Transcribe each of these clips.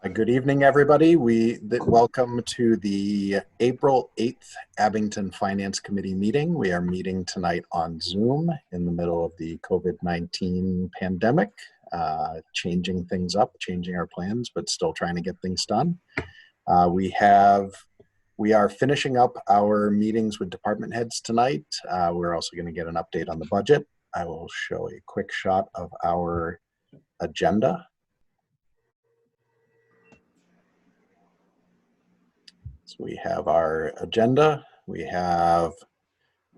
Good evening, everybody. Welcome to the April 8th Abington Finance Committee meeting. We are meeting tonight on Zoom in the middle of the COVID-19 pandemic, changing things up, changing our plans, but still trying to get things done. We are finishing up our meetings with department heads tonight. We're also going to get an update on the budget. I will show a quick shot of our agenda. So we have our agenda, we have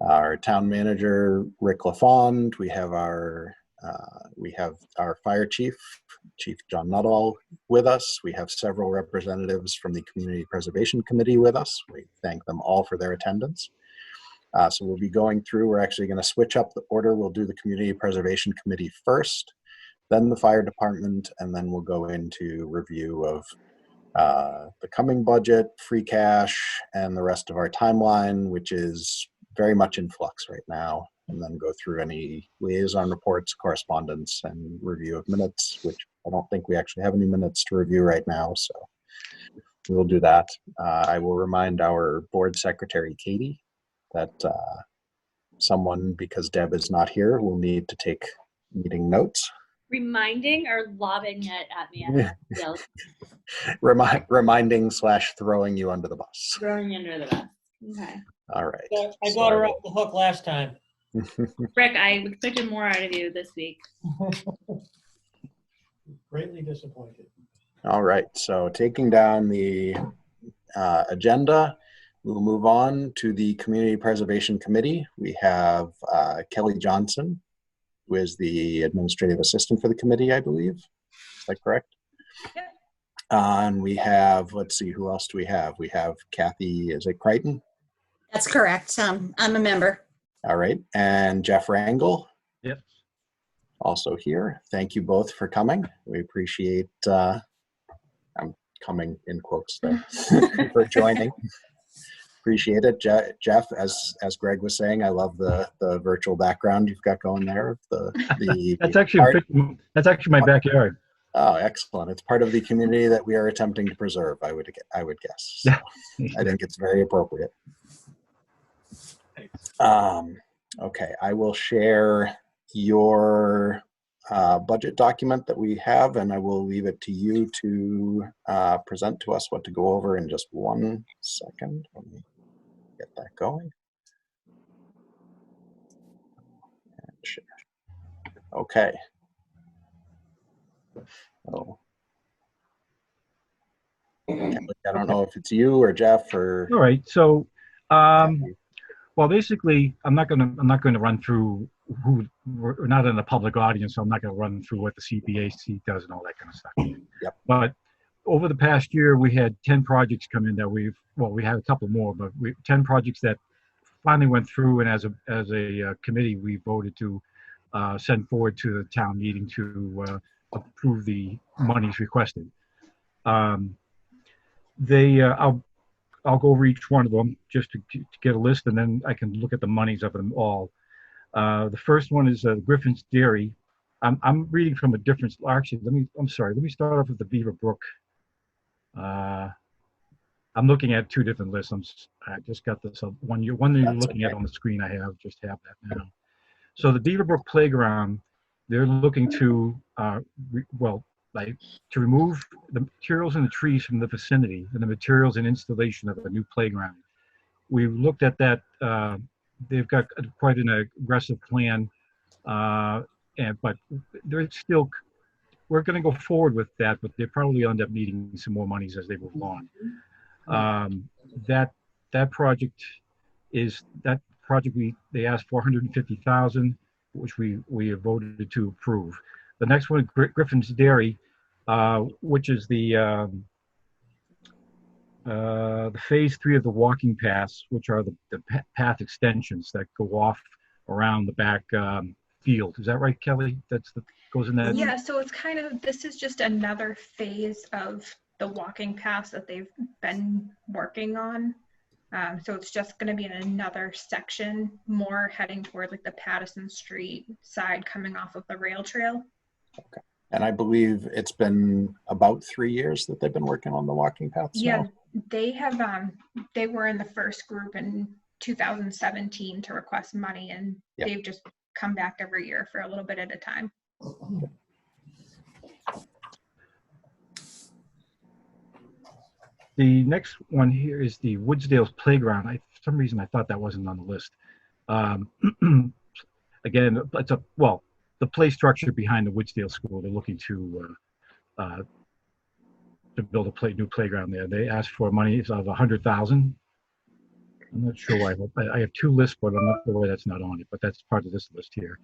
our town manager, Rick LaFond, we have our fire chief, Chief John Nuttall with us. We have several representatives from the Community Preservation Committee with us. We thank them all for their attendance. So we'll be going through, we're actually going to switch up the order. We'll do the Community Preservation Committee first, then the fire department, and then we'll go into review of the coming budget, free cash, and the rest of our timeline, which is very much in flux right now, and then go through any liaison reports, correspondence, and review of minutes, which I don't think we actually have any minutes to review right now, so we'll do that. I will remind our board secretary, Katie, that someone, because Deb is not here, will need to take meeting notes. Reminding or lobbing it at me? Yeah. Reminding / throwing you under the bus. Throwing you under the bus. Okay. All right. Yeah, I got her off the hook last time. Rick, I expected more out of you this week. Greatly disappointed. All right. So taking down the agenda, we'll move on to the Community Preservation Committee. We have Kelly Johnson, who is the administrative assistant for the committee, I believe. Is that correct? Yep. And we have, let's see, who else do we have? We have Kathy, is it Crichton? That's correct. I'm a member. All right. And Jeff Rangel? Yep. Also here. Thank you both for coming. We appreciate, I'm coming in quotes there, for joining. Appreciate it. Jeff, as Greg was saying, I love the virtual background you've got going there. That's actually my backyard. Oh, excellent. It's part of the community that we are attempting to preserve, I would guess. So I think it's very appropriate. Okay, I will share your budget document that we have, and I will leave it to you to present to us what to go over in just 1 second. Let me get that going. And share. Okay. Oh. I don't know if it's you or Jeff or. All right. So, well, basically, I'm not going to run through who. We're not in a public audience, so I'm not going to run through what the CPAC does and all that kind of stuff. Yep. But over the past year, we had 10 projects come in that we had a couple more, but 10 projects that finally went through, and as a committee, we voted to send forward to the town meeting to approve the monies requested. I'll go over each one of them just to get a list, and then I can look at the monies of them all. The first one is Griffin's Dairy. I'm reading from a different. Actually, let me start off with the Beaver Brook. I'm looking at two different lists. I just got this one you're looking at on the screen. I have that now. So the Beaver Brook Playground, they're looking to to remove the materials and the trees from the vicinity and the materials and installation of a new playground. We've looked at that. They've got quite an aggressive plan, but they're still. We're going to go forward with that, but they probably end up needing some more monies as they move along. That project they asked for $150,000, which we have voted to approve. The next one, Griffin's Dairy, which is the phase 3 of the walking paths, which are the path extensions that go off around the back field. Is that right, Kelly? Goes in that? Yeah, so it's kind of, this is just another phase of the walking paths that they've been working on. So it's just going to be in another section, more heading toward like the Pattison Street side coming off of the rail trail. Okay. And I believe it's been about 3 years that they've been working on the walking paths Yeah, now. they have, they were in the first group in 2017 to request money, and Yep. they've just come back every year for a little bit at a time. The next one here is the Woodsdale's Playground. For some reason, I thought that wasn't on the list. Again, it's the play structure behind the Woodsdale School. They're looking to build a new playground there. They asked for money of $100,000. I'm not sure why. I have two lists, but I'm not sure why that's not on it. But that's part of this list here.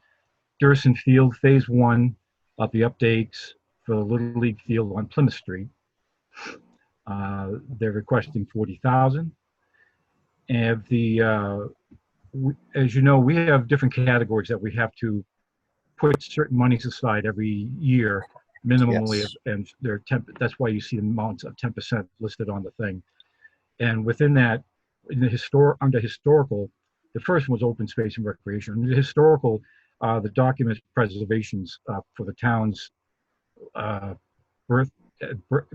Durson Field, Phase 1 of the updates for the Little League Field on Plymouth Street. They're requesting $40,000. And as you know, we have different categories that we have to put certain monies aside every year, minimally, Yes. and they're that's why you see amounts of 10% listed on the thing. And within that, under historical, the first one was open space and recreation. Under historical, the document preservations for the town's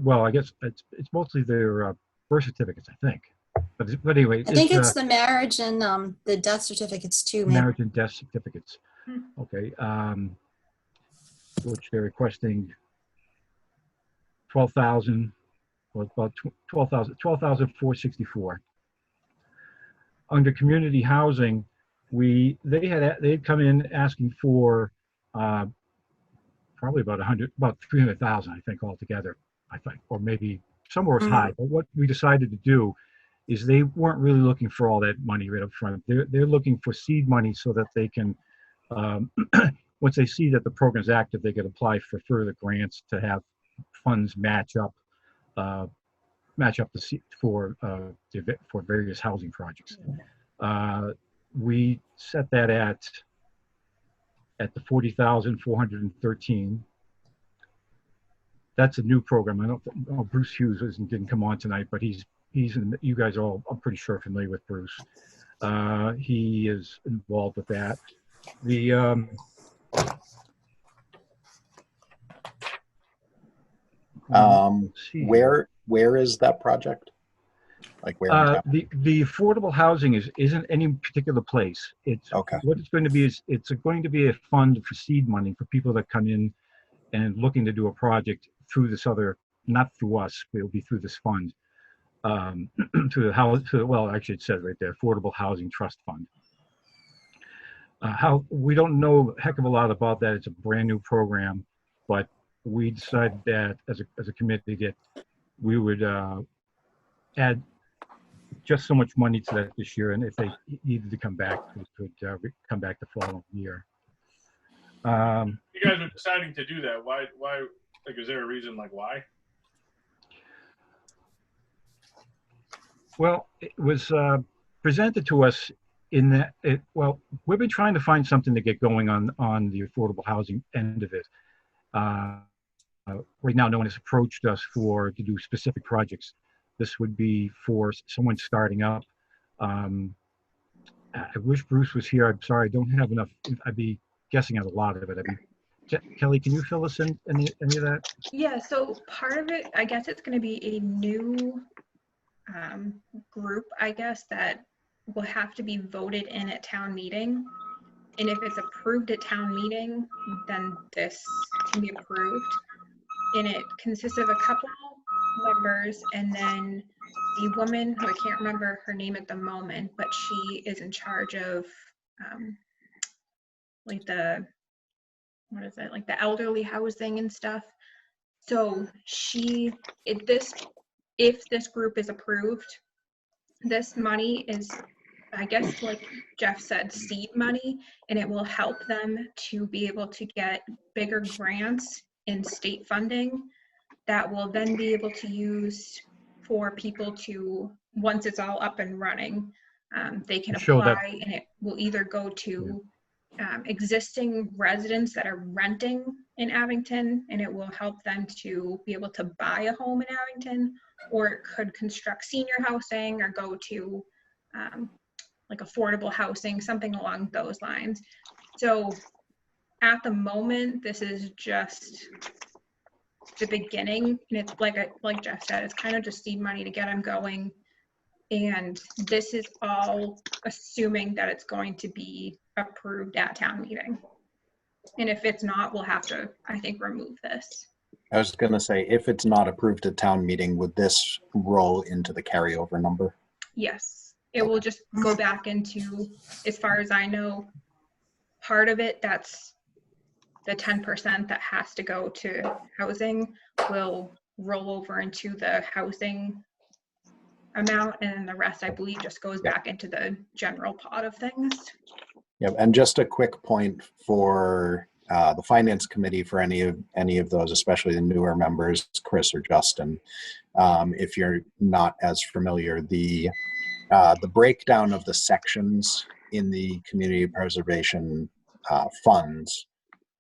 well, I guess it's mostly their birth certificates, I think. But anyway, I think it's the marriage and the death certificates too. Maybe. marriage and death certificates. Okay, which they're requesting 12,000, well, about 12,464. Under community housing, they had come in asking for probably about 300,000, I think, altogether. I think, or maybe somewhere was high. But what we decided to do is they weren't really looking for all that money right up front. They're looking for seed money so that they can, once they see that the program is active, they can apply for further grants to have funds match up for various housing projects. We set that at the 40,413. That's a new program. I don't know, Bruce Hughes didn't come on tonight, but he's you guys are all, I'm pretty sure, familiar with Bruce. He is involved with that. Where is that project? Like where? The affordable housing isn't any particular place. It's okay. What it's going to be is it's going to be a fund for seed money for people that come in and looking to do a project through this other, not through us. It'll be through this fund. Well, actually, it says right there, Affordable Housing Trust Fund. We don't know a heck of a lot about that. It's a brand new program, but we decided that as a committee that we would add just so much money to that this year, and if they needed to come back, we could come back the following year. You guys are deciding to do that. Why? Like, is there a reason? Like, why? Well, it was presented to us in that we've been trying to find something to get going on the affordable housing end of it. Right now, no one has approached us to do specific projects. This would be for someone starting up. I wish Bruce was here. I'm sorry, I don't have enough. I'd be guessing at a lot of it. Kelly, can you fill us in any of that? Yeah, so part of it, I guess it's going to be a new group, I guess, that will have to be voted in at town meeting. And if it's approved at town meeting, then this can be approved. And it consists of a couple members, and then the woman who I can't remember her name at the moment, but she is in charge of like the elderly housing and stuff. So if this group is approved, this money is, I guess, like Jeff said, seed money, and it will help them to be able to get bigger grants in state funding that will then be able to use for people to, once it's all up and running, they can apply, and it will either go to existing residents that are renting in Abington, and it will help them to be able to buy a home in Abington, or it could construct senior housing or go to like affordable housing, something along those lines. So at the moment, this is just the beginning, and it's like Jeff said, it's kind of just seed money to get them going. And this is all assuming that it's going to be approved at town meeting. And if it's not, we'll have to, I think, remove this. I was going to say, if it's not approved at town meeting, would this roll into the carryover number? Yes, it will just go back into, as far as I know, part of it, that's the 10% that has to go to housing will roll over into the housing amount, and then the rest, I believe, just goes back into the general pot of things. Yeah, and just a quick point for the Finance Committee, for any of those, especially the newer members, Chris or Justin, if you're not as familiar, the breakdown of the sections in the community preservation funds,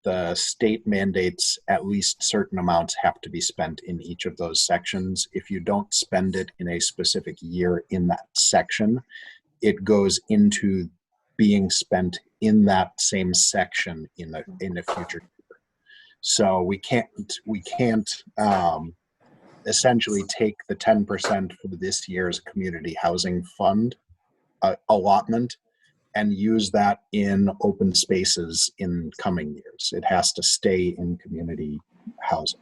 the state mandates at least certain amounts have to be spent in each of those sections. If you don't spend it in a specific year in that section, it goes into being spent in that same section in the future year. So we can't essentially take the 10% for this year's community housing fund allotment and use that in open spaces in coming years. It has to stay in community housing.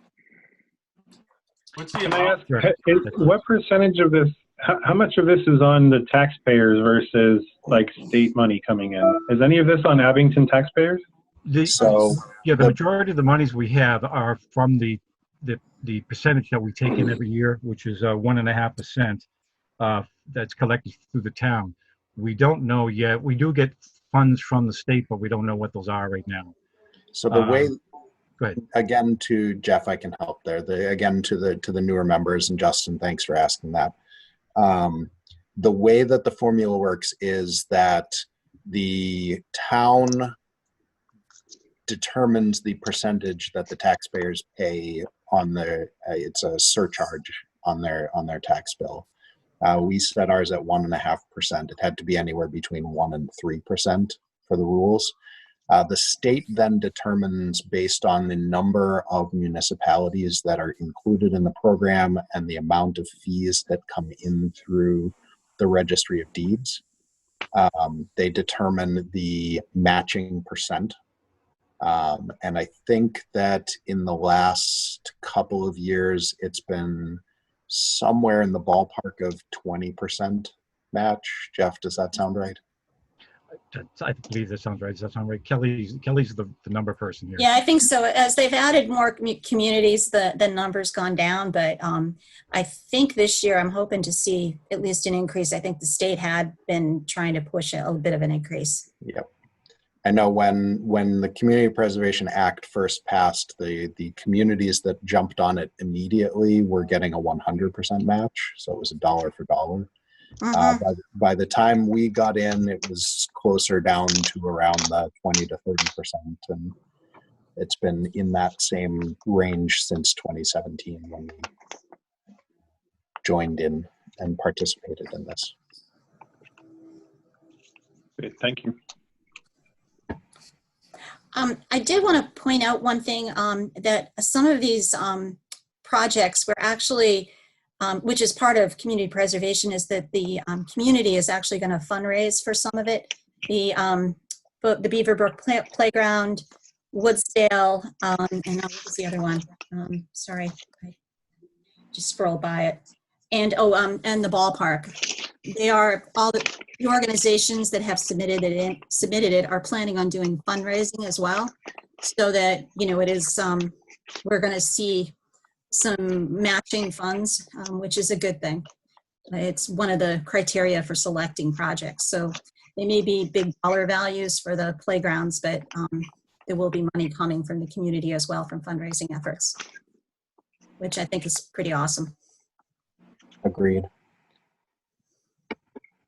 What's the Can I amount? ask, what percentage of this, how much of this is on the taxpayers versus like state money coming in? Is any of this on Abington taxpayers? So Yeah, the majority of the monies we have are from the percentage that we take in every year, which is 1.5% that's collected through the town. We don't know yet. We do get funds from the state, but we don't know what those are right now. So the way, Go ahead. again, to Jeff, I can help there. Again, to the newer members, and Justin, thanks for asking that. The way that the formula works is that the town determines the percentage that the taxpayers pay on their, it's a surcharge on their tax bill. We set ours at 1.5%. It had to be anywhere between 1% and 3% for the rules. The state then determines, based on the number of municipalities that are included in the program and the amount of fees that come in through the Registry of Deeds, they determine the matching percent. And I think that in the last couple of years, it's been somewhere in the ballpark of 20% match. Jeff, does that sound right? I believe that sounds right. Does that sound right? Kelly's the number person here. Yeah, I think so. As they've added more communities, the number's gone down, but I think this year I'm hoping to see at least an increase. I think the state had been trying to push a bit of an increase. Yep. I know when the Community Preservation Act first passed, the communities that jumped on it immediately were getting a 100% match. So it was $1 for $1. By the time we got in, it was closer down to around the 20 to 30%. And it's been in that same range since 2017 when we joined in and participated in this. Great, thank you. I did want to point out one thing, that some of these projects were actually, which is part of community preservation, is that the community is actually going to fundraise for some of it. The Beaverbrook Playground, Woodsdale, and what was the other one? Sorry, I just scrolled by it. And and the ballpark. They are all the organizations that have submitted it are planning on doing fundraising as well, so that it is we're going to see some matching funds, which is a good thing. It's one of the criteria for selecting projects. So they may be big dollar values for the playgrounds, but there will be money coming from the community as well from fundraising efforts, which I think is pretty awesome. Agreed.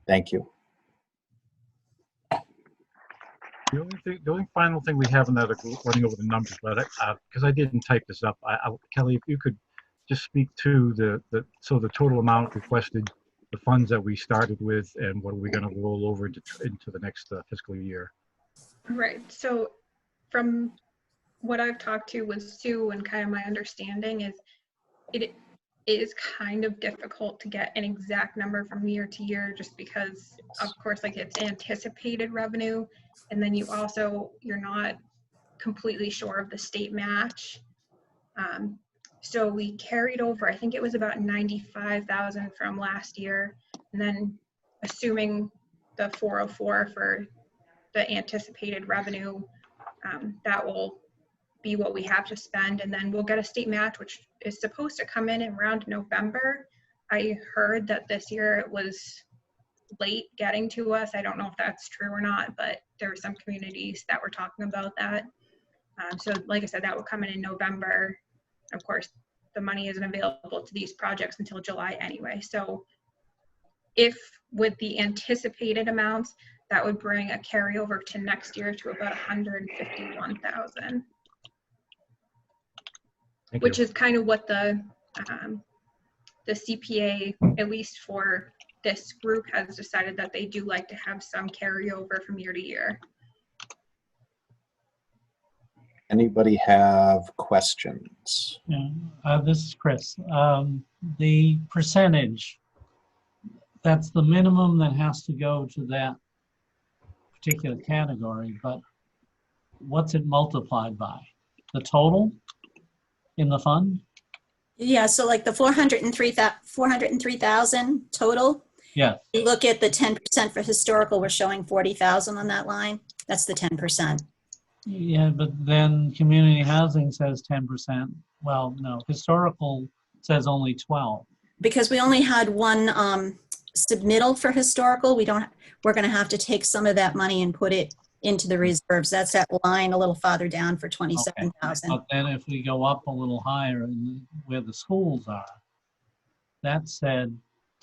Thank you. The only final thing we have in that, running over the numbers, but because I didn't type this up, Kelly, if you could just speak to the total amount requested, the funds that we started with, and what are we going to roll over into the next fiscal year? Right. So from what I've talked to with Sue and kind of my understanding is it is kind of difficult to get an exact number from year to year, just because of course, like, it's anticipated revenue. And then you're not completely sure of the state match. So we carried over, I think it was about 95,000 from last year. And then assuming the 404 for the anticipated revenue, that will be what we have to spend. And then we'll get a state match, which is supposed to come in around November. I heard that this year it was late getting to us. I don't know if that's true or not, but there were some communities that were talking about that. So like I said, that will come in November. Of course, the money isn't available to these projects until July anyway. So if with the anticipated amounts, that would bring a carryover to next year to about 151,000, which is kind of what the CPA, at least for this group, has decided that they do like to have some carryover from year to year. Anybody have questions? Yeah, this is Chris. The percentage, that's the minimum that has to go to that particular category, but what's it multiplied by? The total in the fund? Yeah, so like the 403,000 total. Yeah. You look at the 10% for historical, we're showing 40,000 on that line. That's the 10%. Yeah, but then community housing says 10%. Well, no, historical says only 12. Because we only had one submittal for historical, we're going to have to take some of that money and put it into the reserves. That's that line a little farther down for 27,000. But then if we go up a little higher where the schools are, that said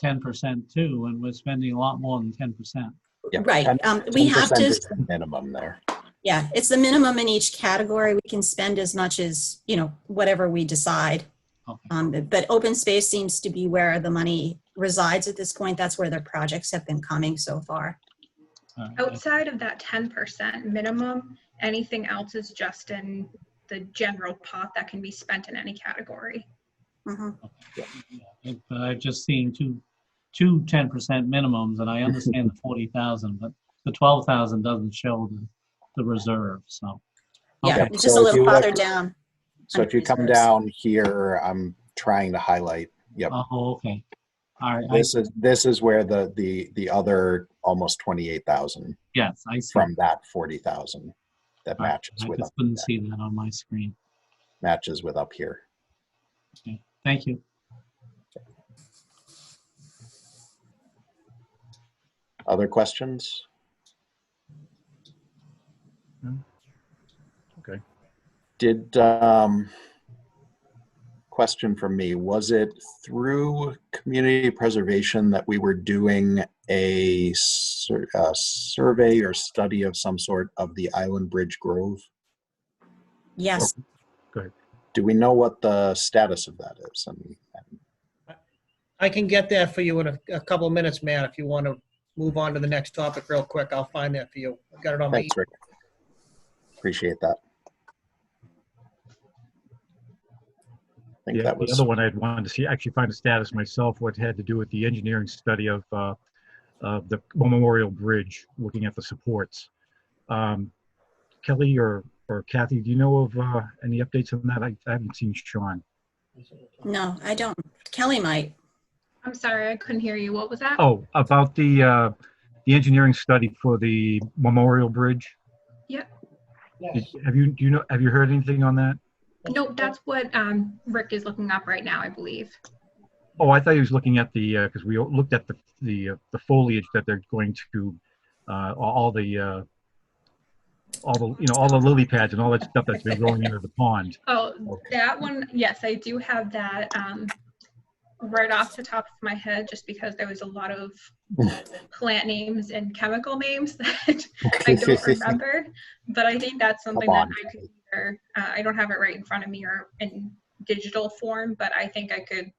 10% too, and we're spending a lot more than 10%. Yep. Right. 10% We have to. is the minimum there. Yeah, it's the minimum in each category. We can spend as much as, whatever we decide. Okay. But open space seems to be where the money resides at this point. That's where the projects have been coming so far. Outside of that 10% minimum, anything else is just in the general pot that can be spent in any category. Mm-hmm. Yeah, but I've just seen two 10% minimums, and I understand the 40,000, but the 12,000 doesn't show the reserve. So yeah, okay. it's just So a little farther down. So if you come reserves. down here, I'm trying to highlight. Yep. Oh, okay. All right. This is where the other almost 28,000 Yes, I see. from that 40,000 that All right. matches I with just up couldn't there. see that on my screen. Matches with up here. Okay. Thank you. Other questions? Okay. Did question from me, was it through community preservation that we were doing a survey or study of some sort of the Island Bridge Grove? Yes. Good. Do we know what the status of that is? I can get that for you in a couple of minutes, Matt, if you want to move on to the next topic real quick. I'll find that for you. I've got it on my Thanks, Rick. Appreciate that. I think Yeah, that was the other one I'd wanted to see, actually find a status myself, what had to do with the engineering study of the Memorial Bridge, looking at the supports. Kelly or Kathy, do you know of any updates on that? I haven't seen Sean. No, I don't. Kelly might. I'm sorry, I couldn't hear you. What was that? Oh, about the engineering study for the Memorial Bridge. Yep. Have you heard anything on that? Nope, that's what Rick is looking up right now, I believe. Oh, I thought he was looking at the because we looked at the foliage that they're going to all the lily pads and all that stuff that's been growing into the pond. Oh, that one, yes, I do have that right off the top of my head, just because there was a lot of plant names and chemical names that I don't remember. But I think that's something that I could either, I don't have it right in front of me or in digital form, but I think I could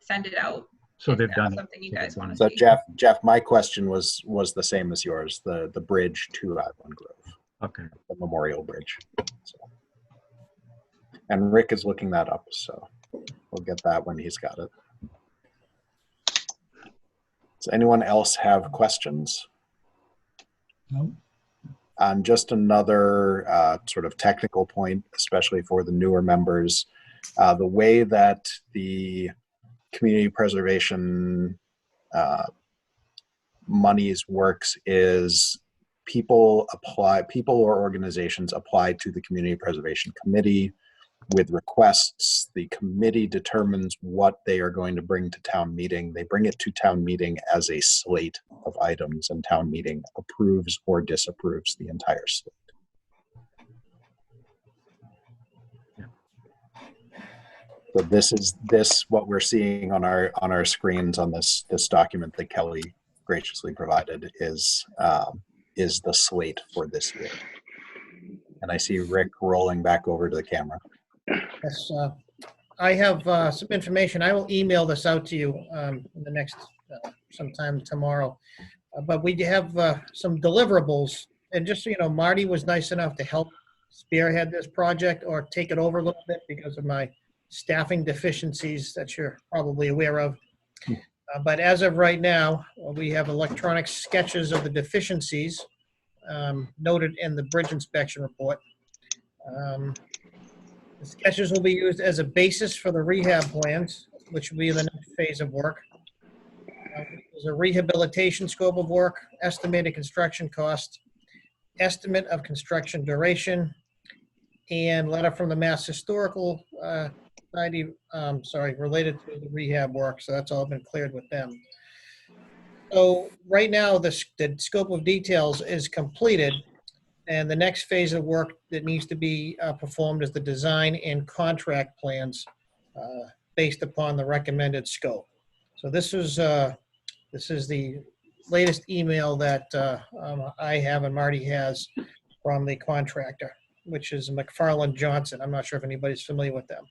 send it out. So they've done something you guys want to so see. Jeff, my question was the same as yours, the bridge to Island Grove. Okay. The Memorial Bridge. So. And Rick is looking that up, so we'll get that when he's got it. Does anyone else have questions? No. On just another sort of technical point, especially for the newer members, the way that the community preservation monies works is people or organizations apply to the Community Preservation Committee with requests. The committee determines what they are going to bring to town meeting. They bring it to town meeting as a slate of items, and town meeting approves or disapproves the entire slate. So this what we're seeing on our screens on this document that Kelly graciously provided is the slate for this year. And I see Rick rolling back over to the camera. Yes, I have some information. I will email this out to you in the next sometime tomorrow. But we have some deliverables, and just so you know, Marty was nice enough to help spearhead this project or take it over a little bit because of my staffing deficiencies that you're probably aware of. But as of right now, we have electronic sketches of the deficiencies noted in the bridge inspection report. The sketches will be used as a basis for the rehab plans, which will be the next phase of work. There's a rehabilitation scope of work, estimated construction cost, estimate of construction duration, and letter from the Mass Historical Society, related to the rehab work. So that's all been cleared with them. So right now, the scope of details is completed. And the next phase of work that needs to be performed is the design and contract plans based upon the recommended scope. So this is the latest email that I have and Marty has from the contractor, which is McFarland Johnson. I'm not sure if anybody's familiar with them,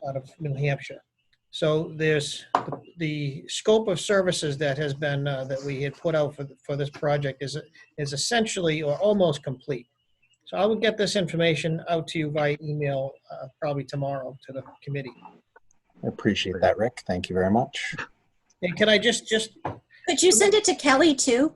out of New Hampshire. So there's the scope of services that has been that we had put out for this project is essentially or almost complete. So I will get this information out to you via email probably tomorrow to the committee. I appreciate that, Rick. Thank you very much. And can I just Could you send it to Kelly too,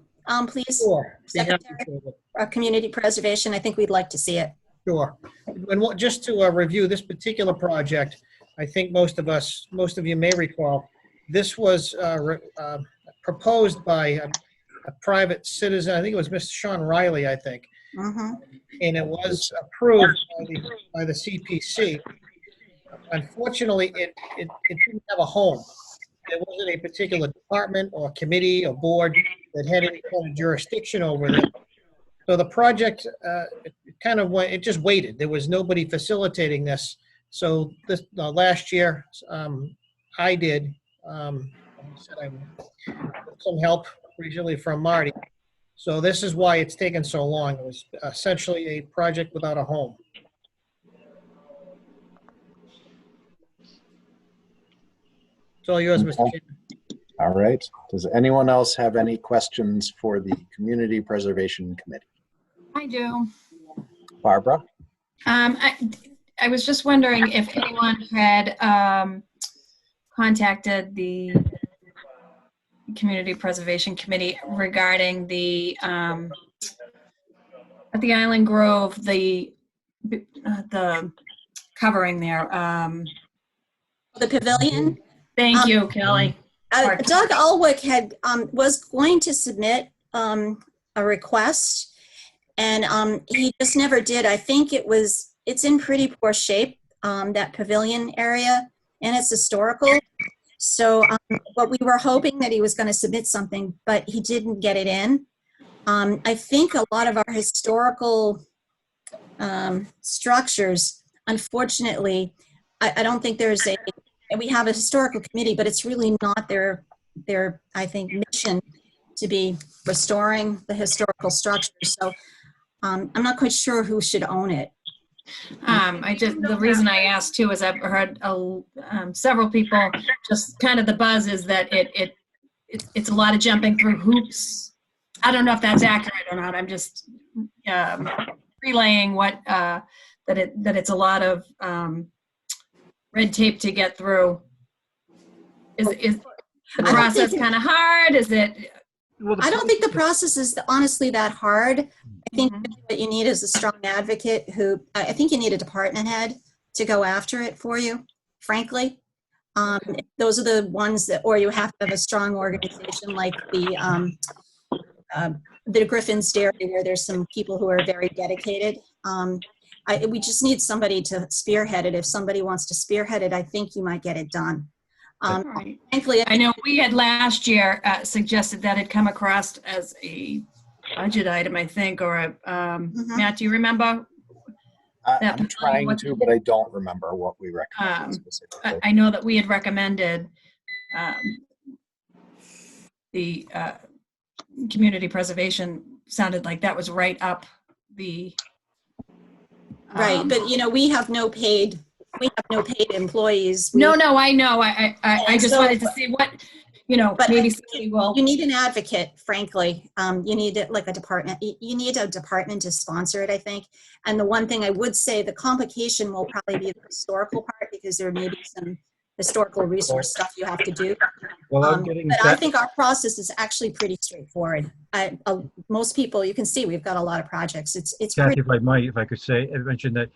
please? Sure. Secretary of Community Preservation. I think we'd like to see it. Sure. And just to review this particular project, I think most of you may recall, this was proposed by a private citizen. I think it was Mr. Sean Riley, I think. Mm-hmm. And it was approved by the CPC. Unfortunately, it didn't have a home. There wasn't a particular department or committee or board that had any kind of jurisdiction over it. So the project, it just waited. There was nobody facilitating this. So this last year, I did some help recently from Marty. So this is why it's taken so long. It was essentially a project without a home. It's all yours, Mr. Chairman. All right. Does anyone else have any questions for the Community Preservation Committee? I do. Barbara? I was just wondering if anyone had contacted the Community Preservation Committee regarding the at the Island Grove, the covering there. The pavilion? Thank you, Kelly. Doug Alwick was going to submit a request, and he just never did. I think it's in pretty poor shape, that pavilion area, and it's historical. So but we were hoping that he was going to submit something, but he didn't get it in. I think a lot of our historical structures, unfortunately, I don't think there's we have a historical committee, but it's really not their I think, mission to be restoring the historical structure. So I'm not quite sure who should own it. The reason I asked too is I've heard several people just kind of the buzz is that it's a lot of jumping through hoops. I don't know if that's accurate or not. I'm just relaying what that it's a lot of red tape to get through. Is the process kind of hard? Is it? Well, I don't think the process is honestly that hard. I think what you need is a strong advocate who, I think you need a department head to go after it for you, frankly. Those are the ones that, or you have to have a strong organization like the Griffin's Dairy, where there's some people who are very dedicated. We just need somebody to spearhead it. If somebody wants to spearhead it, I think you might get it done. Right. Frankly, I know we had last year suggested that had come across as a budget item, I think, or a, Matt, do you remember? I'm trying to, but I don't remember what we recommended specifically. I know that we had recommended the community preservation sounded like that was right up the. Right, but you know, we have no paid employees. No, I know. I just wanted to see what, you know, but maybe somebody will. You need an advocate, frankly. You need like a department. You need a department to sponsor it, I think. And the one thing I would say, the complication will probably be the historical part, because there may be some historical resource stuff you have to do. Well, but I think our process is actually pretty straightforward. Most people, you can see we've got a lot of projects. It's Kathy, pretty. if I could say, I mentioned that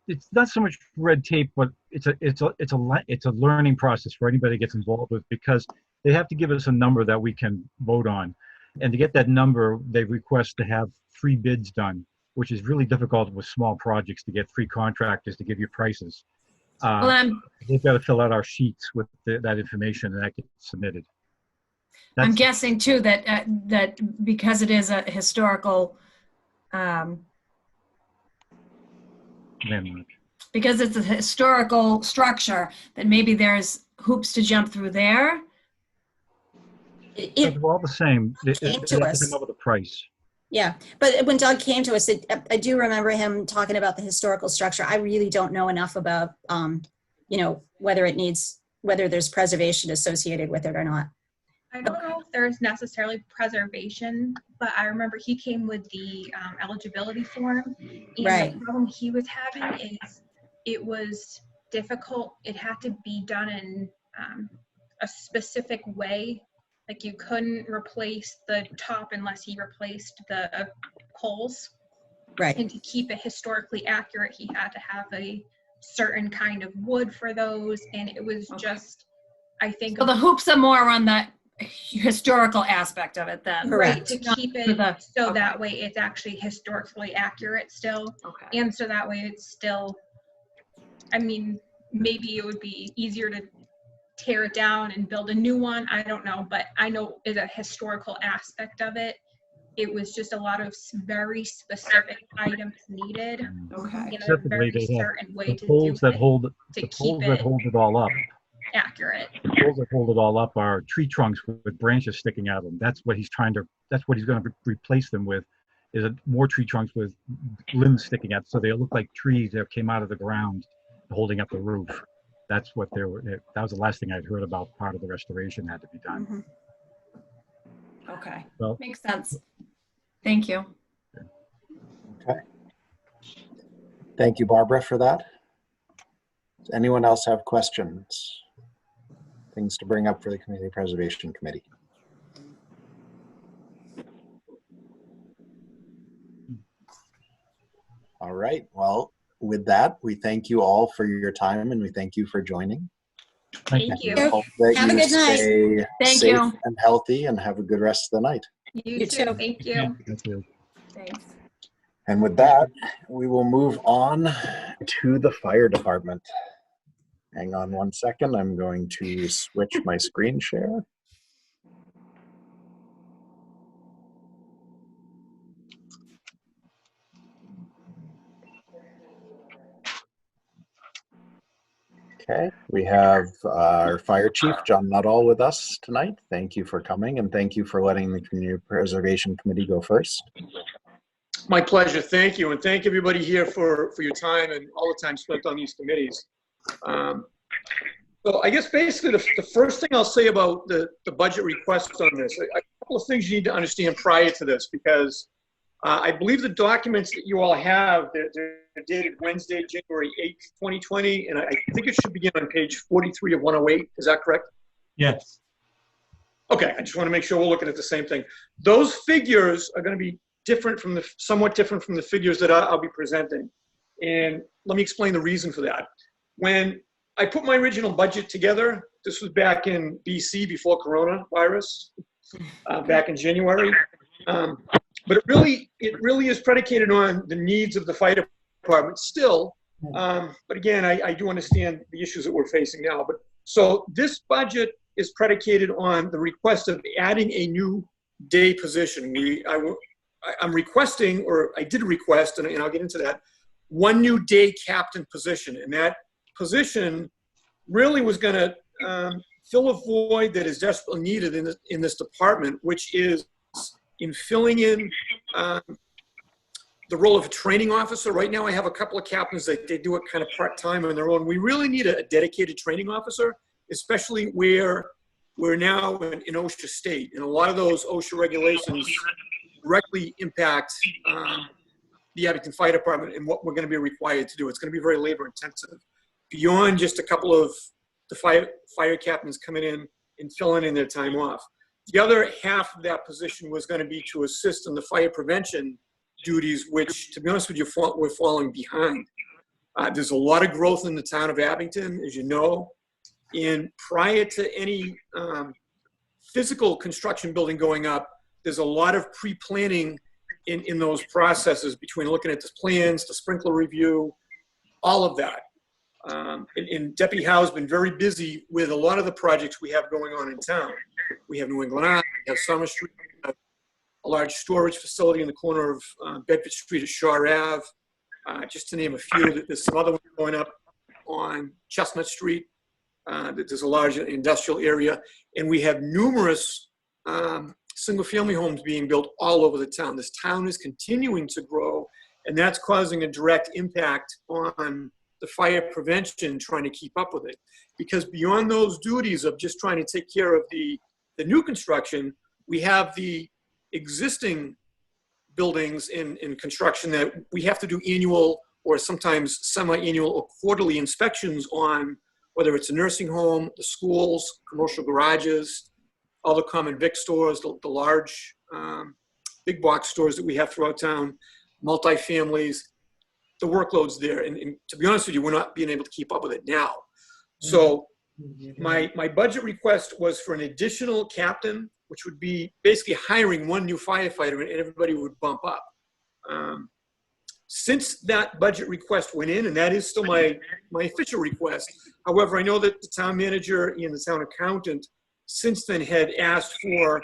it's not so much red tape, but it's a learning process for anybody that gets involved with, because they have to give us a number that we can vote on, and to get that number, they request to have 3 bids done, which is really difficult with small projects to get 3 contractors to give you prices. They've got to fill out our sheets with that information, and that gets submitted. I'm guessing too that that because it is a historical. Because it's a historical structure, that maybe there's hoops to jump through there. They're all the same. They have to come up with a price. Yeah, but when Doug came to us, I do remember him talking about the historical structure. I really don't know enough about, you know, whether there's preservation associated with it or not. I don't know if there's necessarily preservation, but I remember he came with the eligibility form, and right. The problem he was having is it was difficult. It had to be done in a specific way. Like you couldn't replace the top unless he replaced the poles. Right. And to keep it historically accurate, he had to have a certain kind of wood for those, and it was just, I think. So the hoops are more on the historical aspect of it then. Right, to keep it so that way it's actually historically accurate still. Okay. And so that way it's still, I mean, maybe it would be easier to tear it down and build a new one. I don't know, but I know as a historical aspect of it, it was just a lot of very specific items needed. Okay. In a very certain way to do it, the poles that hold it all up. Accurate. The poles that hold it all up are tree trunks with branches sticking out of them. That's what he's going to replace them with, is more tree trunks with limbs sticking out, so they look like trees that came out of the ground holding up the roof. That's what that was the last thing I'd heard about part of the restoration had to be done. Okay, so, makes sense. Thank you. Okay. Thank you, Barbara, for that. Does anyone else have questions? Things to bring up for the Community Preservation Committee? All right, well, with that, we thank you all for your time, and we thank you for joining. Thank you. Hope that Have a good night. stay Thank safe you. and healthy, and have a good rest of the night. You too. Thank you. Thank you. Thanks. And with that, we will move on to the fire department. Hang on one second. I'm going to switch my screen share. Okay, we have our fire chief, John Nuttall, with us tonight. Thank you for coming, and thank you for letting the Community Preservation Committee go first. My pleasure. Thank you. And thank everybody here for your time and all the time spent on these committees. So I guess basically the first thing I'll say about the budget request on this, a couple of things you need to understand prior to this, because I believe the documents that you all have, they're dated Wednesday, January 8th, 2020, and I think it should begin on page 43 of 108. Is that correct? Yes. Okay, I just want to make sure we're looking at the same thing. Those figures are going to be different from somewhat different from the figures that I'll be presenting. And let me explain the reason for that. When I put my original budget together, this was back in BC before coronavirus, back in January. But it really is predicated on the needs of the fire department still. But again, I do understand the issues that we're facing now. But so this budget is predicated on the request of adding a new day position. I'm requesting, or I did request, and I'll get into that, one new day captain position. And that position really was going to fill a void that is desperately needed in this department, which is in filling in the role of a training officer. Right now I have a couple of captains that they do it kind of part-time on their own. We really need a dedicated training officer, especially where we're now in OSHA state. And a lot of those OSHA regulations directly impact the Abington Fire Department and what we're going to be required to do. It's going to be very labor intensive. Beyond just a couple of the fire captains coming in and filling in their time off. The other half of that position was going to be to assist in the fire prevention duties, which, to be honest with you, we're falling behind. There's a lot of growth in the town of Abington, as you know, and prior to any physical construction building going up, there's a lot of pre-planning in those processes between looking at the plans, the sprinkler review, all of that. And Deputy Howe's been very busy with a lot of the projects we have going on in town. We have New England Ave, we have Summer Street, we have a large storage facility in the corner of Bedford Street at Shore Ave, just to name a few. There's some other ones going up on Chestnut Street. There's a large industrial area, and we have numerous single-family homes being built all over the town. This town is continuing to grow, and that's causing a direct impact on the fire prevention, trying to keep up with it. Because beyond those duties of just trying to take care of the new construction, we have the existing buildings in construction that we have to do annual or sometimes semi-annual or quarterly inspections on, whether it's a nursing home, the schools, commercial garages, all the common Vic stores, the large big box stores that we have throughout town, multifamilies. The workload's there. And to be honest with you, we're not being able to keep up with it now. So my budget request was for an additional captain, which would be basically hiring one new firefighter, and everybody would bump up. Since that budget request went in, and that is still my official request, however, I know that the town manager and the town accountant since then had asked for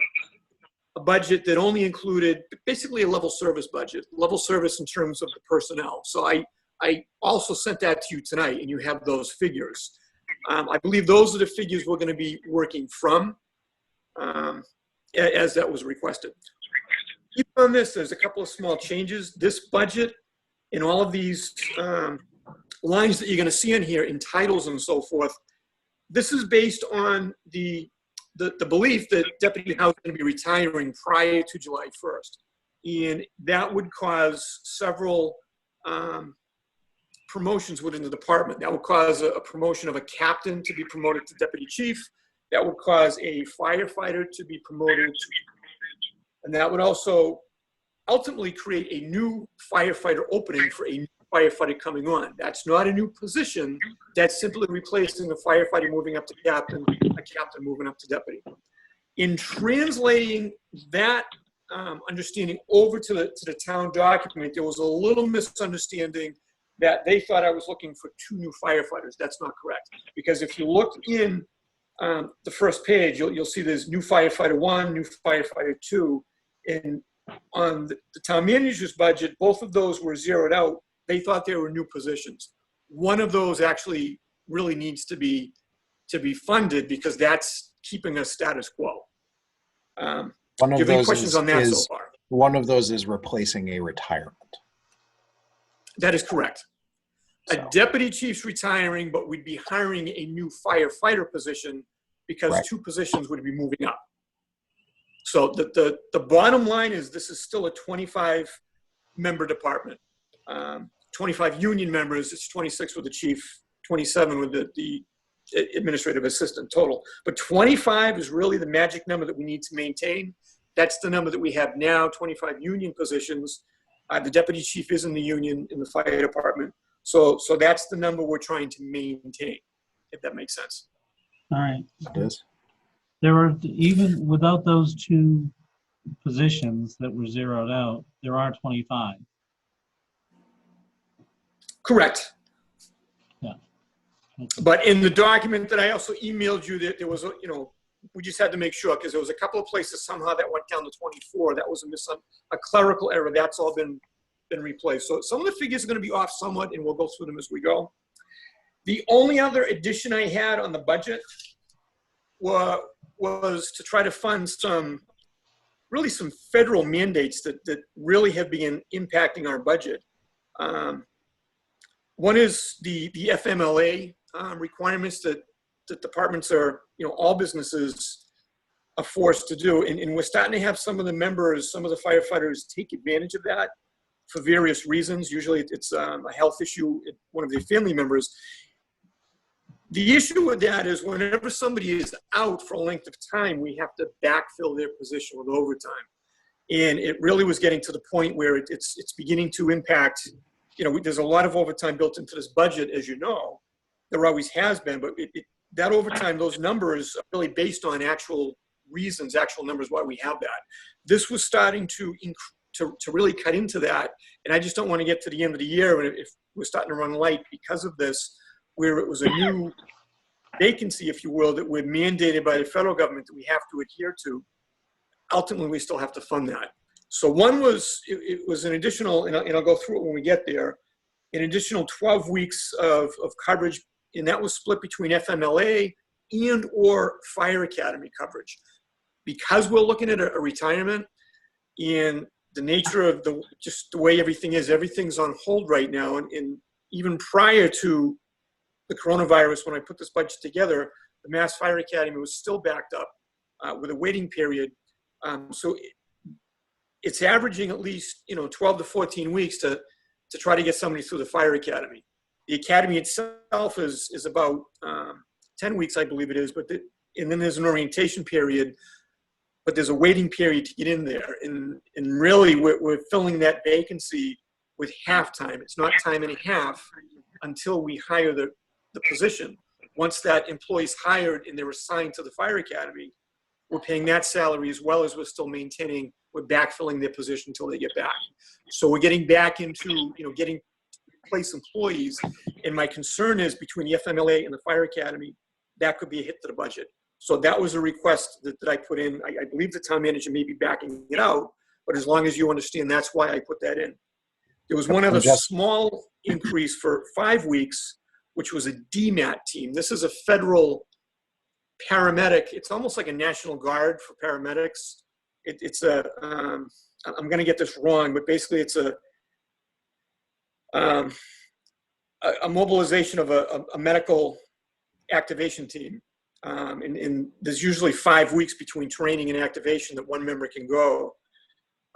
a budget that only included basically a level service budget, level service in terms of the personnel. So I also sent that to you tonight, and you have those figures. I believe those are the figures we're going to be working from as that was requested. Keep on this, there's a couple of small changes. This budget and all of these lines that you're going to see in here in titles and so forth, this is based on the belief that Deputy Howe is going to be retiring prior to July 1st. And that would cause several promotions within the department. That would cause a promotion of a captain to be promoted to deputy chief. That would cause a firefighter to be promoted. And that would also ultimately create a new firefighter opening for a new firefighter coming on. That's not a new position. That's simply replacing a firefighter moving up to captain, a captain moving up to deputy. In translating that understanding over to the town document, there was a little misunderstanding that they thought I was looking for 2 new firefighters. That's not correct. Because if you look in the first page, you'll see there's new firefighter 1, new firefighter 2. And on the town manager's budget, both of those were zeroed out. They thought they were new positions. One of those actually really needs to be funded because that's keeping us status quo. Do you have any questions on that so far? One of those is replacing a retirement. That is correct. A deputy chief's retiring, but we'd be hiring a new firefighter position because 2 positions would be moving up. So the bottom line is this is still a 25 member department. 25 union members, it's 26 with the chief, 27 with the administrative assistant total. But 25 is really the magic number that we need to maintain. That's the number that we have now, 25 union positions. The deputy chief is in the union in the fire department. So that's the number we're trying to maintain, if that makes sense. All right. It is. There are, even without those two positions that were zeroed out, there are 25. Correct. Yeah. Okay. But in the document that I also emailed you, that there was, we just had to make sure, because there was a couple of places somehow that went down to 24. That was a clerical error. That's all been replaced. So some of the figures are going to be off somewhat, and we'll go through them as we go. The only other addition I had on the budget was to try to fund some federal mandates that really have been impacting our budget. One is the FMLA requirements that departments are, all businesses are forced to do. And we're starting to have some of the members, some of the firefighters take advantage of that for various reasons. Usually it's a health issue, one of their family members. The issue with that is whenever somebody is out for a length of time, we have to backfill their position with overtime. And it really was getting to the point where it's beginning to impact, there's a lot of overtime built into this budget, as you know. There always has been, but that overtime, those numbers are really based on actual reasons, actual numbers why we have that. This was starting to really cut into that, and I just don't want to get to the end of the year and if we're starting to run light because of this, where it was a new vacancy, if you will, that we're mandated by the federal government that we have to adhere to. Ultimately, we still have to fund that. So one was, it was an additional, and I'll go through it when we get there, an additional 12 weeks of coverage, and that was split between FMLA and or fire academy coverage. Because we're looking at a retirement and the nature of just the way everything is, everything's on hold right now. And even prior to the coronavirus, when I put this budget together, the Mass Fire Academy was still backed up with a waiting period. So it's averaging at least 12 to 14 weeks to try to get somebody through the fire academy. The academy itself is about 10 weeks, I believe it is, and then there's an orientation period, but there's a waiting period to get in there. And really, we're filling that vacancy with half time. It's not time and a half until we hire the position. Once that employee's hired and they're assigned to the fire academy, we're paying that salary as well as we're still maintaining, we're backfilling their position until they get back. So we're getting back into, getting to replace employees. And my concern is between the FMLA and the fire academy, that could be a hit to the budget. So that was a request that I put in. I believe the town manager may be backing it out, but as long as you understand, that's why I put that in. There was one other small increase for 5 weeks, which was a DMAT team. This is a federal paramedic. It's almost like a National Guard for paramedics. It's I'm going to get this wrong, but basically it's a mobilization of a medical activation team. And there's usually 5 weeks between training and activation that one member can go.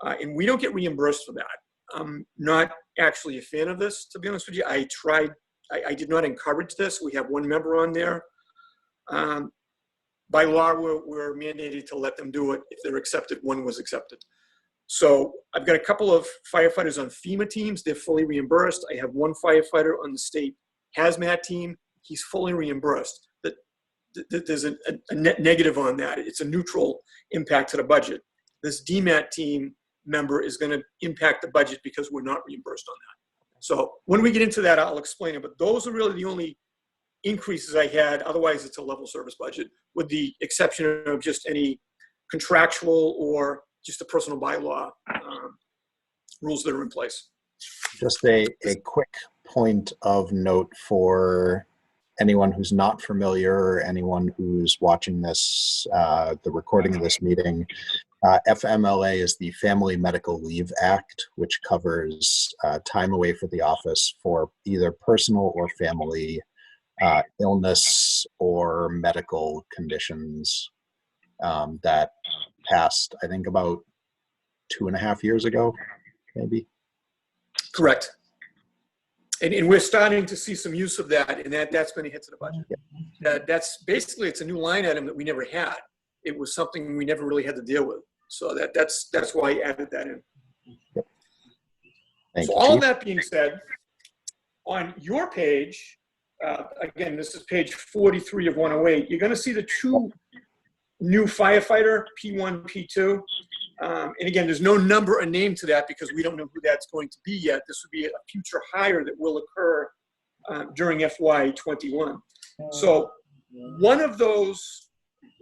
And we don't get reimbursed for that. I'm not actually a fan of this, to be honest with you. I did not encourage this. We have one member on there. By law, we're mandated to let them do it if they're accepted. One was accepted. So I've got a couple of firefighters on FEMA teams. They're fully reimbursed. I have one firefighter on the state hazmat team. He's fully reimbursed. There's a net negative on that. It's a neutral impact to the budget. This DMAT team member is going to impact the budget because we're not reimbursed on that. So when we get into that, I'll explain it. But those are really the only increases I had. Otherwise, it's a level service budget, with the exception of just any contractual or just the personal bylaw rules that are in place. Just a quick point of note for anyone who's not familiar or anyone who's watching this, the recording of this meeting. FMLA is the Family Medical Leave Act, which covers time away from the office for either personal or family illness or medical conditions that passed, I think, about 2.5 years ago, maybe. Correct. And we're starting to see some use of that, and that's been a hit to the budget. That's basically, it's a new line item that we never had. It was something we never really had to deal with. So that's why I added that in. Thank So you, all Chief. of that being said, on your page, again, this is page 43 of 108, you're going to see the two new firefighter, P1, P2. And again, there's no number or name to that because we don't know who that's going to be yet. This would be a future hire that will occur during FY21. So one of those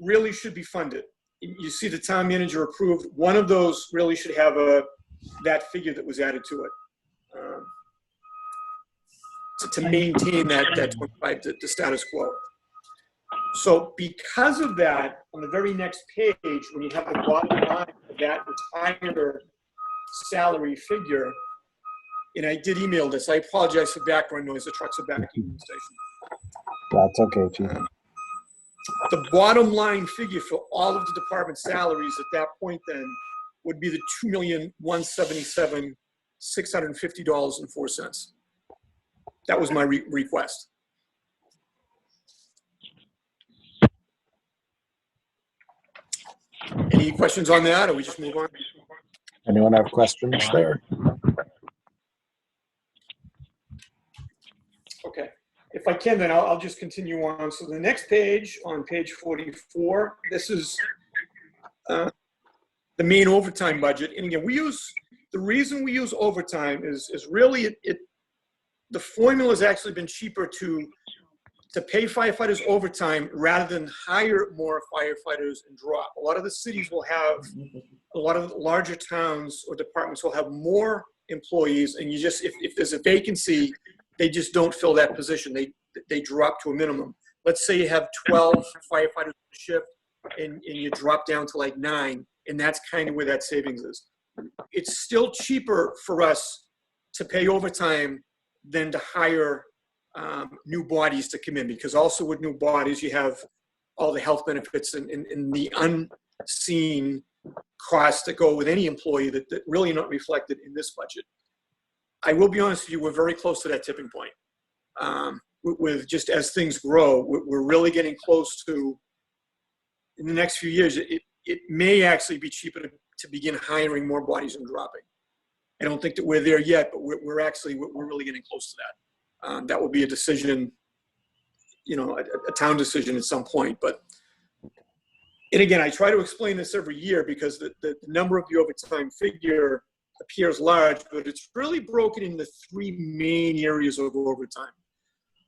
really should be funded. You see the town manager approved. One of those really should have that figure that was added to it to maintain that 25, the status quo. So because of that, on the very next page, when you have the bottom line of that retired salary figure, and I did email this, I apologize for background noise, the trucks are back at the station. That's okay, Chief. The bottom line figure for all of the department salaries at that point then would be the $2,177,650.04. That was my request. Any questions on that, or we just move on? Anyone have questions there? Okay. If I can, then I'll just continue on. So the next page, on page 44, this is the main overtime budget. And again, the reason we use overtime is really the formula has actually been cheaper to pay firefighters overtime rather than hire more firefighters and drop. A lot of the cities will have, a lot of the larger towns or departments will have more employees, and you just, if there's a vacancy, they just don't fill that position. They drop to a minimum. Let's say you have 12 firefighters on shift and you drop down to like 9, and that's kind of where that savings is. It's still cheaper for us to pay overtime than to hire new bodies to come in, because also with new bodies, you have all the health benefits and the unseen costs that go with any employee that really are not reflected in this budget. I will be honest with you, we're very close to that tipping point. With just as things grow, we're really getting close to, in the next few years, it may actually be cheaper to begin hiring more bodies and dropping. I don't think that we're there yet, but we're really getting close to that. That will be a decision, a town decision at some point. But, and again, I try to explain this every year because the number of the overtime figure appears large, but it's really broken into 3 main areas of overtime.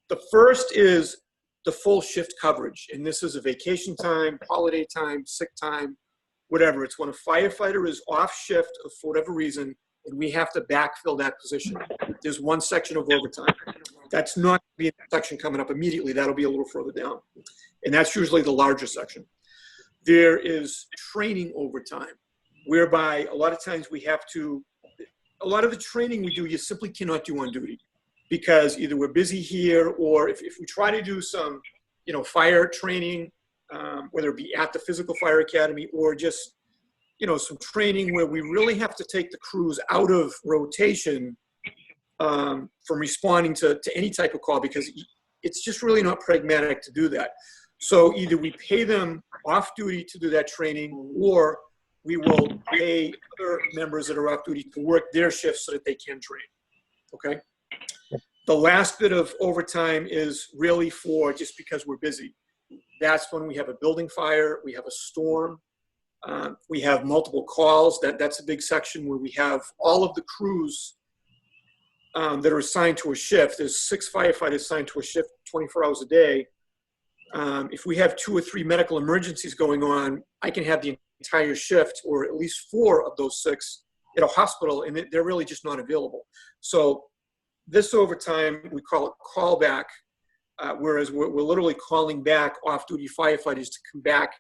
The first is the full shift coverage, and this is a vacation time, holiday time, sick time, whatever. It's when a firefighter is off shift for whatever reason, and we have to backfill that position. There's one section of overtime. That's not going to be a section coming up immediately. That'll be a little further down. And that's usually the larger section. There is training overtime, whereby a lot of times a lot of the training we do, you simply cannot do on duty because either we're busy here, or if we try to do some, fire training, whether it be at the physical fire academy or just, some training where we really have to take the crews out of rotation from responding to any type of call, because it's just really not pragmatic to do that. So either we pay them off duty to do that training, or we will pay other members that are off duty to work their shifts so that they can train. Okay. The last bit of overtime is really for just because we're busy. That's when we have a building fire, we have a storm, we have multiple calls. That's a big section where we have all of the crews that are assigned to a shift. There's 6 firefighters assigned to a shift 24 hours a day. If we have 2 or 3 medical emergencies going on, I can have the entire shift, or at least 4 of those 6, at a hospital, and they're really just not available. So this overtime, we call it callback, whereas we're literally calling back off-duty firefighters to come back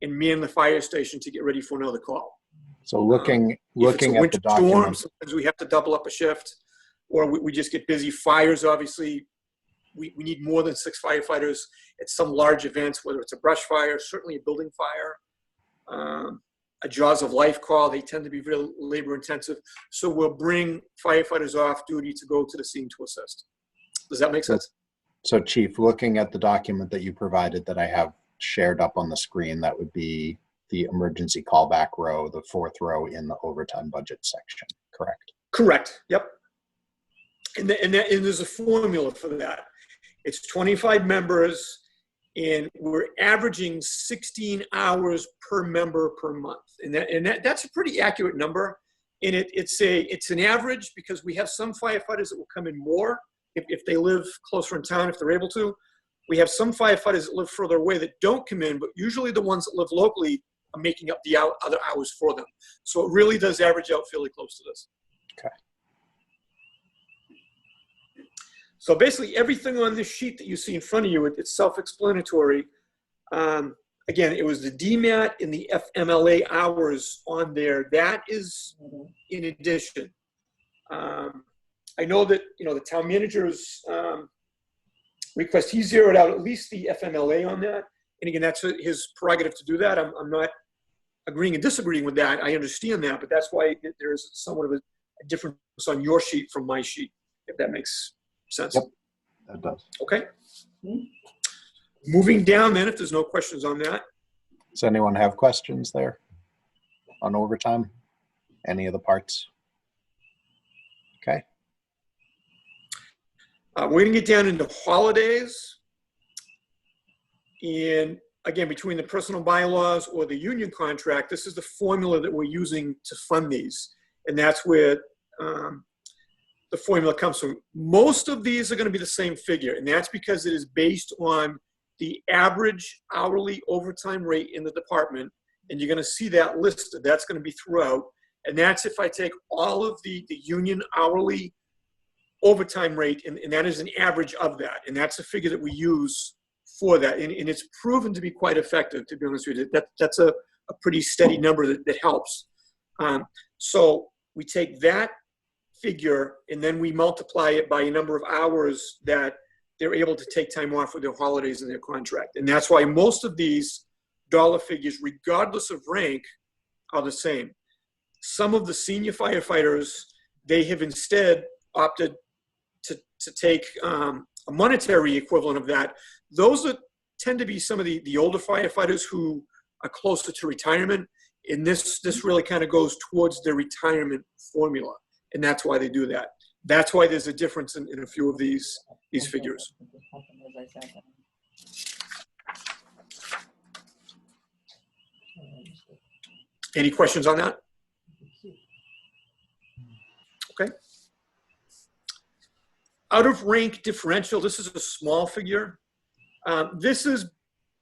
and man the fire station to get ready for another call. So looking at the document, storm, sometimes we have to double up a shift, or we just get busy. Fires, obviously, we need more than 6 firefighters at some large events, whether it's a brush fire, certainly a building fire. a jaws of life call. They tend to be real labor intensive. So we'll bring firefighters off duty to go to the scene to assist. Does that make sense? So Chief, looking at the document that you provided that I have shared up on the screen, that would be the emergency callback row, the fourth row in the overtime budget section, correct? Correct. Yep. And there's a formula for that. It's 25 members, and we're averaging 16 hours per member per month. And that's a pretty accurate number. And it's an average because we have some firefighters that will come in more if they live closer in town, if they're able to. We have some firefighters that live further away that don't come in, but usually the ones that live locally are making up the other hours for them. So it really does average out fairly close to this. Okay. So basically everything on this sheet that you see in front of you, it's self-explanatory. Again, it was the DMAT and the FMLA hours on there. That is in addition. I know that, the town manager's request, he zeroed out at least the FMLA on that. And again, that's his prerogative to do that. I'm not agreeing and disagreeing with that. I understand that, but that's why there's somewhat of a difference on your sheet from my sheet, if that makes sense. Yep, that does. Okay. Moving down then, if there's no questions on that. Does anyone have questions there on overtime? Any of the parts? Okay. We're going to get down into holidays. And again, between the personal bylaws or the union contract, this is the formula that we're using to fund these. And that's where the formula comes from. Most of these are going to be the same figure, and that's because it is based on the average hourly overtime rate in the department, and you're going to see that listed. That's going to be throughout, and that's if I take all of the union hourly overtime rate, and that is an average of that, and that's a figure that we use for that, and it's proven to be quite effective, to be honest with you. That's a pretty steady number that helps. So we take that figure and then we multiply it by a number of hours that they're able to take time off with their holidays in their contract. And that's why most of these dollar figures, regardless of rank, are the same. Some of the senior firefighters, they have instead opted to take a monetary equivalent of that. Those tend to be some of the older firefighters who are closer to retirement. And this really kind of goes towards their retirement formula. And that's why they do that. That's why there's a difference in a few of these figures. Any questions on that? Okay. Out of rank differential, this is a small figure. This is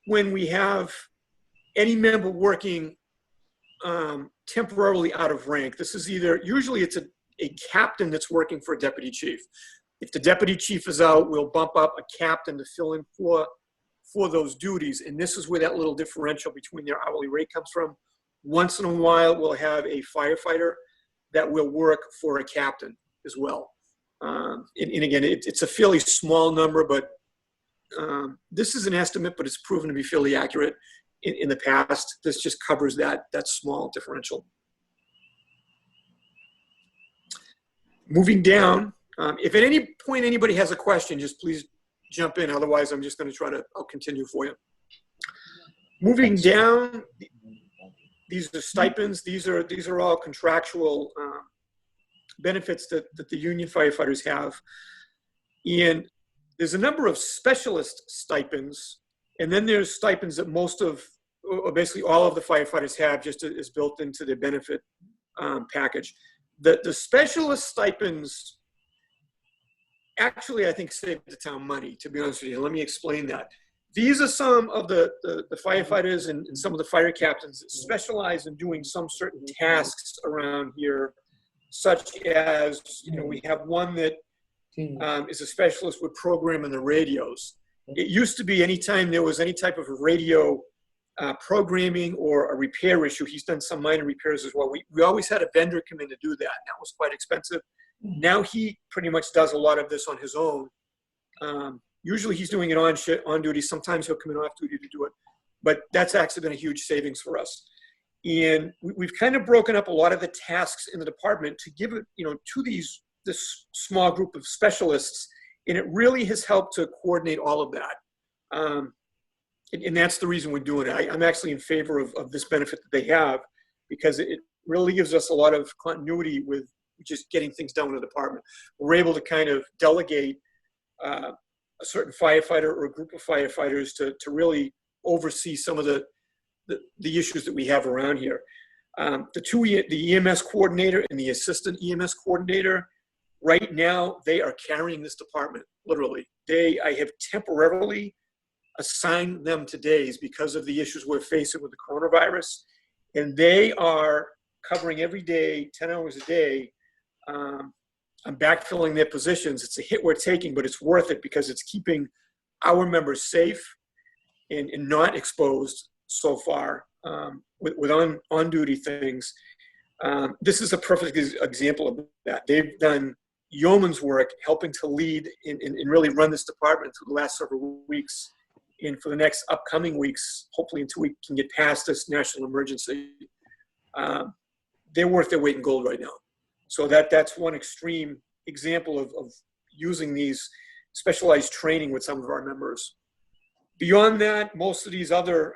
when we have any member working temporarily out of rank. This is usually it's a captain that's working for a deputy chief. If the deputy chief is out, we'll bump up a captain to fill in for those duties. And this is where that little differential between their hourly rate comes from. Once in a while, we'll have a firefighter that will work for a captain as well. And again, it's a fairly small number, but this is an estimate, but it's proven to be fairly accurate in the past. This just covers that small differential. Moving down, if at any point anybody has a question, just please jump in. Otherwise, I'm just going to I'll continue for you. Moving down, these are stipends. These are all contractual benefits that the union firefighters have. And there's a number of specialist stipends, and then there's stipends that or basically all of the firefighters have just as built into their benefit package. The specialist stipends actually, I think, save the town money, to be honest with you. Let me explain that. These are some of the firefighters and some of the fire captains that specialize in doing some certain tasks around here, such as, we have one that is a specialist with programming the radios. It used to be anytime there was any type of radio programming or a repair issue, he's done some minor repairs as well. We always had a vendor come in to do that. And that was quite expensive. Now he pretty much does a lot of this on his own. Usually he's doing it on duty. Sometimes he'll come in off duty to do it. But that's actually been a huge savings for us. And we've kind of broken up a lot of the tasks in the department to give it, to this small group of specialists. And it really has helped to coordinate all of that. And that's the reason we're doing it. I'm actually in favor of this benefit that they have, because it really gives us a lot of continuity with just getting things done in the department. We're able to kind of delegate a certain firefighter or a group of firefighters to really oversee some of the issues that we have around here. The EMS coordinator and the assistant EMS coordinator, right now, they are carrying this department, literally. I have temporarily assigned them to days because of the issues we're facing with the coronavirus. And they are covering every day, 10 hours a day. I'm backfilling their positions. It's a hit we're taking, but it's worth it because it's keeping our members safe and not exposed so far with on-duty things. This is a perfect example of that. They've done yeoman's work helping to lead and really run this department through the last several weeks. And for the next upcoming weeks, hopefully until we can get past this national emergency, they're worth their weight in gold right now. So that's one extreme example of using these specialized training with some of our members. Beyond that, most of these other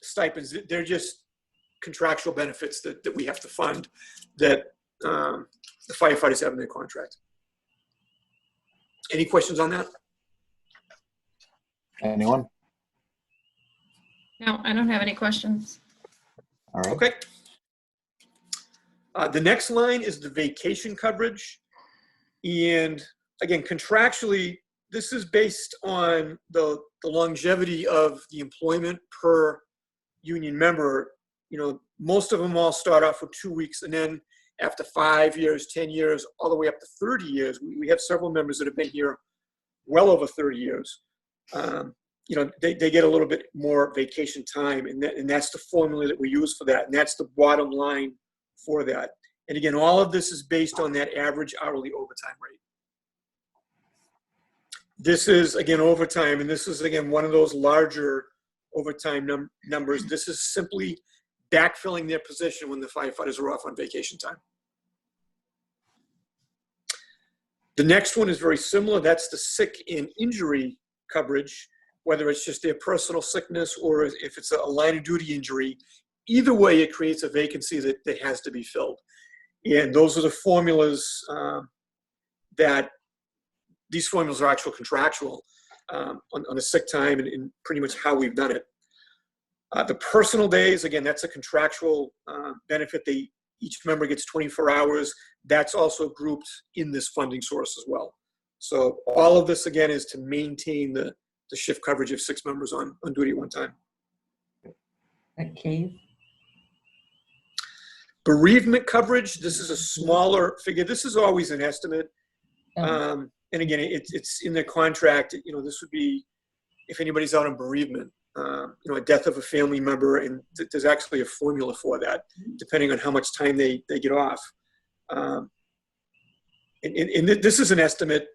stipends, they're just contractual benefits that we have to fund that the firefighters have in their contract. Any questions on that? Anyone? No, I don't have any questions. All right. Okay. The next line is the vacation coverage. And again, contractually, this is based on the longevity of the employment per union member. Most of them all start off with 2 weeks, and then after 5 years, 10 years, all the way up to 30 years, we have several members that have been here well over 30 years. They get a little bit more vacation time, and that's the formula that we use for that, and that's the bottom line for that. And again, all of this is based on that average hourly overtime rate. This is, again, overtime, and this is, again, one of those larger overtime numbers. This is simply backfilling their position when the firefighters are off on vacation time. The next one is very similar. That's the sick and injury coverage, whether it's just their personal sickness or if it's a line of duty injury. Either way, it creates a vacancy that has to be filled. And those are the formulas that these formulas are actual contractual on the sick time and pretty much how we've done it. The personal days, again, that's a contractual benefit. Each member gets 24 hours. That's also grouped in this funding source as well. So all of this, again, is to maintain the shift coverage of 6 members on duty at one time. Okay. Bereavement coverage, this is a smaller figure. This is always an estimate. And again, it's in the contract. This would be if anybody's out on bereavement, a death of a family member, and there's actually a formula for that, depending on how much time they get off. And this is an estimate,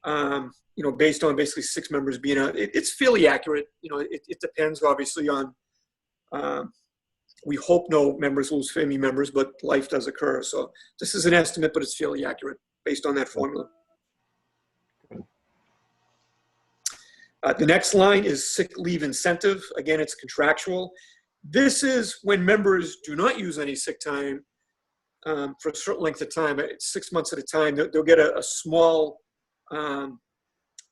based on basically 6 members being out. It's fairly accurate. It depends obviously on, we hope no members lose family members, but life does occur. So this is an estimate, but it's fairly accurate based on that formula. The next line is sick leave incentive. Again, it's contractual. This is when members do not use any sick time for a certain length of time. It's 6 months at a time. They'll get a small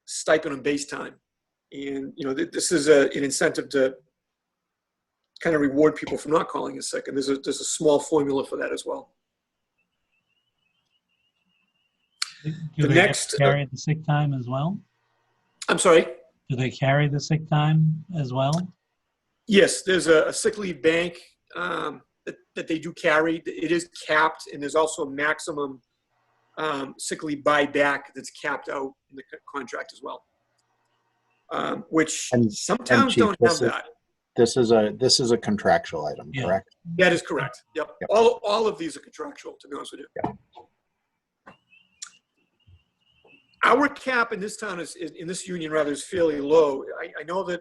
stipend on base time. And, this is an incentive to kind of reward people for not calling in sick. And there's a small formula for that as well. Do they carry the sick time as well? I'm sorry? Do they carry the sick time as well? Yes, there's a sick leave bank that they do carry. It is capped, and there's also a maximum sick leave buyback that's capped out in the contract as well, which some towns don't have that. This is a contractual item, correct? That is correct. Yep. All of these are contractual, to be honest with you. Yeah. Our cap in this town in this union rather is fairly low. I know that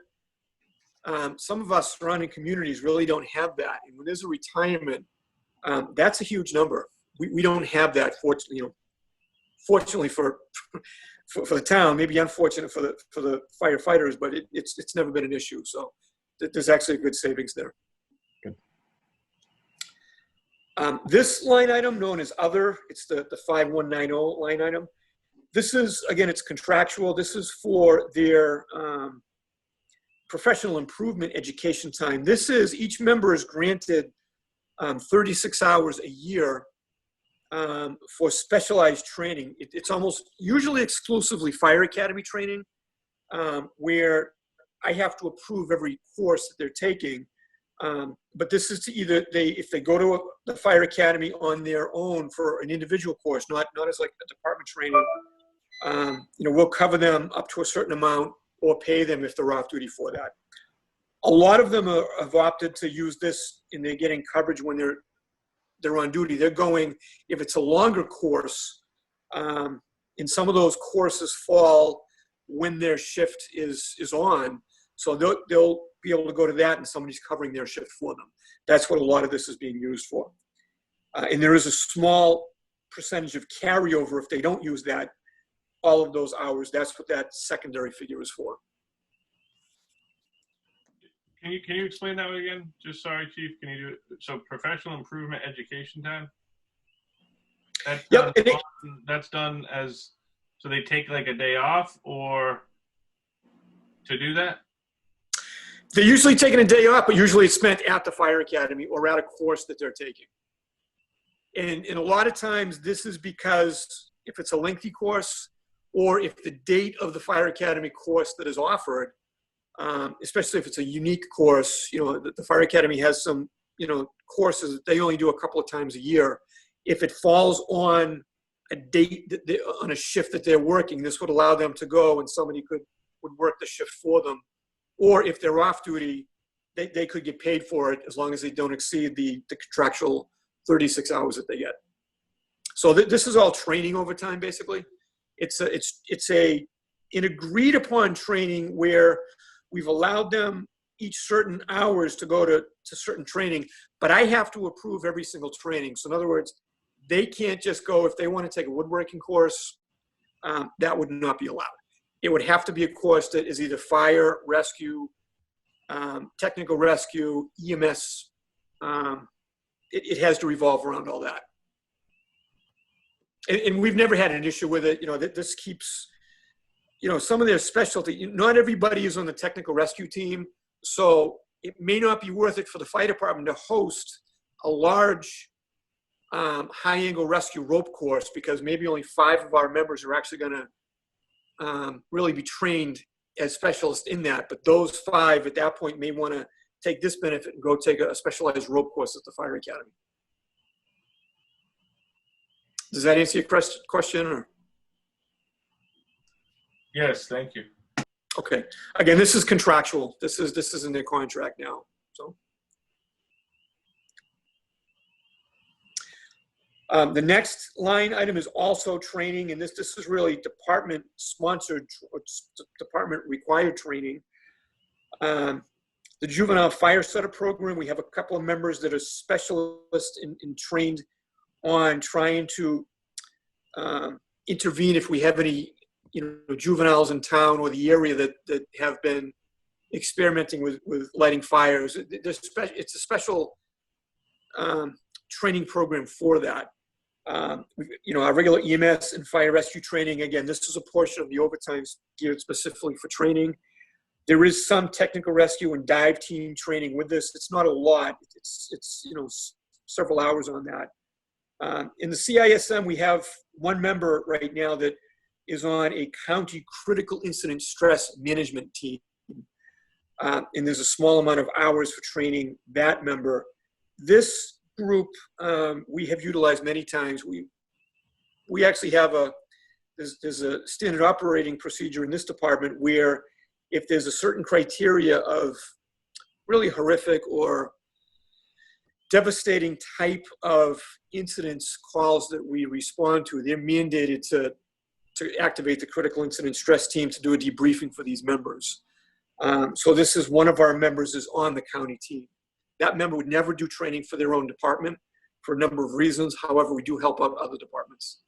some of us surrounding communities really don't have that. And when there's a retirement, that's a huge number. We don't have that, fortunately for the town, maybe unfortunate for the firefighters, but it's never been an issue. So there's actually a good savings there. Good. This line item known as other, it's the 5190 line item. This is, again, it's contractual. This is for their professional improvement education time. This is, each member is granted 36 hours a year for specialized training. It's almost usually exclusively fire academy training, where I have to approve every course that they're taking. But this is to either if they go to the fire academy on their own for an individual course, not as like a department training, we'll cover them up to a certain amount or pay them if they're off duty for that. A lot of them have opted to use this, and they're getting coverage when they're on duty. They're going, if it's a longer course, and some of those courses fall when their shift is on, so they'll be able to go to that and somebody's covering their shift for them. That's what a lot of this is being used for. And there is a small percentage of carryover if they don't use that, all of those hours. That's what that secondary figure is for. Can you explain that one again? Just sorry, Chief. Can you do it? So professional improvement education time? That's done as, so they take like a day off or to do that? They're usually taking a day off, but usually it's spent at the fire academy or at a course that they're taking. And a lot of times this is because if it's a lengthy course or if the date of the fire academy course that is offered, especially if it's a unique course, the fire academy has some, courses that they only do a couple of times a year. If it falls on a date on a shift that they're working, this would allow them to go and somebody would work the shift for them. Or if they're off duty, they could get paid for it as long as they don't exceed the contractual 36 hours that they get. So this is all training overtime, basically. It's an agreed upon training where we've allowed them each certain hours to go to certain training, but I have to approve every single training. So in other words, they can't just go, if they want to take a woodworking course, that would not be allowed. It would have to be a course that is either fire, rescue, technical rescue, EMS. It has to revolve around all that. And we've never had an issue with it. This keeps, some of their specialty. Not everybody is on the technical rescue team, so it may not be worth it for the fire department to host a large high-angle rescue rope course because maybe only 5 of our members are actually going to really be trained as specialists in that. But those 5 at that point may want to take this benefit and go take a specialized rope course at the fire academy. Does that answer your question? Or? Yes, thank you. Okay. Again, this is contractual. This is in their contract now. So the next line item is also training, and this is really department sponsored, department required training. The juvenile fire setter program, we have a couple of members that are specialists in trained on trying to intervene if we have any juveniles in town or the area that have been experimenting with lighting fires. It's a special training program for that. Our regular EMS and fire rescue training, again, this is a portion of the overtime geared specifically for training. There is some technical rescue and dive team training with this. It's not a lot. It's several hours on that. In the CISM, we have one member right now that is on a county critical incident stress management team. And there's a small amount of hours for training that member. This group we have utilized many times. We actually have there's a standard operating procedure in this department where if there's a certain criteria of really horrific or devastating type of incidents calls that we respond to, they're mandated to activate the critical incident stress team to do a debriefing for these members. So this is one of our members is on the county team. That member would never do training for their own department for a number of reasons. However, we do help out other departments.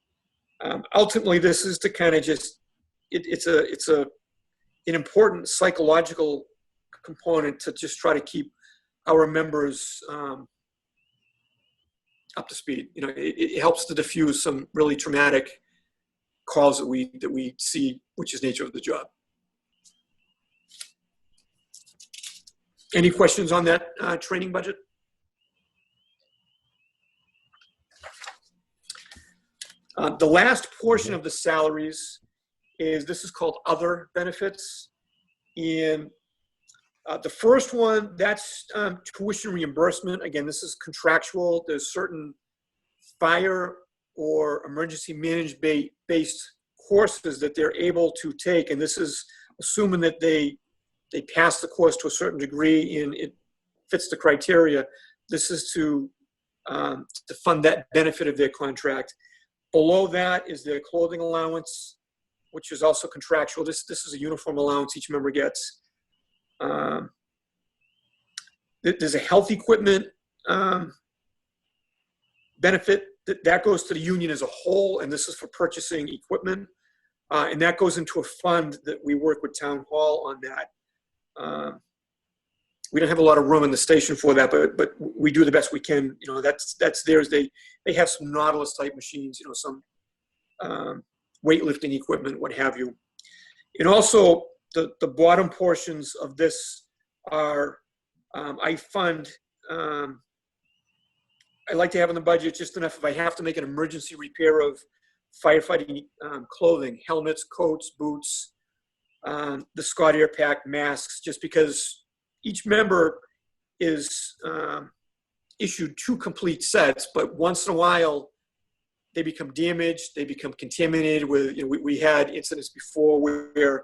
Ultimately, this is to kind of just, it's an important psychological component to just try to keep our members up to speed. You know, it helps to diffuse some really traumatic calls that we see, which is nature of the job. Any questions on that training budget? The last portion of the salaries this is called other benefits. And the first one, that's tuition reimbursement. Again, this is contractual. There's certain fire or emergency management based courses that they're able to take. And this is assuming that they pass the course to a certain degree and it fits the criteria. This is to fund that benefit of their contract. Below that is their clothing allowance, which is also contractual. This is a uniform allowance each member gets. There's a health equipment benefit that goes to the union as a whole, and this is for purchasing equipment. And that goes into a fund that we work with Town Hall on that. We don't have a lot of room in the station for that, but we do the best we can. You know, that's theirs. They have some Nautilus type machines, you know, some weightlifting equipment, what have you. And also the bottom portions of this are, I fund, I like to have in the budget just enough if I have to make an emergency repair of firefighting clothing, helmets, coats, boots, the Scott Air Pack masks, just because each member is issued 2 complete sets, but once in a while they become damaged, they become contaminated with, you know, we had incidents before where a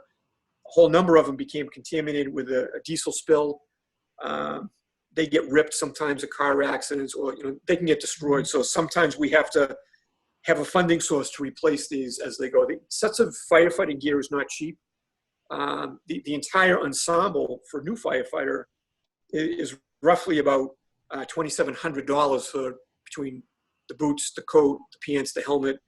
whole number of them became contaminated with a diesel spill. They get ripped sometimes in car accidents, or, you know, they can get destroyed. So sometimes we have to have a funding source to replace these as they go. The sets of firefighting gear is not cheap. The entire ensemble for new firefighter is roughly about $2,700 for between the boots, the coat, the pants, the helmet,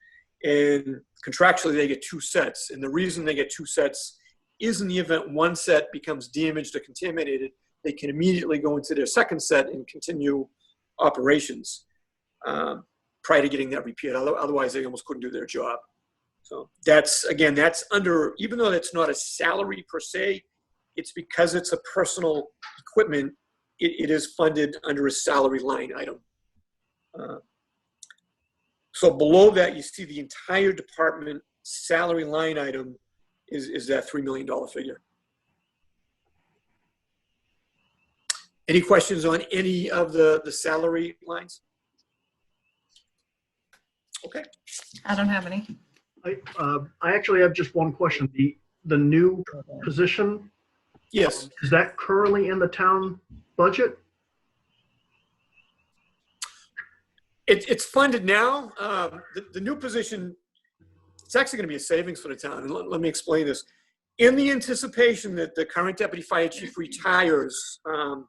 and contractually they get 2 sets. And the reason they get 2 sets is in the event one set becomes damaged or contaminated, they can immediately go into their second set and continue operations prior to getting that repaired. Otherwise, they almost couldn't do their job. So that's, again, that's under, even though it's not a salary per se, it's because it's a personal equipment, it is funded under a salary line item. So below that, you see the entire department salary line item is that $3 million figure. Any questions on any of the salary lines? Okay. I don't have any. I actually have just one question. The new position, yes, is that currently in the town budget? It's funded now. The new position, it's actually going to be a savings for the town. And let me explain this. In the anticipation that the current deputy fire chief retires on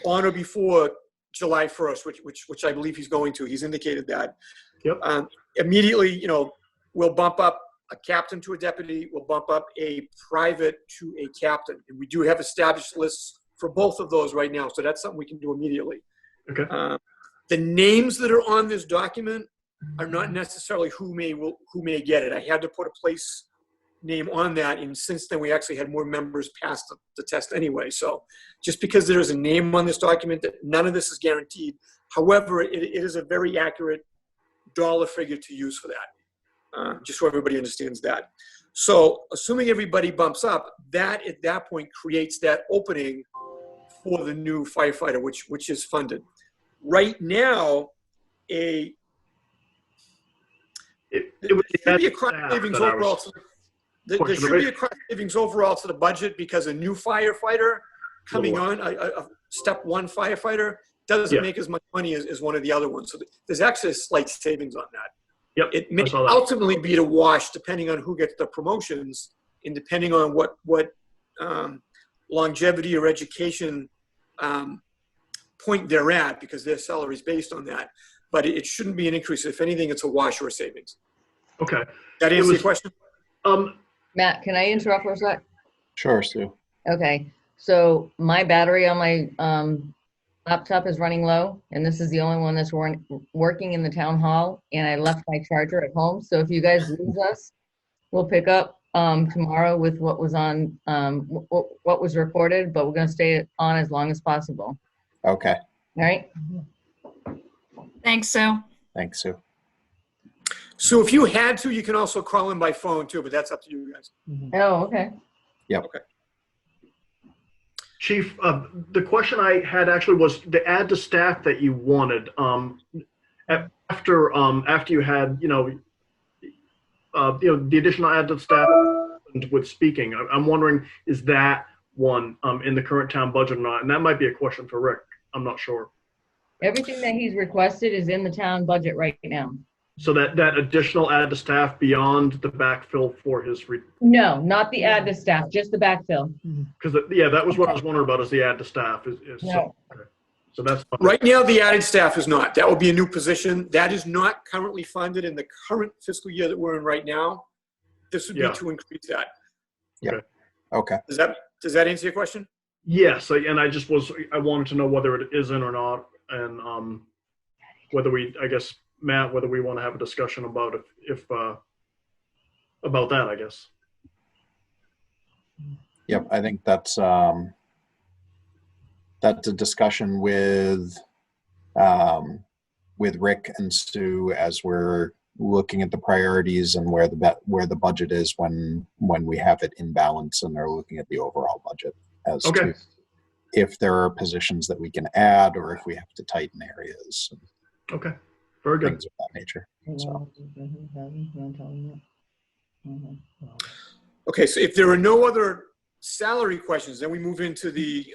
or before July 1st, which I believe he's going to, he's indicated that. Yep. Immediately, you know, we'll bump up a captain to a deputy. We'll bump up a private to a captain. And we do have established lists for both of those right now. So that's something we can do immediately. Okay. The names that are on this document are not necessarily who may get it. I had to put a place name on that. And since then, we actually had more members pass the test anyway. So just because there is a name on this document, that none of this is guaranteed. However, it is a very accurate dollar figure to use for that. Just so everybody understands that. So assuming everybody bumps up, that at that point creates that opening for the new firefighter, which is funded. Right now, there should be a cost savings overall. There should be a cost savings overall to the budget because a new firefighter coming on, a step 1 firefighter, doesn't make as much money as one of the other ones. So there's actually a slight savings on that. Yep, it may ultimately be a wash depending on who gets the promotions and depending on what longevity or education point they're at, because their salary is based on that. But it shouldn't be an increase. If anything, it's a wash or a savings. Okay. That answer your question? Matt, can I interrupt for a sec? Sure, Sue. Okay, so my battery on my laptop is running low, and this is the only one that's working in the town hall, and I left my charger at home. So if you guys lose us, we'll pick up tomorrow with what was on, what was recorded, but we're gonna stay on as long as possible. Okay. All right? Thanks, Sue. Thanks, Sue. So if you had to, you can also call in by phone too, but that's up to you guys. Oh, okay. Yep. Okay. Chief, the question I had actually was the add to staff that you wanted. After you had, the additional add to staff with speaking, I'm wondering, is that one in the current town budget or not? And that might be a question for Rick. I'm not sure. Everything that he's requested is in the town budget right now. So that additional add to staff beyond the backfill for his. No, not the add to staff, just the backfill. Because that was what I was wondering about, is the add to staff. No. So that's fine. Right now, the added staff is not. That will be a new position. That is not currently funded in the current fiscal year that we're in right now. This would be to increase that. Yeah. Okay. Does that answer your question? Yes, and I wanted to know whether it is in or not, and whether Matt, whether we want to have a discussion about about that, I guess. Yep, I think that's a discussion with Rick and Sue as we're looking at the priorities and where the budget is when we have it in balance and are looking at the overall budget as to if there are positions that we can add or if we have to tighten areas. Okay, very good. Things of that nature. So. Okay, so if there are no other salary questions, then we move into the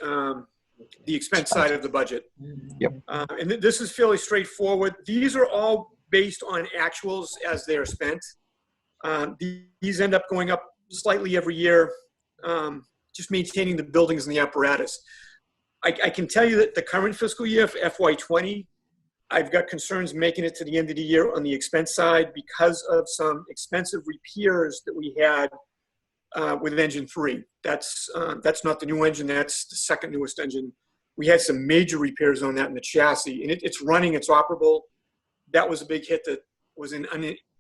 expense side of the budget. Yep. And this is fairly straightforward. These are all based on actuals as they are spent. These end up going up slightly every year, just maintaining the buildings and the apparatus. I can tell you that the current fiscal year for FY20, I've got concerns making it to the end of the year on the expense side because of some expensive repairs that we had with engine 3. That's not the new engine, that's the second newest engine. We had some major repairs on that in the chassis, and it's running, it's operable. That was a big hit. That was an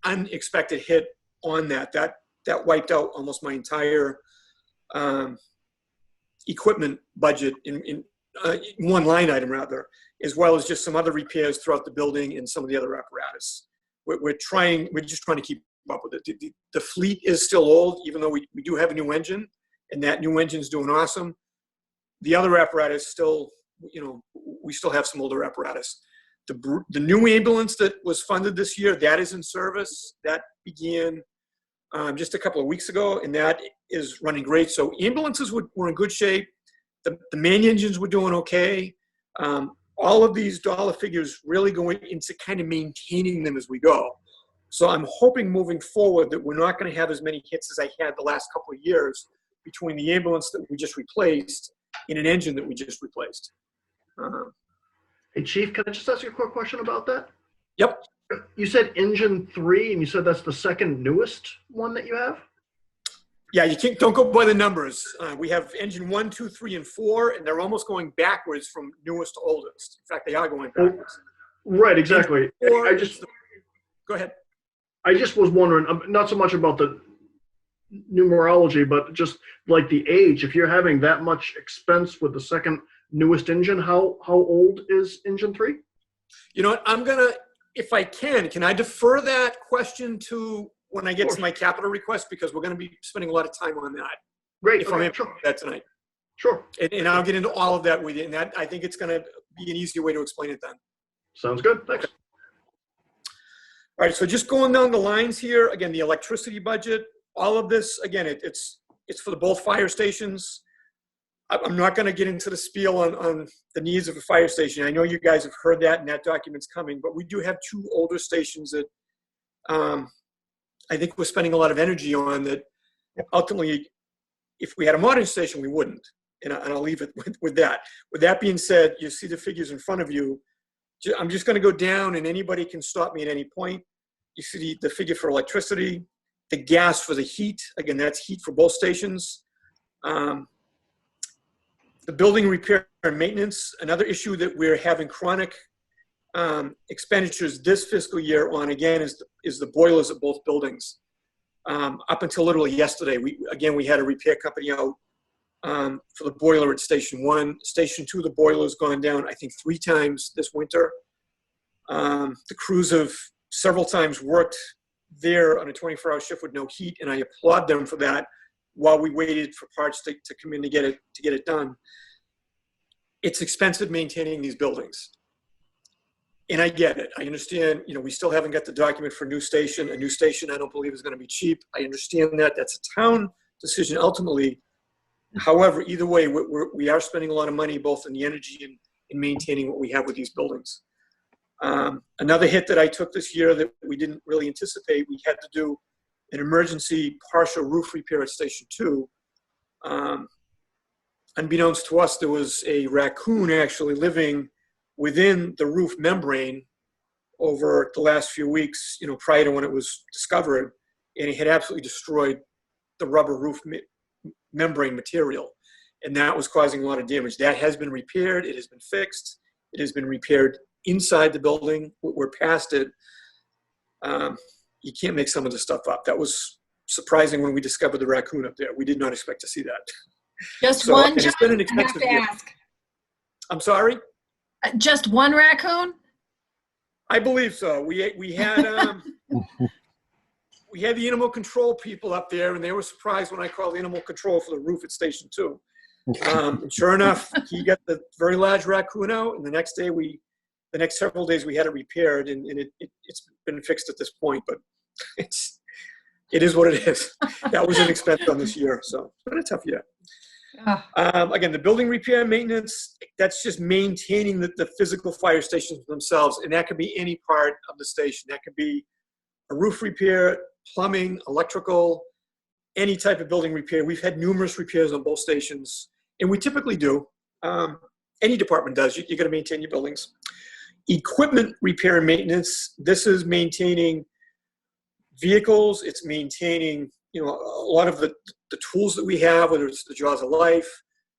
unexpected hit on that. That wiped out almost my entire equipment budget in one line item rather, as well as just some other repairs throughout the building and some of the other apparatus. We're just trying to keep up with it. The fleet is still old, even though we do have a new engine, and that new engine is doing awesome. The other apparatus still, we still have some older apparatus. The new ambulance that was funded this year, that is in service. That began just a couple of weeks ago, and that is running great. So ambulances were in good shape. The main engines were doing okay. All of these dollar figures really going into kind of maintaining them as we go. So I'm hoping moving forward that we're not going to have as many hits as I had the last couple of years between the ambulance that we just replaced and an engine that we just replaced. Hey, Chief, can I just ask you a quick question about that? Yep. You said engine 3, and you said that's the second newest one that you have? Yeah, don't go by the numbers. We have engine 1, 2, 3, and 4, and they're almost going backwards from newest to oldest. In fact, they are going backwards. Right, exactly. Go ahead. I just was wondering, not so much about the numerology, but just like the age. If you're having that much expense with the second newest engine, how old is engine 3? You know what, I'm gonna, if I can I defer that question to when I get to my capital request, because we're gonna be spending a lot of time on that. Great. If I'm able to do that tonight. Sure. And I'll get into all of that with you, and that I think it's gonna be an easier way to explain it then. Sounds good, thanks. Okay. All right, so just going down the lines here, again, the electricity budget, all of this, again, it's for both fire stations. I'm not going to get into the spiel on the needs of a fire station. I know you guys have heard that, and that document's coming, but we do have 2 older stations that I think we're spending a lot of energy on that ultimately, if we had a modern station, we wouldn't. and I'll leave it with that. With that being said, you see the figures in front of you. I'm just going to go down, and anybody can stop me at any point. You see the figure for electricity, the gas for the heat. Again, that's heat for both stations. The building repair and maintenance, another issue that we're having chronic expenditures this fiscal year on, again, is the boilers at both buildings. Up until literally yesterday, we had a repair company out for the boiler at Station 1. Station 2, the boiler's gone down, I think, 3 times this winter. The crews have several times worked there on a 24-hour shift with no heat, and I applaud them for that while we waited for parts to come in to get it done. It's expensive maintaining these buildings. And I get it. I understand, we still haven't got the document for a new station. A new station, I don't believe, is going to be cheap. I understand that. That's a town decision ultimately. However, either way, we are spending a lot of money both in the energy and in maintaining what we have with these buildings. Another hit that I took this year that we didn't really anticipate, we had to do an emergency partial roof repair at Station 2. Unbeknownst to us, there was a raccoon actually living within the roof membrane over the last few weeks, prior to when it was discovered, and it had absolutely destroyed the rubber roof membrane material, and that was causing a lot of damage. That has been repaired. It has been fixed. It has been repaired inside the building. We're past it. You can't make some of the stuff up. That was surprising when we discovered the raccoon up there. We did not expect to see that. Just one. It's been an expensive year. I'm sorry? Just one raccoon? I believe so. We had we had the animal control people up there, and they were surprised when I called animal control for the roof at Station 2. And sure enough, he got the very large raccoon out, and the next several days we had it repaired, and it's been fixed at this point. But it is what it is. That was an expense on this year, so it's been a tough year. Again, the building repair and maintenance, that's just maintaining the physical fire stations themselves, and that could be any part of the station. That could be a roof repair, plumbing, electrical, any type of building repair. We've had numerous repairs on both stations, and we typically do. Any department does. You got to maintain your buildings. Equipment repair and maintenance, this is maintaining vehicles. It's maintaining, a lot of the tools that we have, whether it's the Jaws of Life.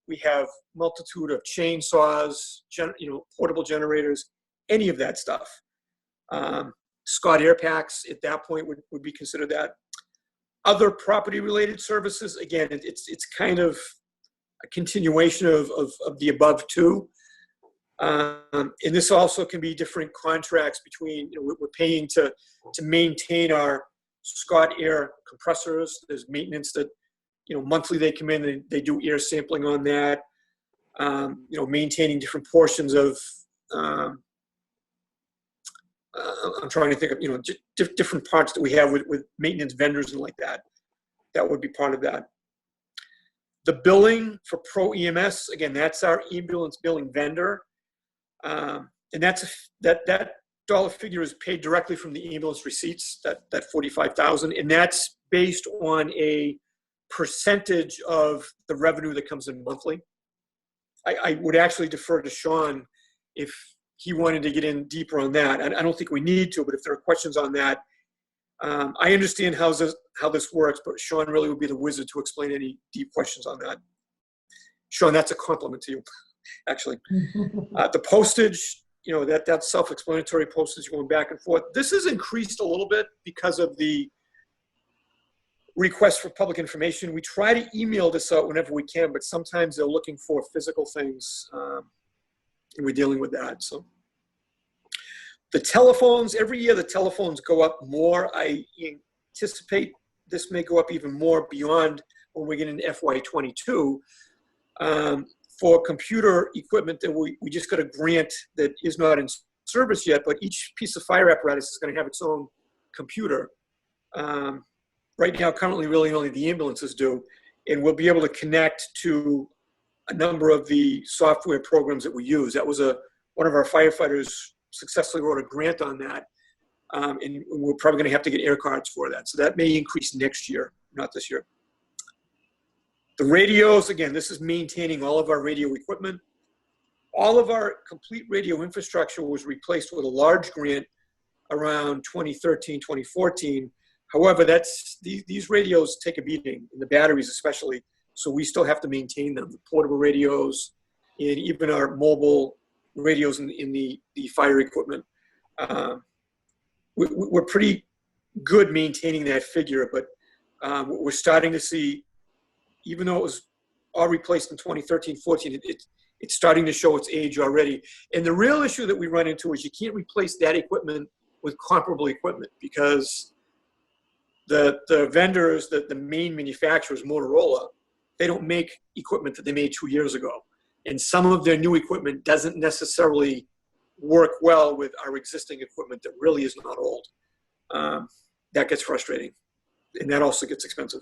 We have multitude of chainsaws, portable generators, any of that stuff. Scott Air Packs at that point would be considered that. Other property-related services, again, it's kind of a continuation of the above two. And this also can be different contracts between, we're paying to maintain our Scott Air compressors. There's maintenance that, monthly they come in and they do air sampling on that. Maintaining different portions of, I'm trying to think of, different parts that we have with maintenance vendors and like that. That would be part of that. The billing for Pro EMS, again, that's our ambulance billing vendor. And that dollar figure is paid directly from the ambulance receipts, that $45,000, and that's based on a percentage of the revenue that comes in monthly. I would actually defer to Sean if he wanted to get in deeper on that. I don't think we need to, but if there are questions on that, I understand how this works, but Sean really would be the wizard to explain any deep questions on that. Sean, that's a compliment to you, actually. The postage, that's self-explanatory postage going back and forth. This has increased a little bit because of the request for public information. We try to email this out whenever we can, but sometimes they're looking for physical things, and we're dealing with that. So the telephones, every year the telephones go up more. I anticipate this may go up even more beyond when we get into FY22. For computer equipment that we just got a grant that is not in service yet, but each piece of fire apparatus is going to have its own computer. Right now, currently, really only the ambulances do, and we'll be able to connect to a number of the software programs that we use. That was one of our firefighters successfully wrote a grant on that, and we're probably going to have to get air cards for that. So that may increase next year, not this year. The radios, again, this is maintaining all of our radio equipment. All of our complete radio infrastructure was replaced with a large grant around 2013, 2014. However, these radios take a beating, and the batteries especially, so we still have to maintain them. The portable radios and even our mobile radios in the fire equipment. We're pretty good maintaining that figure, but we're starting to see, even though it was all replaced in 2013, 14, it's starting to show its age already. And the real issue that we run into is you can't replace that equipment with comparable equipment, because the vendors, the main manufacturers, Motorola, they don't make equipment that they made 2 years ago. And some of their new equipment doesn't necessarily work well with our existing equipment that really is not old. That gets frustrating, and that also gets expensive.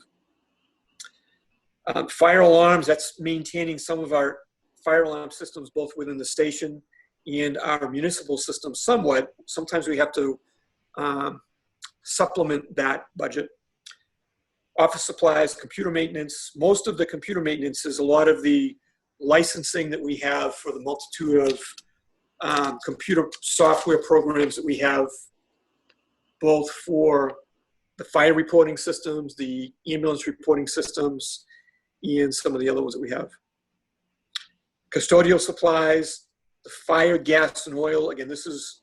Fire alarms, that's maintaining some of our fire alarm systems both within the station and our municipal system somewhat. Sometimes we have to supplement that budget. Office supplies, computer maintenance. Most of the computer maintenance is a lot of the licensing that we have for the multitude of computer software programs that we have, both for the fire reporting systems, the ambulance reporting systems, and some of the other ones that we have. Custodial supplies, the fire, gas, and oil. Again, this is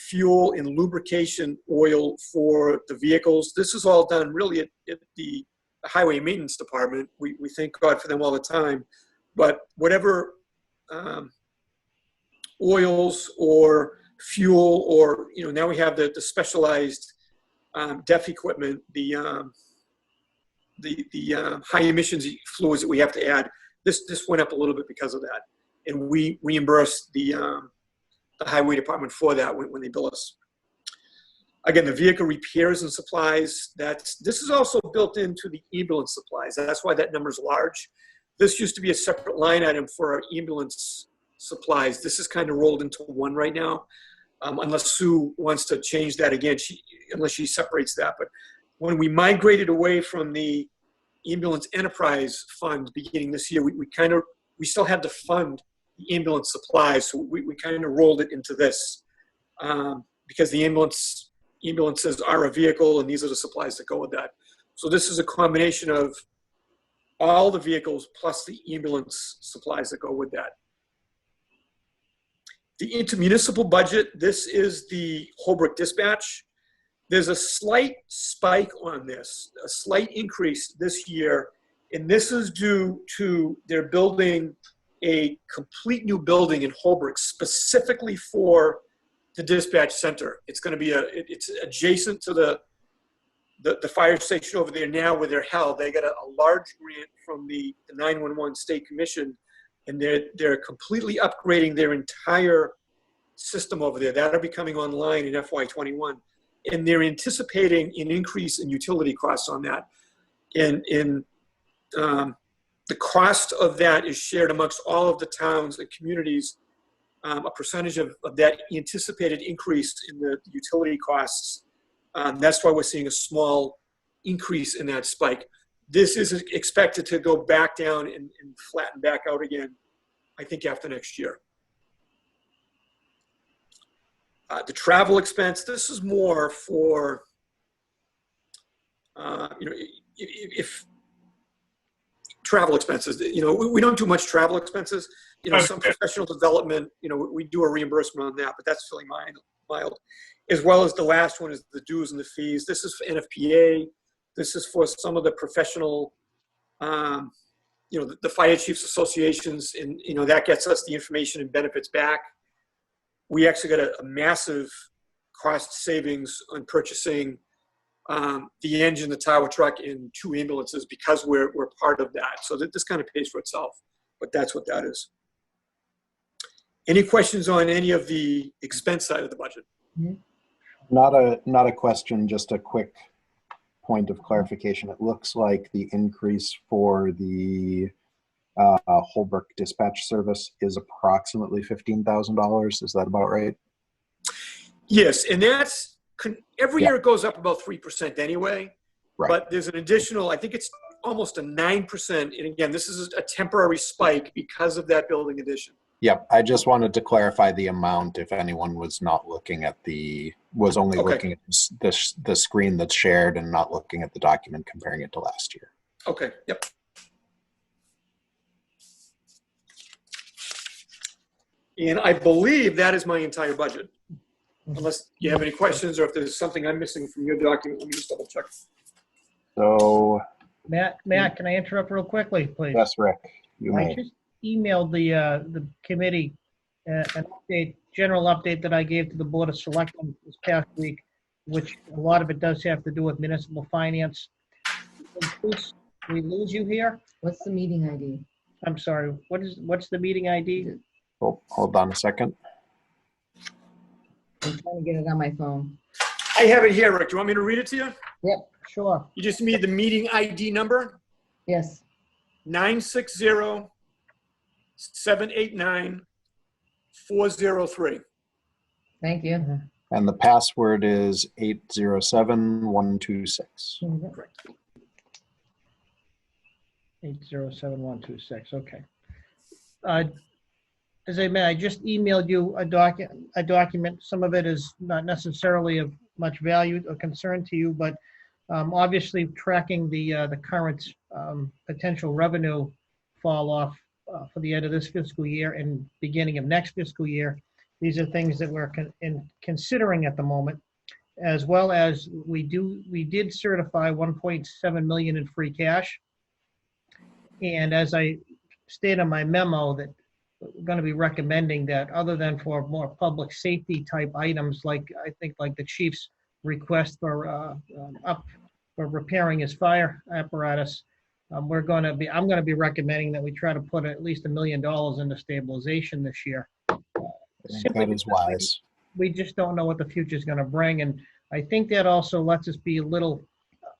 fuel and lubrication oil for the vehicles. This is all done really at the highway maintenance department. We thank God for them all the time. But whatever oils or fuel, or now we have the specialized DEF equipment, the high emissions fluids that we have to add. This went up a little bit because of that, and we reimburse the highway department for that when they bill us. Again, the vehicle repairs and supplies, this is also built into the ambulance supplies. That's why that number is large. This used to be a separate line item for our ambulance supplies. This is kind of rolled into one right now, unless Sue wants to change that again, unless she separates that. But when we migrated away from the ambulance enterprise fund beginning this year, we still had to fund the ambulance supplies, so we kind of rolled it into this because the ambulances are a vehicle, and these are the supplies that go with that. So this is a combination of all the vehicles plus the ambulance supplies that go with that. The intermunicipal budget, this is the Hobart Dispatch. There's a slight spike on this, a slight increase this year, and this is due to they're building a complete new building in Hobart specifically for the dispatch center. It's going to be it's adjacent to the fire station over there now where they're held. They got a large grant from the 911 State Commission, and they're completely upgrading their entire system over there. That'll be coming online in FY21. And they're anticipating an increase in utility costs on that. And the cost of that is shared amongst all of the towns and communities. A percentage of that anticipated increase in the utility costs. That's why we're seeing a small increase in that spike. This is expected to go back down and flatten back out again, I think, after next year. The travel expense, this is more for, if travel expenses, we don't do much travel expenses. Some professional development, we do a reimbursement on that, but that's fairly mild. As well as the last one is the dues and the fees. This is for NFPA. This is for some of the professional, the fire chiefs associations, and, that gets us the information and benefits back. We actually got a massive cost savings on purchasing the engine, the tower truck, and 2 ambulances because we're part of that. So this kind of pays for itself, but that's what that is. Any questions on any of the expense side of the budget? Not a question, just a quick point of clarification. It looks like the increase for the Hobart Dispatch service is approximately $15,000. Is that about right? Yes, and that's every year it goes up about 3% anyway. Right. But there's an additional, I think it's almost a 9%. And again, this is a temporary spike because of that building addition. Yep, I just wanted to clarify the amount if anyone was not looking at was only Okay. looking at the screen that's shared and not looking at the document comparing it to last year. Okay, yep. And I believe that is my entire budget. Unless you have any questions or if there's something I'm missing from your document, let me just double check. So, Matt, can I interrupt real quickly, please? yes, Rick, you I may. just emailed the committee an update, general update that I gave to the Board of Selectmen this past week, which a lot of it does have to do with municipal finance. Bruce, we lose you here? What's the meeting ID? I'm sorry, what's the meeting ID? Oh, hold on a second. I'm trying to get it on my phone. I have it here, Rick. Do you want me to read it to you? Yep. Sure. You just need the meeting ID number, Yes. 960-789-403. Thank you. And the password is 807126. Correct. 807126, okay. As I just emailed you a document. Some of it is not necessarily of much value or concern to you, but obviously tracking the current potential revenue fall off for the end of this fiscal year and beginning of next fiscal year. These are things that we're considering at the moment, as well as we did certify 1.7 million in free cash. And as I state in my memo, that we're going to be recommending that, other than for more public safety type items, like I think like the chief's request for repairing his fire apparatus, I'm going to be recommending that we try to put at least $1 million into stabilization this year. I think that is wise. We just don't know what the future is going to bring, and I think that also lets us be a little,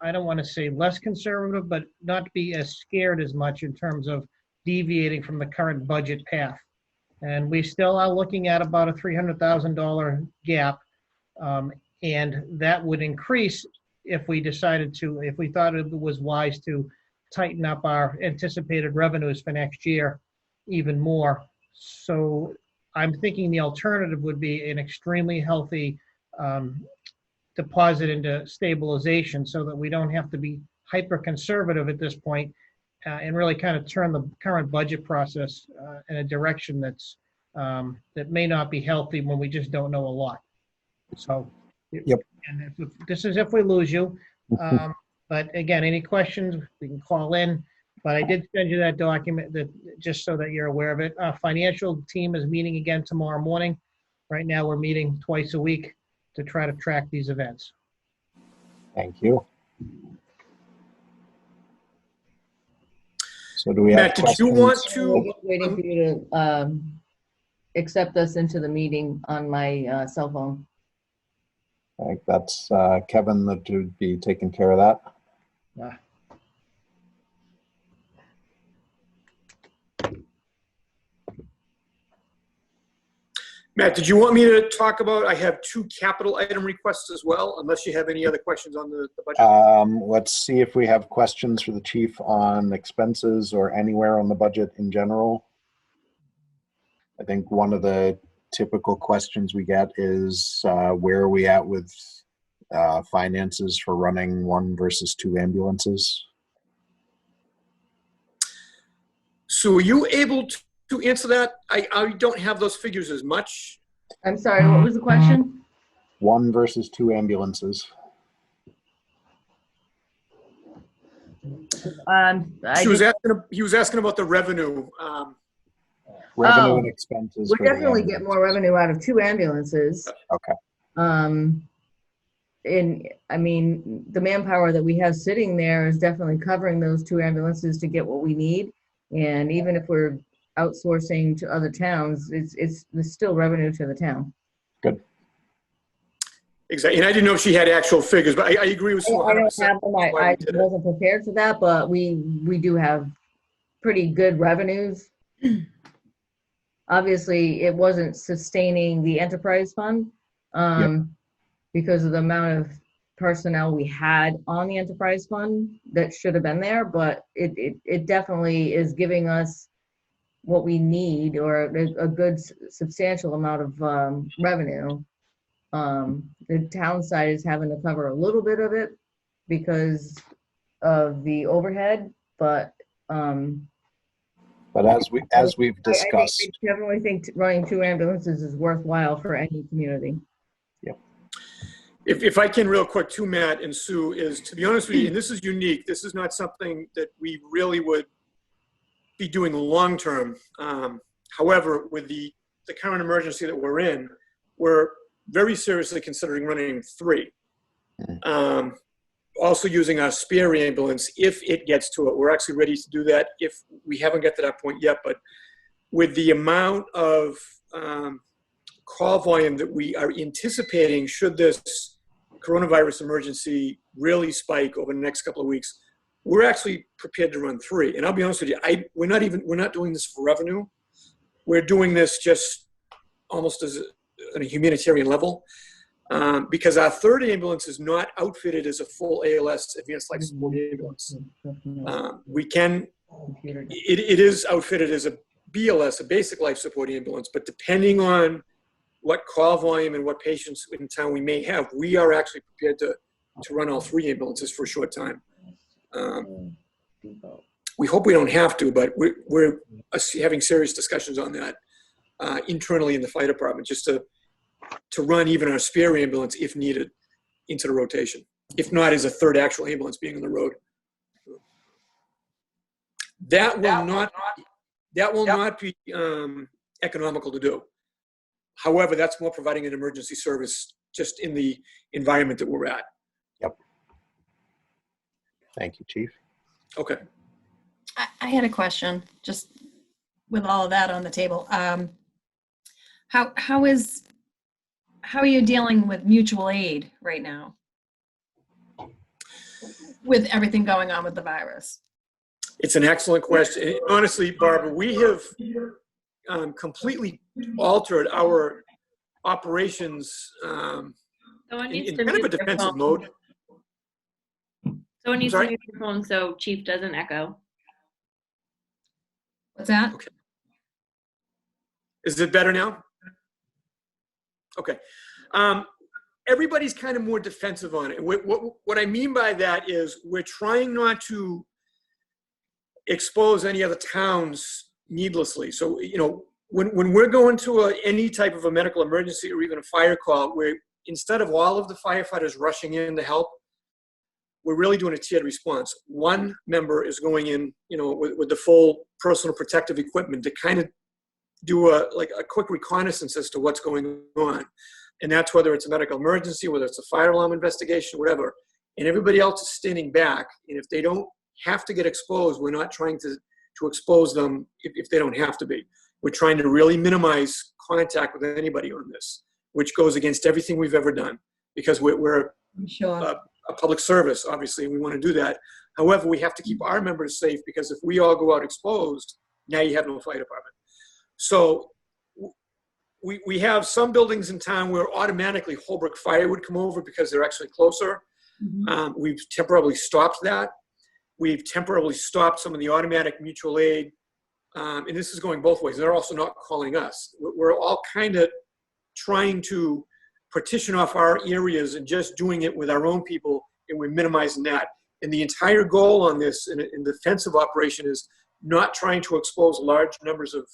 I don't want to say less conservative, but not be as scared as much in terms of deviating from the current budget path. And we still are looking at about a $300,000 gap, and that would increase if we decided to, if we thought it was wise to tighten up our anticipated revenues for next year even more. So I'm thinking the alternative would be an extremely healthy deposit into stabilization, so that we don't have to be hyper conservative at this point, and really kind of turn the current budget process in a direction that's that may not be healthy when we just don't know a lot. So, yep. And this is if we lose you. But again, any questions, we can call in. But I did send you that document, that just so that you're aware of it. Our financial team is meeting again tomorrow morning. Right now, we're meeting twice a week to try to track these events. Thank you. So do we have Matt, did you want to? I'm just waiting for you to accept us into the meeting on my cell phone. I think that's Kevin that would be taking care of that. Matt, did you want me to talk about, I have 2 capital item requests as well, unless you have any other questions on the budget? Let's see if we have questions for the chief on expenses or anywhere on the budget in general. I think one of the typical questions we get is where are we at with finances for running 1 versus 2 ambulances? So are you able to answer that? I don't have those figures as much. I'm sorry, what was the question? 1 versus 2 ambulances. He was asking about the revenue. Revenue and expenses. We'll definitely get more revenue out of 2 ambulances. Okay. And I mean, the manpower that we have sitting there is definitely covering those 2 ambulances to get what we need. And even if we're outsourcing to other towns, it's still revenue to the town. Good. Exactly. And I didn't know if she had actual figures, but I agree with you. I don't have them. I wasn't prepared for that, but we do have pretty good revenues. Obviously, it wasn't sustaining the enterprise fund because of the amount of personnel we had on the enterprise fund that should have been there, but it definitely is giving us what we need, or a good substantial amount of revenue. The town side is having to cover a little bit of it because of the overhead, but as we've I discussed, definitely think running 2 ambulances is worthwhile for any community. If I can real quick too, Matt and Sue, is, to be honest with you, and this is unique, this is not something that we really would be doing long-term. However, with the current emergency that we're in, we're very seriously considering running 3. Also using our spare ambulance if it gets to it. We're actually ready to do that if we haven't got to that point yet, but with the amount of call volume that we are anticipating should this coronavirus emergency really spike over the next couple of weeks, we're actually prepared to run 3. And I'll be honest with you, we're not doing this for revenue. We're doing this just almost as on a humanitarian level, because our 3rd ambulance is not outfitted as a full ALS, advanced life support ambulance. It is outfitted as a BLS, a basic life support ambulance, but depending on what call volume and what patients in town we may have, we are actually prepared to run all 3 ambulances for a short time. We hope we don't have to, but we're having serious discussions on that internally in the fire department, just to run even our spare ambulance if needed into the rotation, if not as a 3rd actual ambulance being on the road. That will not be economical to do. However, that's more providing an emergency service just in the environment that we're at. Yep. Thank you, Chief. Okay. I had a question, just with all of that on the table. How are you dealing with mutual aid right now, with everything going on with the virus? It's an excellent question. And honestly, Barbara, we have completely altered our operations in kind of a defensive mode. Someone needs to mute your phone so Chief doesn't echo. What's that? Okay. Is it better now? Okay. Everybody's kind of more defensive on it. What I mean by that is we're trying not to expose any other towns needlessly. So, you know, when we're going to any type of a medical emergency or even a fire call, where instead of all of the firefighters rushing in to help, we're really doing a tiered response. One member is going in, you know, with the full personal protective equipment to kind of do a quick reconnaissance as to what's going on. And that's whether it's a medical emergency, whether it's a fire alarm investigation, whatever. And everybody else is standing back. And if they don't have to get exposed, we're not trying to expose them if they don't have to be. We're trying to really minimize contact with anybody on this, which goes against everything we've ever done, because we're a public service, obviously, and we want to do that. However, we have to keep our members safe, because if we all go out exposed, now you have no fire department. So we have some buildings in town where automatically Holbrook Fire would come over because they're actually closer. Mm-hmm. We've temporarily stopped that. We've temporarily stopped some of the automatic mutual aid. And this is going both ways. They're also not calling us. We're all kind of trying to partition off our areas and just doing it with our own people, and we're minimizing that. And the entire goal on this in defensive operation is not trying to expose large numbers of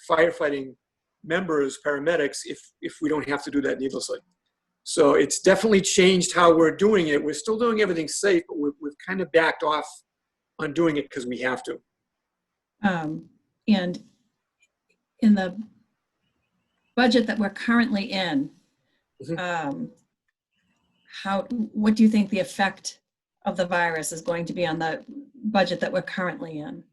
firefighting members, paramedics, if we don't have to do that needlessly. So it's definitely changed how we're doing it. We're still doing everything safe, but we've kind of backed off on doing it because we have to. And in the budget that we're currently in, Mm-hmm. What do you think the effect of the virus is going to be on the budget that we're currently in?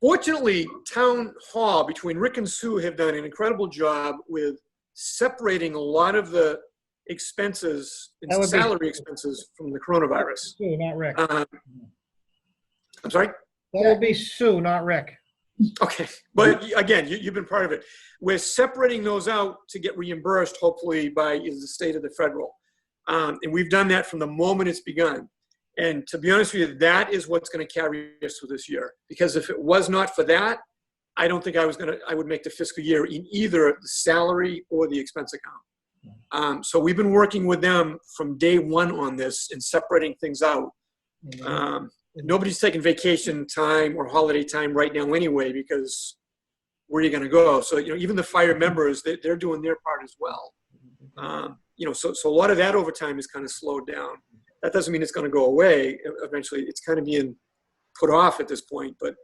Fortunately, Town Hall, between Rick and Sue, have done an incredible job with separating a lot of the expenses and salary expenses from the coronavirus. Sue, not Rick. I'm sorry? That would be Sue, not Rick. Okay, but again, you've been part of it. We're separating those out to get reimbursed, hopefully by either the state or the federal. And we've done that from the moment it's begun. And to be honest with you, that is what's going to carry us through this year. Because if it was not for that, I don't think I would make the fiscal year in either the salary or the expense account. So we've been working with them from day one on this and separating things out. Nobody's taking vacation time or holiday time right now anyway, because where are you going to go? So, even the fire members, they're doing their part as well. So a lot of that overtime is kind of slowed down. That doesn't mean it's going to go away. Eventually, it's kind of being put off at this point, but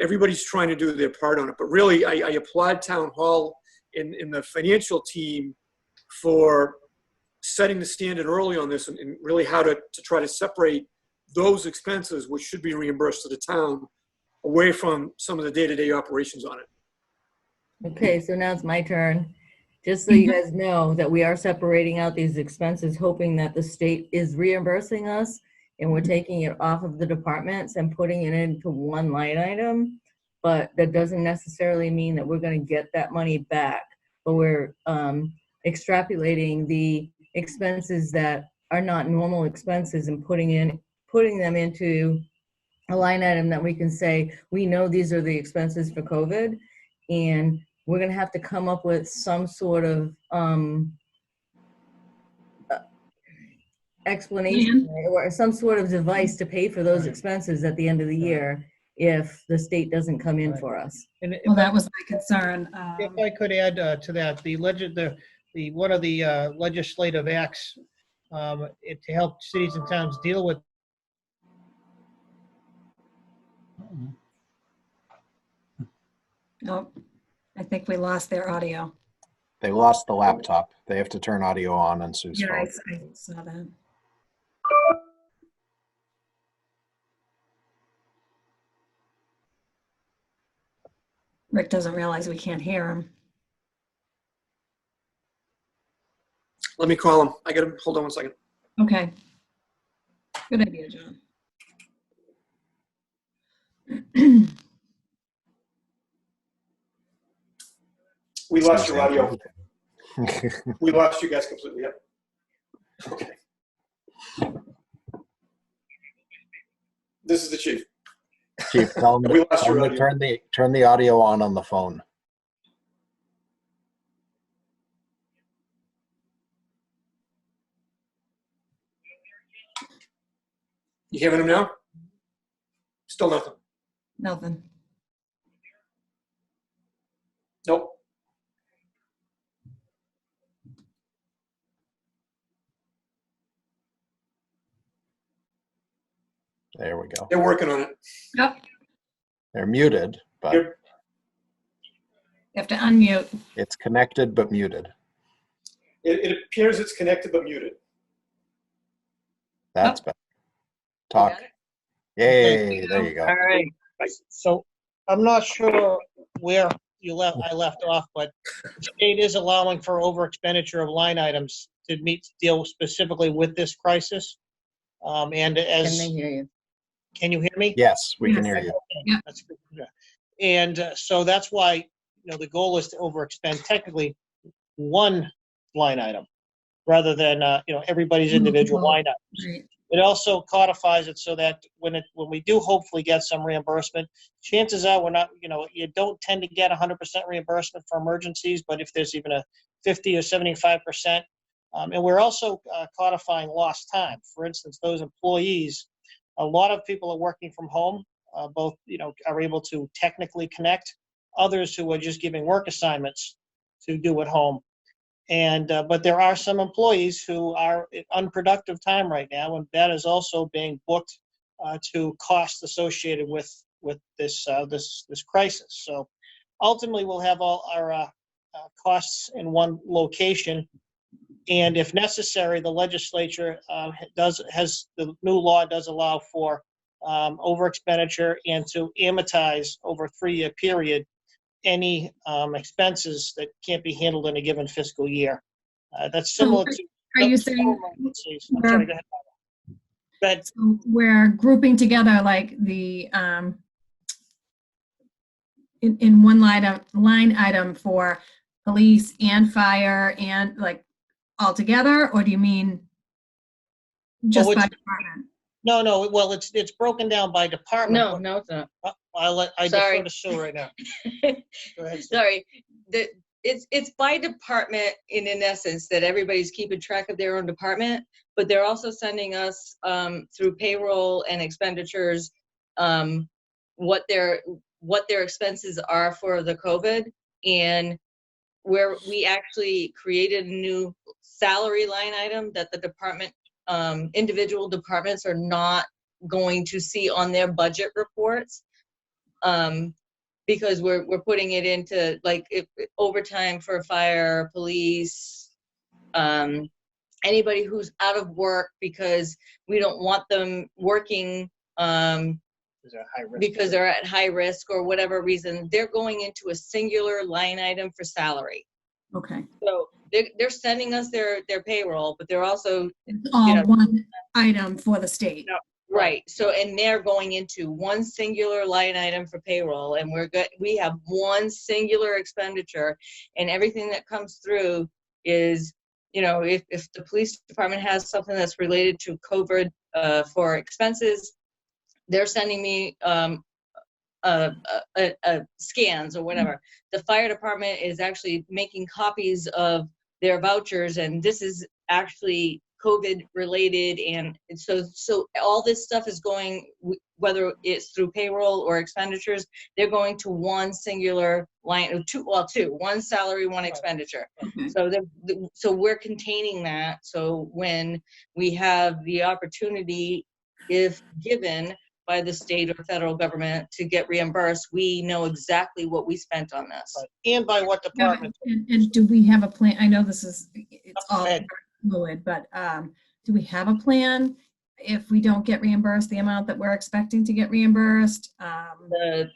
everybody's trying to do their part on it. But really, I applaud Town Hall and the financial team for setting the standard early on this and really how to try to separate those expenses, which should be reimbursed to the town, away from some of the day-to-day operations on it. Okay, so now it's my turn. Just so you guys know that we are separating out these expenses, hoping that the state is reimbursing us, and we're taking it off of the departments and putting it into one line item. But that doesn't necessarily mean that we're going to get that money back. But we're extrapolating the expenses that are not normal expenses and putting them into a line item that we can say, we know these are the expenses for COVID, and we're going to have to come up with some sort of explanation or some sort of device to pay for those expenses at the end of the year if the state doesn't come in for us. And Well, that was my concern. if I could add to that, one of the legislative acts to help cities and towns deal with Nope. I think we lost their audio. They lost the laptop. They have to turn audio on on Sue's Yeah, phone. I saw that. Rick doesn't realize we can't hear him. Let me call him. I got him. Hold on one second. Okay. Good idea, John. We lost your audio. We lost you guys completely. Yep. Okay. This is the chief. Chief, tell them, We lost tell your them to audio. turn the audio on the phone. You hearing him now? Still nothing. Nothing. Nope. There we go. They're working on it. Yep. They're muted, but You have to unmute. it's connected but muted. It appears it's connected but muted. That's better. Talk. Yay, there you go. All right. So I'm not sure where I left off, but the state is allowing for over expenditure of line items to deal specifically with this crisis. And as Can they hear you? Can you hear me? Yes, we can hear you. Okay, that's good. Yeah. And so that's why the goal is to overexpend technically one line item rather than everybody's individual line items. Right. It also codifies it so that when we do hopefully get some reimbursement, chances are we're not, you don't tend to get 100% reimbursement for emergencies, but if there's even a 50 or 75%, and we're also codifying lost time. For instance, those employees, a lot of people are working from home, both, are able to technically connect, others who are just giving work assignments to do at home. And but there are some employees who are in unproductive time right now, and that is also being booked to costs associated with this crisis. So ultimately, we'll have all our costs in one location, and if necessary, the legislature the new law does allow for over expenditure and to amortize over a 3-year period any expenses that can't be handled in a given fiscal year. That's similar to. Are you saying I'm sorry, go ahead. But we're grouping together like the in one line item for police and fire and like all together, or do you mean just Oh, by it's- department? No, well, it's broken down by department. No, it's not. I defer Sorry. to Sue right now. Go ahead, Sue. Sorry, it's by department in essence that everybody's keeping track of their own department, but they're also sending us through payroll and expenditures what their expenses are for the COVID, and where we actually created a new salary line item that the department individual departments are not going to see on their budget reports. Because we're putting it into like overtime for fire, police, anybody who's out of work because we don't want them working because they're at high risk or whatever reason. They're going into a singular line item for salary. Okay. So they're sending us their payroll, but they're also All one item for the state. Right. So, and they're going into one singular line item for payroll, and we have one singular expenditure, and everything that comes through is, if the police department has something that's related to COVID for expenses, they're sending me scans or whatever. The fire department is actually making copies of their vouchers, and this is actually COVID related, and so all this stuff is going, whether it's through payroll or expenditures, they're going to one singular line, one salary, one expenditure. Okay. So we're containing that. So when we have the opportunity, if given by the state or federal government to get reimbursed, we know exactly what we spent on this. And by what department. And do we have a plan? I know it's all fluid, but do we have a plan if we don't get reimbursed the amount that we're expecting to get reimbursed?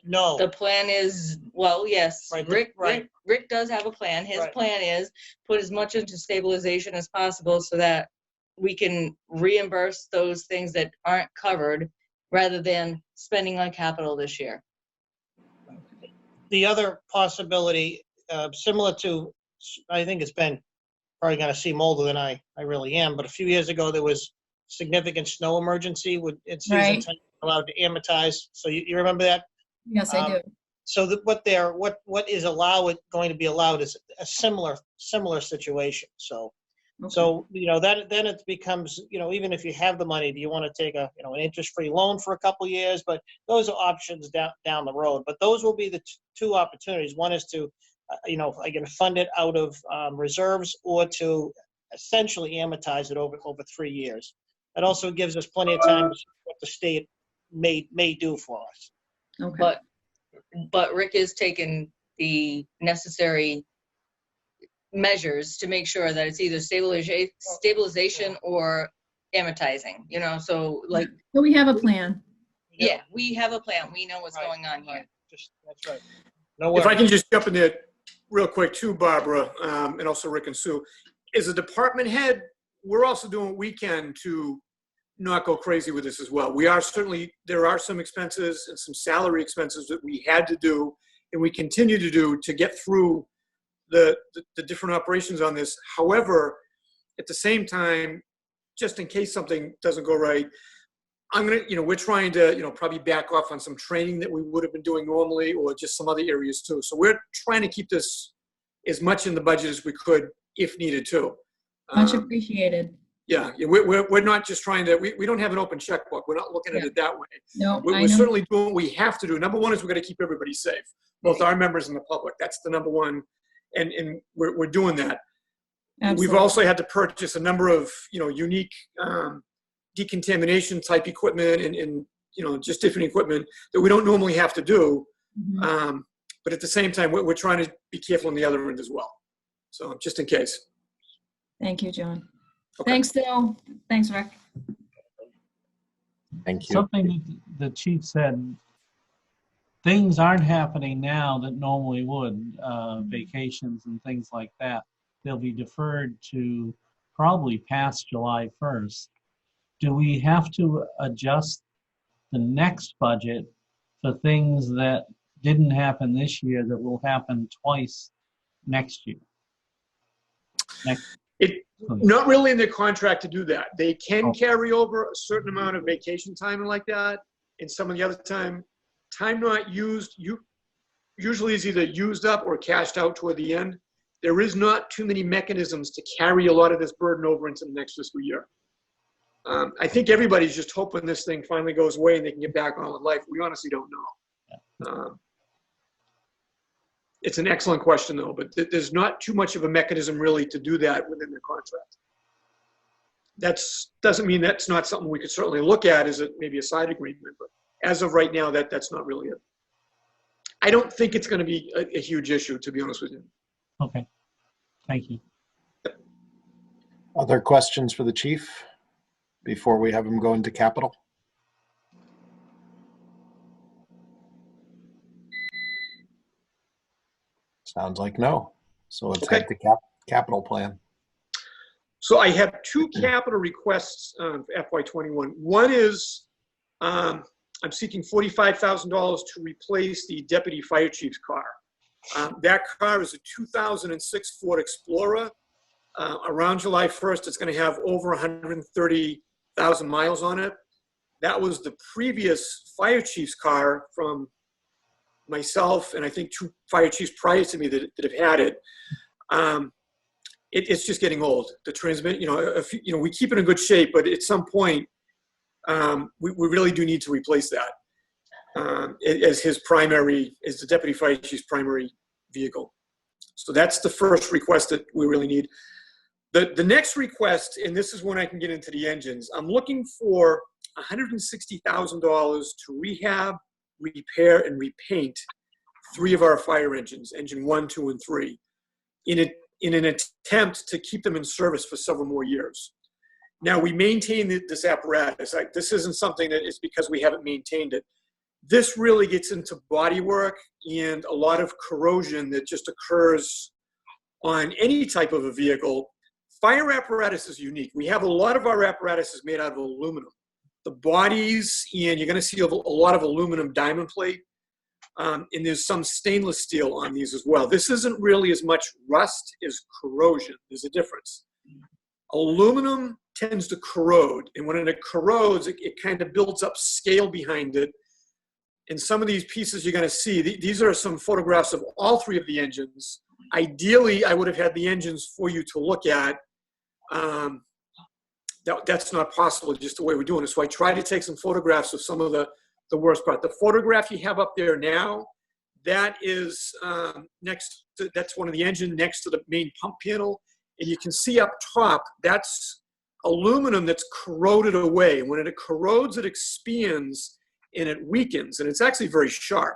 No. The plan is, well, yes, Right, Rick does have a plan. His plan is put as much into stabilization as possible so that we can reimburse those things that aren't covered rather than spending on capital this year. The other possibility, similar to, I think it's been probably going to seem older than I really am, but a few years ago there was significant snow emergency with season time allowed to amortize. So you remember that? Yes, I do. So what is going to be allowed is a similar situation. So then it becomes, even if you have the money, do you want to take an interest-free loan for a couple of years? But those are options down the road. But those will be the two opportunities. One is to again, fund it out of reserves, or to essentially amortize it over 3 years. That also gives us plenty of time to see what the state may do for us. Okay. But Rick is taking the necessary measures to make sure that it's either stabilization or amortizing, so like. So we have a plan. Yeah, we have a plan. We know what's going on here. That's right. If I can just jump in there real quick too, Barbara, and also Rick and Sue. As a department head, we're also doing what we can to not go crazy with this as well. There are some expenses and some salary expenses that we had to do and we continue to do to get through the different operations on this. However, at the same time, just in case something doesn't go right, we're trying to, probably back off on some training that we would have been doing normally, or just some other areas too. So we're trying to keep this as much in the budget as we could if needed to. Much appreciated. Yeah, we're not just trying to, we don't have an open checkbook. We're not looking at it that way. No, we're certainly doing what we have to do. Number one is we're going to keep everybody safe, both our members and the public. That's the number one, and we're doing that. Absolutely. We've also had to purchase a number of, unique decontamination type equipment and just different equipment that we don't normally have to do. Mm-hmm. But at the same time, we're trying to be careful on the other end as well. So just in case. Thank you, John. Okay. Thanks, Phil. Thanks, Rick. Thank you. Something that the chief said, things aren't happening now that normally would, vacations and things like that. They'll be deferred to probably past July 1st. Do we have to adjust the next budget for things that didn't happen this year that will happen twice next year? Not really in their contract to do that. They can carry over a certain amount of vacation time and like that, and some of the other time not used, usually is either used up or cashed out toward the end. There is not too many mechanisms to carry a lot of this burden over into the next fiscal year. I think everybody's just hoping this thing finally goes away and they can get back on with life. We honestly don't know. It's an excellent question, though, but there's not too much of a mechanism really to do that within the contract. That doesn't mean that's not something we could certainly look at as maybe a side agreement, but as of right now, that's not really it. I don't think it's going to be a huge issue, to be honest with you. Okay, thank you. Other questions for the chief before we have him go into capital? Sounds like no. So let's head to capital plan. So I have two capital requests for FY21. One is I'm seeking $45,000 to replace the deputy fire chief's car. That car is a 2006 Ford Explorer. Around July 1st, it's going to have over 130,000 miles on it. That was the previous fire chief's car from myself and I think two fire chiefs prior to me that have had it. It's just getting old. The transmit, we keep it in good shape, but at some point, we really do need to replace that as the deputy fire chief's primary vehicle. So that's the first request that we really need. The next request, and this is when I can get into the engines, I'm looking for $160,000 to rehab, repair, and repaint 3 of our fire engines, engine 1, 2, and 3, in an attempt to keep them in service for several more years. Now, we maintain this apparatus. This isn't something that is because we haven't maintained it. This really gets into body work and a lot of corrosion that just occurs on any type of a vehicle. Fire apparatus is unique. We have a lot of our apparatus is made out of aluminum. The bodies, and you're going to see a lot of aluminum diamond plate, and there's some stainless steel on these as well. This isn't really as much rust as corrosion. There's a difference. Aluminum tends to corrode, and when it corrodes, it kind of builds up scale behind it. And some of these pieces you're going to see, these are some photographs of all 3 of the engines. Ideally, I would have had the engines for you to look at. That's not possible just the way we're doing it. So I tried to take some photographs of some of the worst part. The photograph you have up there now, that is that's one of the engine next to the main pump panel. And you can see up top, that's aluminum that's corroded away. And when it corrodes, it expands and it weakens. And it's actually very sharp.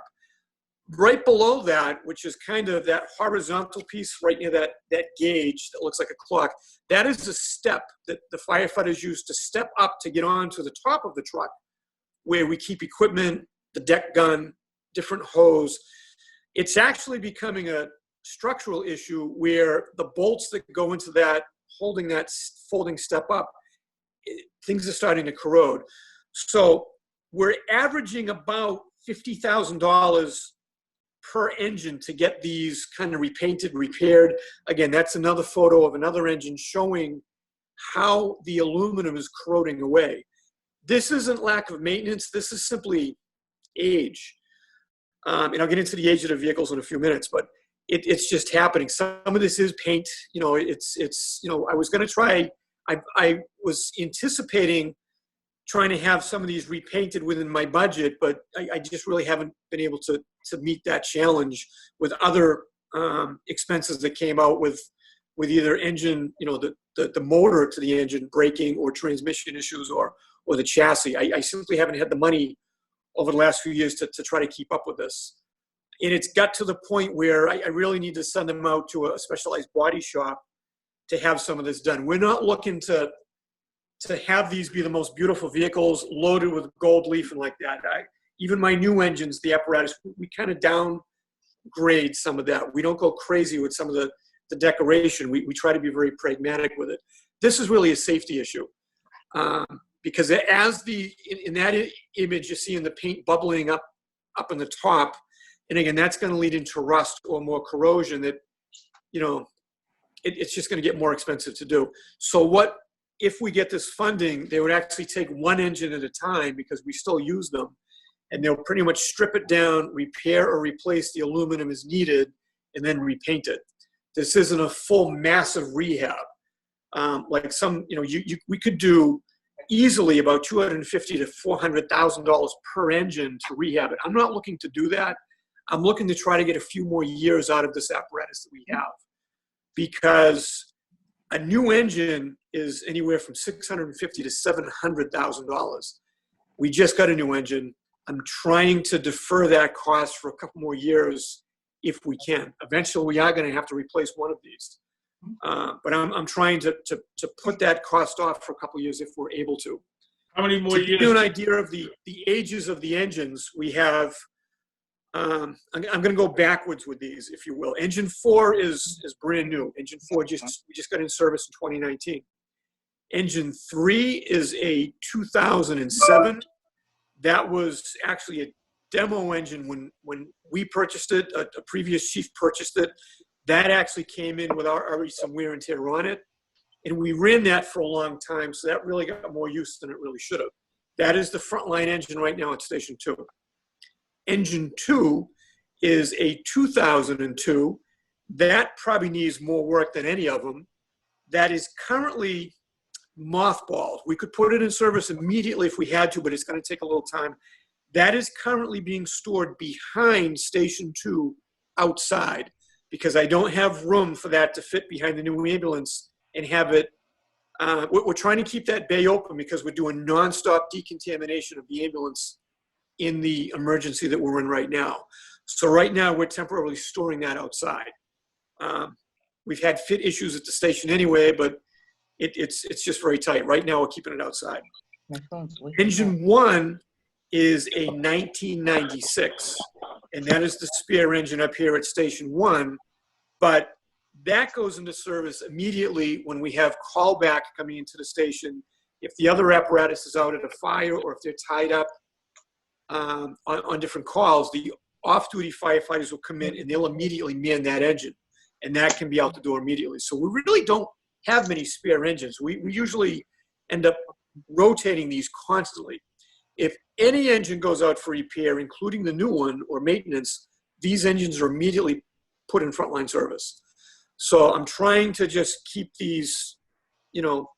Right below that, which is kind of that horizontal piece right near that gauge that looks like a clock, that is a step that the firefighters use to step up to get onto the top of the truck where we keep equipment, the deck gun, different hose. It's actually becoming a structural issue where the bolts that go into that, holding that folding step up, things are starting to corrode. So we're averaging about $50,000 per engine to get these kind of repainted, repaired. Again, that's another photo of another engine showing how the aluminum is corroding away. This isn't lack of maintenance. This is simply age. And I'll get into the age of the vehicles in a few minutes, but it's just happening. Some of this is paint. I was going to try, I was anticipating trying to have some of these repainted within my budget, but I just really haven't been able to meet that challenge with other expenses that came out with either engine, the motor to the engine breaking or transmission issues or the chassis. I simply haven't had the money over the last few years to try to keep up with this. And it's got to the point where I really need to send them out to a specialized body shop to have some of this done. We're not looking to have these be the most beautiful vehicles loaded with gold leaf and like that. Even my new engines, the apparatus, we kind of downgrade some of that. We don't go crazy with some of the decoration. We try to be very pragmatic with it. This is really a safety issue. Because in that image, you see in the paint bubbling up in the top, And again, that's going to lead into rust or more corrosion that, you know, it's just going to get more expensive to do. So what, if we get this funding, they would actually take one engine at a time because we still use them, and they'll pretty much strip it down, repair or replace the aluminum as needed, and then repaint it. This isn't a full massive rehab. Like some, you know, we could do easily about $250,000 to $400,000 per engine to rehab it. I'm not looking to do that. I'm looking to try to get a few more years out of this apparatus that we have, because a new engine is anywhere from $650,000 to $700,000. We just got a new engine. I'm trying to defer that cost for a couple more years if we can. Eventually, we are going to have to replace one of these. But I'm trying to put that cost off for a couple of years if we're able to. How many more To years? give you an idea of the ages of the engines, we have, I'm going to go backwards with these, if you will. Engine 4 is brand new. Engine 4 we just got in service in 2019. Engine 3 is a 2007. That was actually a demo engine when we purchased it. A previous chief purchased it. That actually came in with already some wear and tear on it. And we ran that for a long time, so that really got more use than it really should have. That is the frontline engine right now at Station 2. Engine 2 is a 2002. That probably needs more work than any of them. That is currently mothballed. We could put it in service immediately if we had to, but it's going to take a little time. That is currently being stored behind Station 2 outside, because I don't have room for that to fit behind the new ambulance and have it. We're trying to keep that bay open because we're doing nonstop decontamination of the ambulance in the emergency that we're in right now. So right now we're temporarily storing that outside. We've had fit issues at the station anyway, but it's just very tight. Right now we're keeping it outside. Engine 1 is a 1996, and that is the spare engine up here at Station 1, but that goes into service immediately when we have callback coming into the station. If the other apparatus is out at a fire or if they're tied up on different calls, the off-duty firefighters will come in and they'll immediately man that engine, and that can be out the door immediately. So we really don't have many spare engines. We usually end up rotating these constantly. If any engine goes out for repair, including the new one or maintenance, these engines are immediately put in frontline service. So I'm trying to just keep these, you know,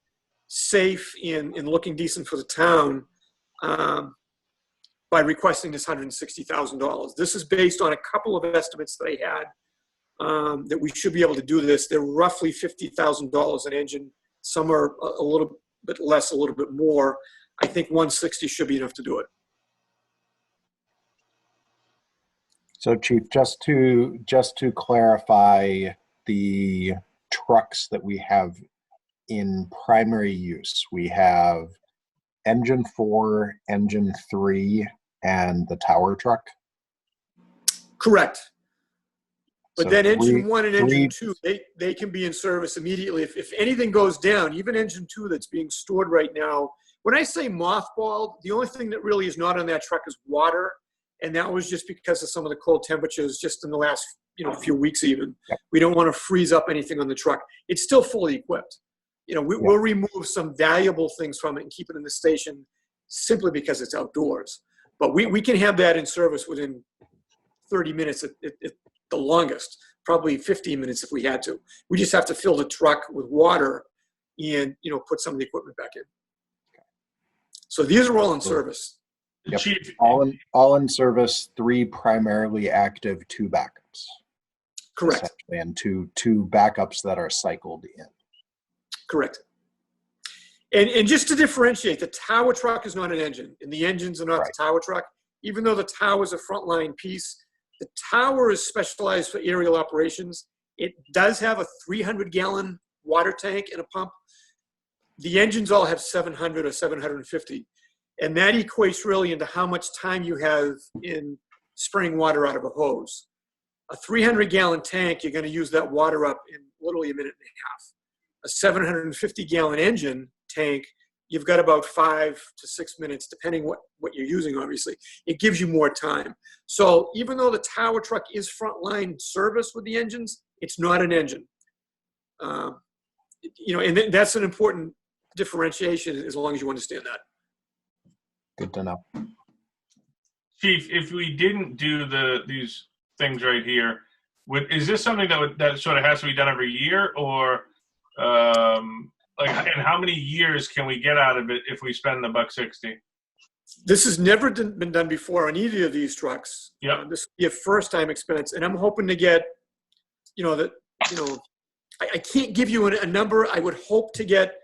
safe and looking decent for the town by requesting this $160,000. This is based on a couple of estimates that I had that we should be able to do this. They're roughly $50,000 an engine. Some are a little bit less, a little bit more. I think 160 should be enough to do it. So Chief, just to clarify, the trucks that we have in primary use, we have engine 4, engine 3, and the tower truck? Correct. But So then engine 1 and engine 2, they can be in service immediately. If anything goes down, even engine 2 that's being stored right now, when I say mothballed, the only thing that really is not on that truck is water. And that was just because of some of the cold temperatures just in the last few weeks even. We don't want to freeze up anything on the truck. It's still fully equipped. We'll remove some valuable things from it and keep it in the station simply because it's outdoors. But we can have that in service within 30 minutes at the longest, probably 15 minutes if we had to. We just have to fill the truck with water and put some of the equipment back in. So these are all in service. Yep. All in service, 3 primarily active, 2 backups. Correct. And two backups that are cycled in. Correct. And just to differentiate, the tower truck is not an engine, and the engines are not the tower truck. Even though the tower is a frontline piece, the tower is specialized for aerial operations. It does have a 300-gallon water tank and a pump. The engines all have 700 or 750. And that equates really into how much time you have in spraying water out of a hose. A 300-gallon tank, you're going to use that water up in literally a minute and a half. A 750-gallon engine tank, you've got about 5 to 6 minutes, depending what you're using, obviously. It gives you more time. So even though the tower truck is frontline service with the engines, it's not an engine. And that's an important differentiation as long as you understand that. Good to know. Chief, if we didn't do these things right here, is this something that sort of has to be done every year, or and how many years can we get out of it if we spend the $160? This has never been done before on either of these trucks. Yeah. This will be a first-time expense, and I'm hoping to get, I can't give you a number. I would hope to get,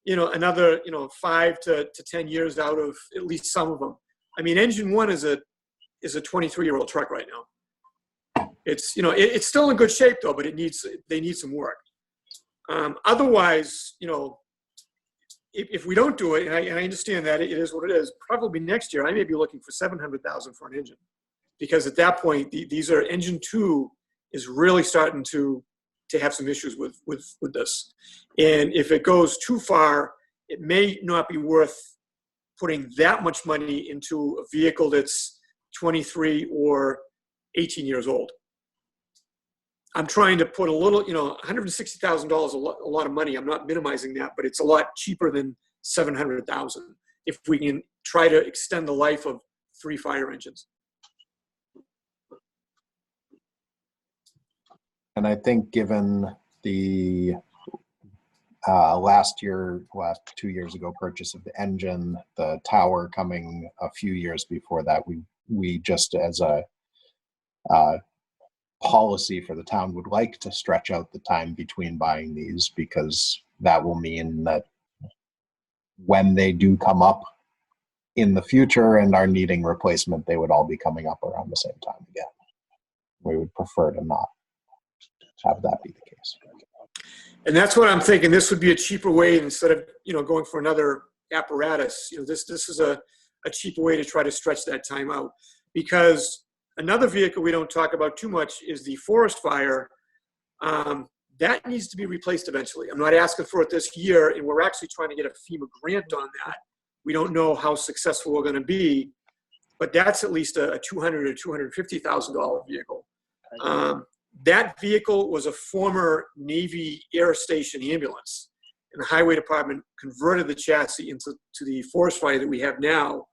another, 5 to 10 years out of at least some of them. I mean, engine one is a 23-year-old truck right now. It's, it's still in good shape though, but they need some work. Otherwise, if we don't do it, and I understand that it is what it is, probably next year I may be looking for $700,000 for an engine, because at that point these are engine 2 is really starting to have some issues with this, and if it goes too far, it may not be worth putting that much money into a vehicle that's 23 or 18 years old. I'm trying to put a little, $160,000 a lot of money. I'm not minimizing that, but it's a lot cheaper than $700,000 if we can try to extend the life of 3 fire engines. And I think given the last 2 years ago purchase of the engine, the tower coming a few years before that, we just as a policy for the town would like to stretch out the time between buying these, because that will mean that when they do come up in the future and are needing replacement, they would all be coming up around the same time again. We would prefer to not have that be the case. And that's what I'm thinking. This would be a cheaper way, instead of going for another apparatus. This is a cheaper way to try to stretch that time out, because another vehicle we don't talk about too much is the forest fire. That needs to be replaced eventually. I'm not asking for it this year, and we're actually trying to get a FEMA grant on that. We don't know how successful we're going to be, but that's at least a $200,000 or $250,000 vehicle. That vehicle was a former Navy Air Station ambulance, and the Highway Department converted the chassis into the forest fire that we have now.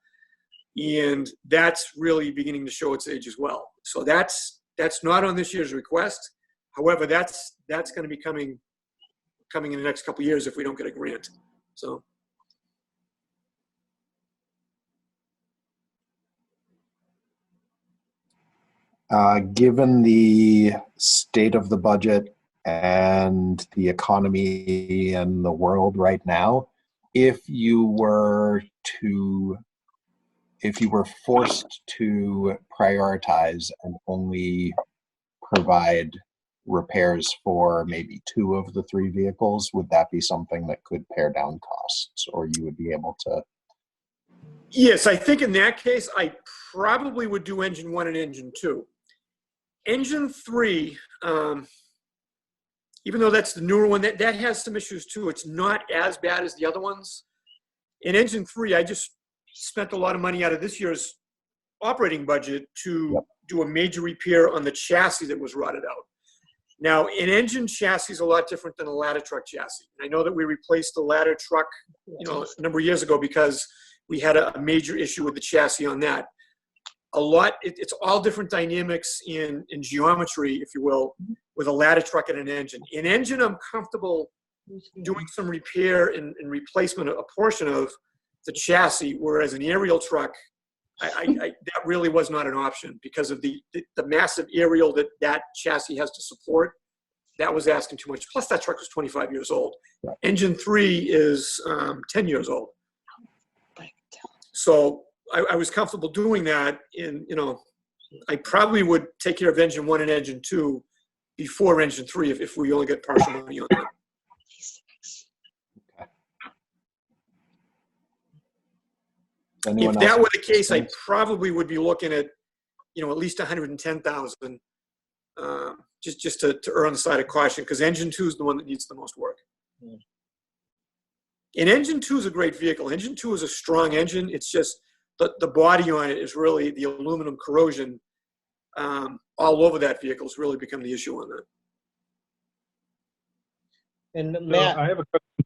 And that's really beginning to show its age as well. So that's not on this year's request. However, that's going to be coming in the next couple of years if we don't get a grant. So. Given the state of the budget and the economy and the world right now, if you were forced to prioritize and only provide repairs for maybe 2 of the 3 vehicles, would that be something that could pare down costs, or you would be able to? Yes, I think in that case, I probably would do engine 1 and engine 2. Engine 3, even though that's the newer one, that has some issues too. It's not as bad as the other ones. In engine 3, I just spent a lot of money out of this year's operating budget to do a major repair on the chassis that was rotted out. Now, an engine chassis is a lot different than a ladder truck chassis. I know that we replaced the ladder truck, a number of years ago because we had a major issue with the chassis on that. It's all different dynamics in geometry, if you will, with a ladder truck and an engine. An engine, I'm comfortable doing some repair and replacement, a portion of the chassis, whereas an aerial truck, that really was not an option because of the massive aerial that chassis has to support. That was asking too much. Plus, that truck was 25 years old. Right. Engine 3 is 10 years old. So I was comfortable doing that. I probably would take care of engine 1 and engine 2 before engine 3 if we only get partial money on that. If that were the case, I probably would be looking at, at least 110,000, just to err on the side of caution, because engine 2 is the one that needs the most work. And Engine 2 is a great vehicle. Engine 2 is a strong engine. It's just the body on it is really the aluminum corrosion all over that vehicle has really become the issue on that. And So Matt, I have a question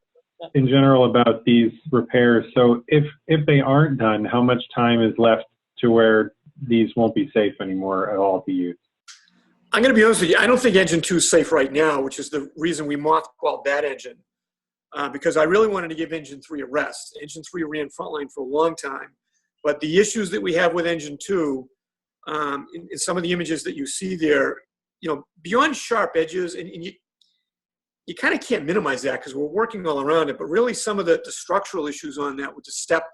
in general about these repairs. So if they aren't done, how much time is left to where these won't be safe anymore at all to use? I'm going to be honest with you. I don't think Engine 2 is safe right now, which is the reason we mothballed that engine. Because I really wanted to give Engine 3 a rest. Engine 3 ran frontline for a long time. But the issues that we have with Engine 2, in some of the images that you see there, beyond sharp edges, and you kind of can't minimize that because we're working all around it, but really some of the structural issues on that with the step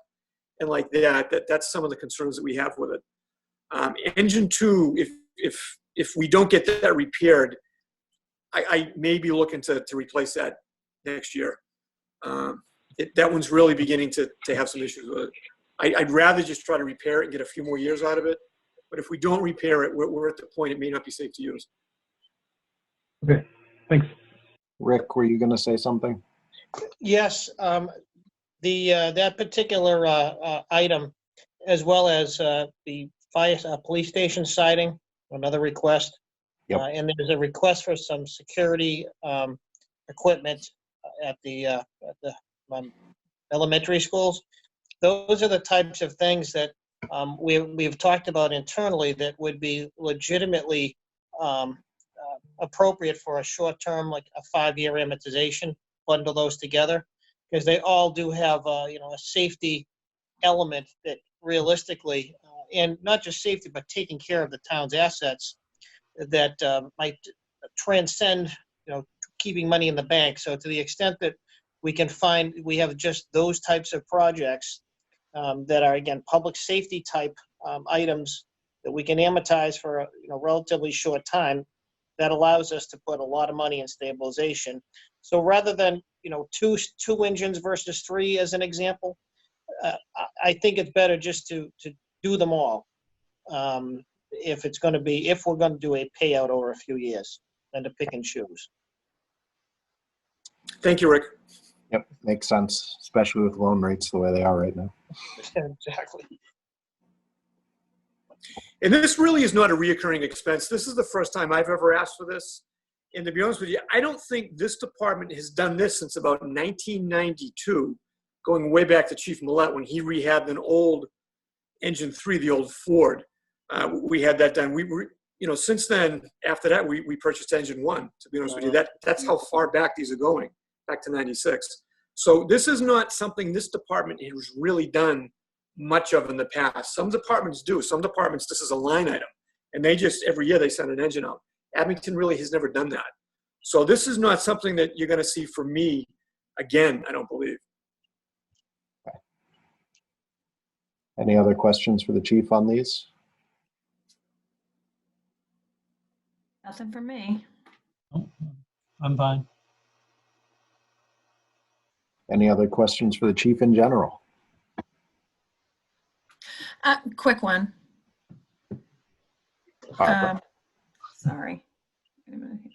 and like that's some of the concerns that we have with it. Engine 2, if we don't get that repaired, I may be looking to replace that next year. That one's really beginning to have some issues with it. I'd rather just try to repair it and get a few more years out of it. But if we don't repair it, we're at the point it may not be safe to use. Okay, thanks. Rick, were you going to say something? yes, that particular item, as well as the police station siding, another request. Yep. And there's a request for some security equipment at the elementary schools. Those are the types of things that we've talked about internally that would be legitimately appropriate for a short term, like a 5-year amortization, bundle those together, because they all do have a safety element that realistically, and not just safety, but taking care of the town's assets that might transcend, keeping money in the bank. So to the extent that we have just those types of projects that are, again, public safety type items that we can amortize for a relatively short time, that allows us to put a lot of money in stabilization. So rather than two engines versus 3 as an example, I think it's better just to do them all if we're going to do a payout over a few years than to pick and choose. Thank you, Rick. Yep, makes sense, especially with loan rates the way they are right now. Exactly. And this really is not a reoccurring expense. This is the first time I've ever asked for this. And to be honest with you, I don't think this department has done this since about 1992, going way back to Chief Millette when he rehabbed an old Engine 3, the old Ford. We had that done. Since then, after that, we purchased Engine 1, to be honest with you. That's how far back these are going, back to 96. So this is not something this department has really done much of in the past. Some departments do. Some departments, this is a line item. And they just, every year they send an engine out. Abington really has never done that. So this is not something that you're going to see from me again, I don't believe. Okay. Any other questions for the chief on these? Nothing for me. I'm fine. Any other questions for the chief in general? Quick one. Barbara. Sorry. Wait a minute here.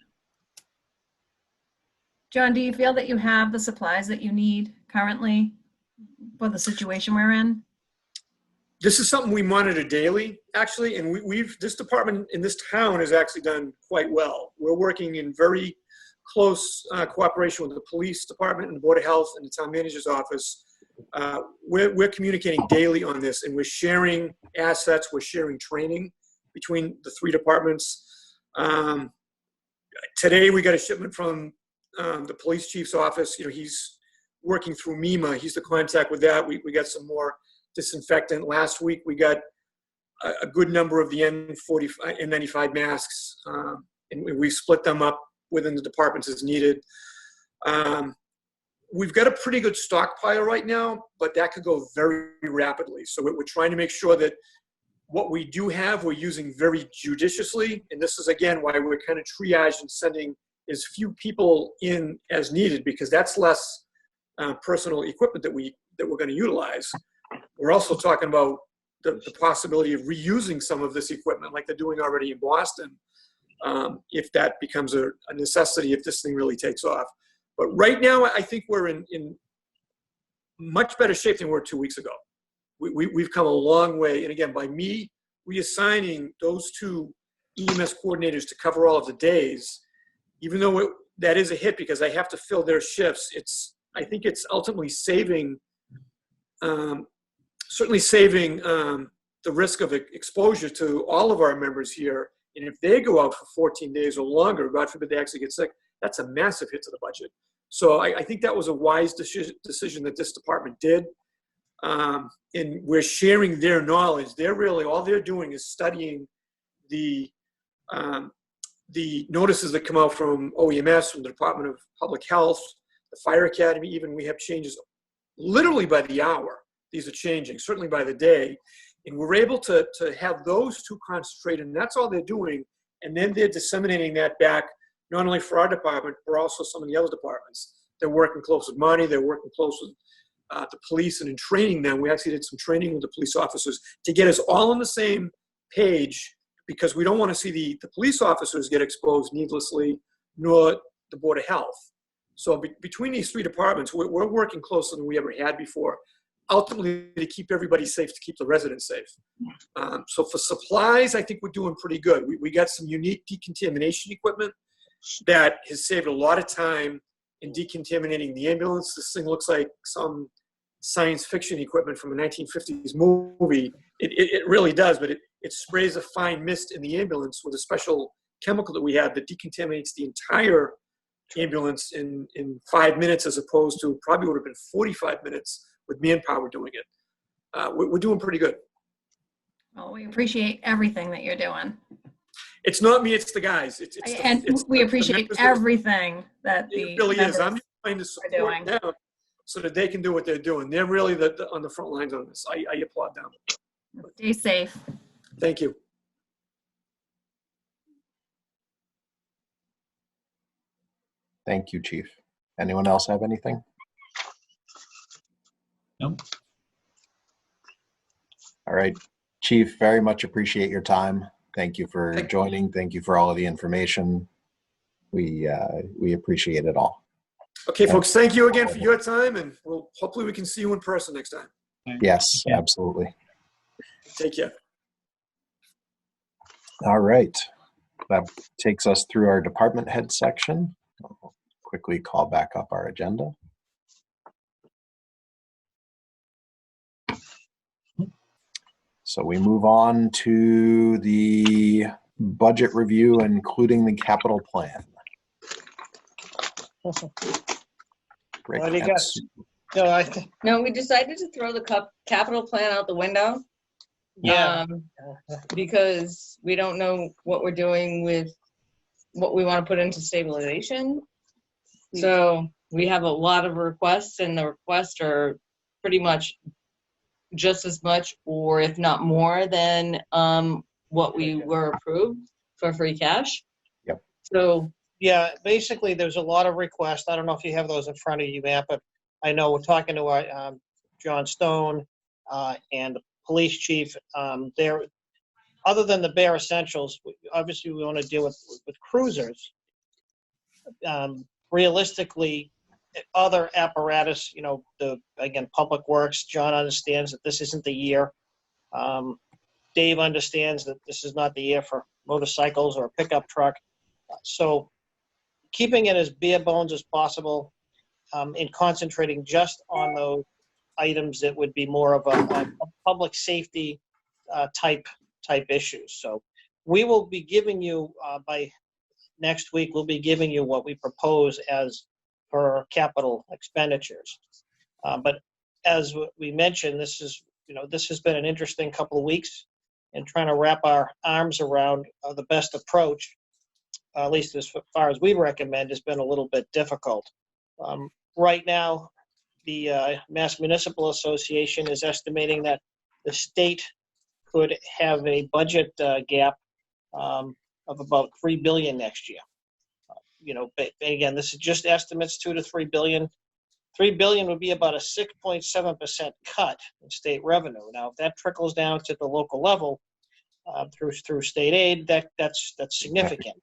John, do you feel that you have the supplies that you need currently for the situation we're in? This is something we monitor daily, actually, and this department in this town has actually done quite well. We're working in very close cooperation with the police department and the Board of Health and the town manager's office. We're communicating daily on this, and we're sharing assets, we're sharing training between the 3 departments. Today we got a shipment from the police chief's office. He's working through MEMA. He's the contact with that. We got some more disinfectant. Last week we got a good number of the N95 masks, and we split them up within the departments as needed. We've got a pretty good stockpile right now, but that could go very rapidly. So we're trying to make sure that what we do have, we're using very judiciously. And this is, again, why we're kind of triaged and sending as few people in as needed, because that's less personal equipment that we're going to utilize. We're also talking about the possibility of reusing some of this equipment like they're doing already in Boston, if that becomes a necessity, if this thing really takes off. But right now, I think we're in much better shape than we were 2 weeks ago. We've come a long way. And again, by me reassigning those 2 EMS coordinators to cover all of the days, even though that is a hit because I have to fill their shifts, I think it's ultimately saving, certainly saving the risk of exposure to all of our members here. And if they go out for 14 days or longer, God forbid they actually get sick, that's a massive hit to the budget. So I think that was a wise decision that this department did. And we're sharing their knowledge. All they're doing is studying the notices that come out from OEMS, from the Department of Public Health, the Fire Academy. Even we have changes literally by the hour. These are changing, certainly by the day. And we're able to have those 2 concentrate, and that's all they're doing. And then they're disseminating that back, not only for our department, but also some of the other departments. They're working close with Monty. They're working close with the police, and in training them, we actually did some training with the police officers to get us all on the same page, because we don't want to see the police officers get exposed needlessly, nor the Board of Health. So between these 3 departments, we're working closer than we ever had before, ultimately to keep everybody safe, to keep the residents safe. So for supplies, I think we're doing pretty good. We got some unique decontamination equipment that has saved a lot of time in decontaminating the ambulance. This thing looks like some science fiction equipment from a 1950s movie. It really does, but it sprays a fine mist in the ambulance with a special chemical that we have that decontaminates the entire ambulance in 5 minutes, as opposed to probably would have been 45 minutes with manpower doing it. We're doing pretty good. Well, we appreciate everything that you're doing. It's not me, it's the guys. We appreciate everything that the it really is. I'm members trying to are support doing. them so that they can do what they're doing. They're really on the front lines on this. I applaud them. Stay safe. Thank you. Thank you, Chief. Anyone else have anything? Nope. All right, Chief, very much appreciate your time. Thank you for joining. Thank you for all of the information. We appreciate it all. Okay, folks, thank you again for your time, and hopefully we can see you in person next time. Yes, absolutely. Take care. All right, that takes us through our department head section. I'll quickly call back up our agenda. So we move on to the budget review, including the capital plan. Rick, What do you got? No, we decided to throw the capital plan out the window. Yeah. Because we don't know what we're doing with what we want to put into stabilization. So we have a lot of requests, and the requests are pretty much just as much, or if not more, than what we were approved for free cash. Yep. So Yeah, basically, there's a lot of requests. I don't know if you have those in front of you, Matt, but I know we're talking to our John Stone and the police chief. They're, other than the bare essentials, obviously we want to deal with cruisers. Realistically, other apparatus, again, Public Works, John understands that this isn't the year. Dave understands that this is not the year for motorcycles or a pickup truck. So keeping it as bare bones as possible and concentrating just on those items that would be more of a public safety type issues. So we will be giving you, by next week, we'll be giving you what we propose as for capital expenditures. But as we mentioned, this has been an interesting couple of weeks in trying to wrap our arms around the best approach, at least as far as we recommend, has been a little bit difficult. Right now, the Mass Municipal Association is estimating that the state could have a budget gap of about $3 billion next year. But again, this is just estimates, 2 to 3 billion. 3 billion would be about a 6.7% cut in state revenue. Now, if that trickles down to the local level through state aid, that's significant.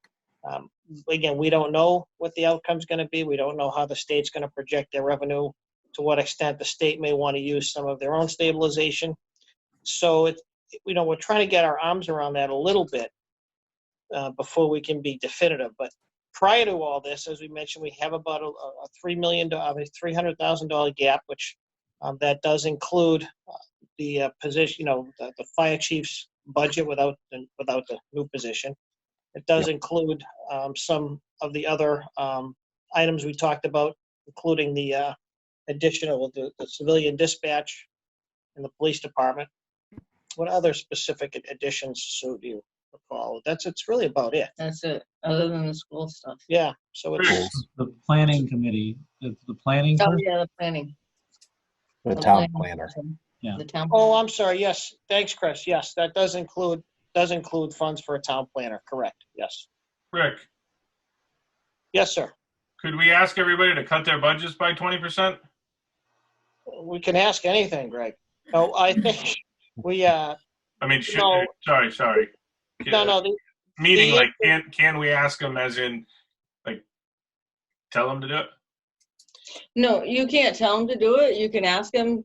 Again, we don't know what the outcome's going to be. We don't know how the state's going to project their revenue to what extent the state may want to use some of their own stabilization. So we're trying to get our arms around that a little bit before we can be definitive. But prior to all this, as we mentioned, we have about a $300,000 gap, which that does include the position, the fire chief's budget without the new position. It does include some of the other items we talked about, including the additional the civilian dispatch and the police department. What other specific additions, Sue, do you recall? It's really about it. That's it, other than the school stuff. Yeah, so it's The planning committee, the planning. Oh, person? yeah, the planning. The The town planning planner. person. Yeah. The town. Oh, I'm sorry. Yes, thanks, Chris. Yes, that does include funds for a town planner. Correct. Yes. Rick, Yes, sir. could we ask everybody to cut their budgets by 20%? We can ask anything, Greg. No, I think we. I mean, No. sorry. No. Meaning, like, can we ask them as in, like, tell them to do it? No, you can't tell them to do it. You can ask them,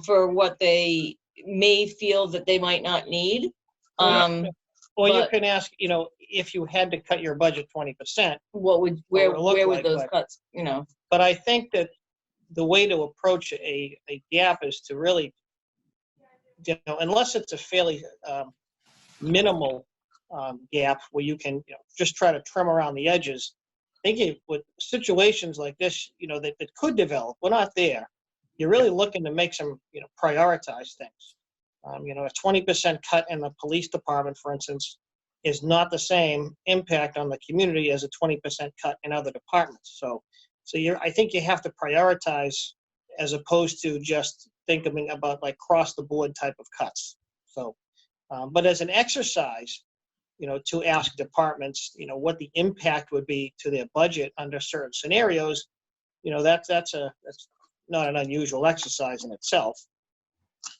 for what they may feel that they might not need. Or you but- can ask, if you had to cut your budget 20%, where would like, those but- cuts, But I think that the way to approach a gap is to really, unless it's a fairly minimal gap where you can just try to trim around the edges. I think with situations like this, that could develop, we're not there. You're really looking to make some, prioritize things. A 20% cut in the police department, for instance, is not the same impact on the community as a 20% cut in other departments. So I think you have to prioritize as opposed to just thinking about like cross the board type of cuts. So, but as an exercise, to ask departments, what the impact would be to their budget under certain scenarios, that's not an unusual exercise in itself.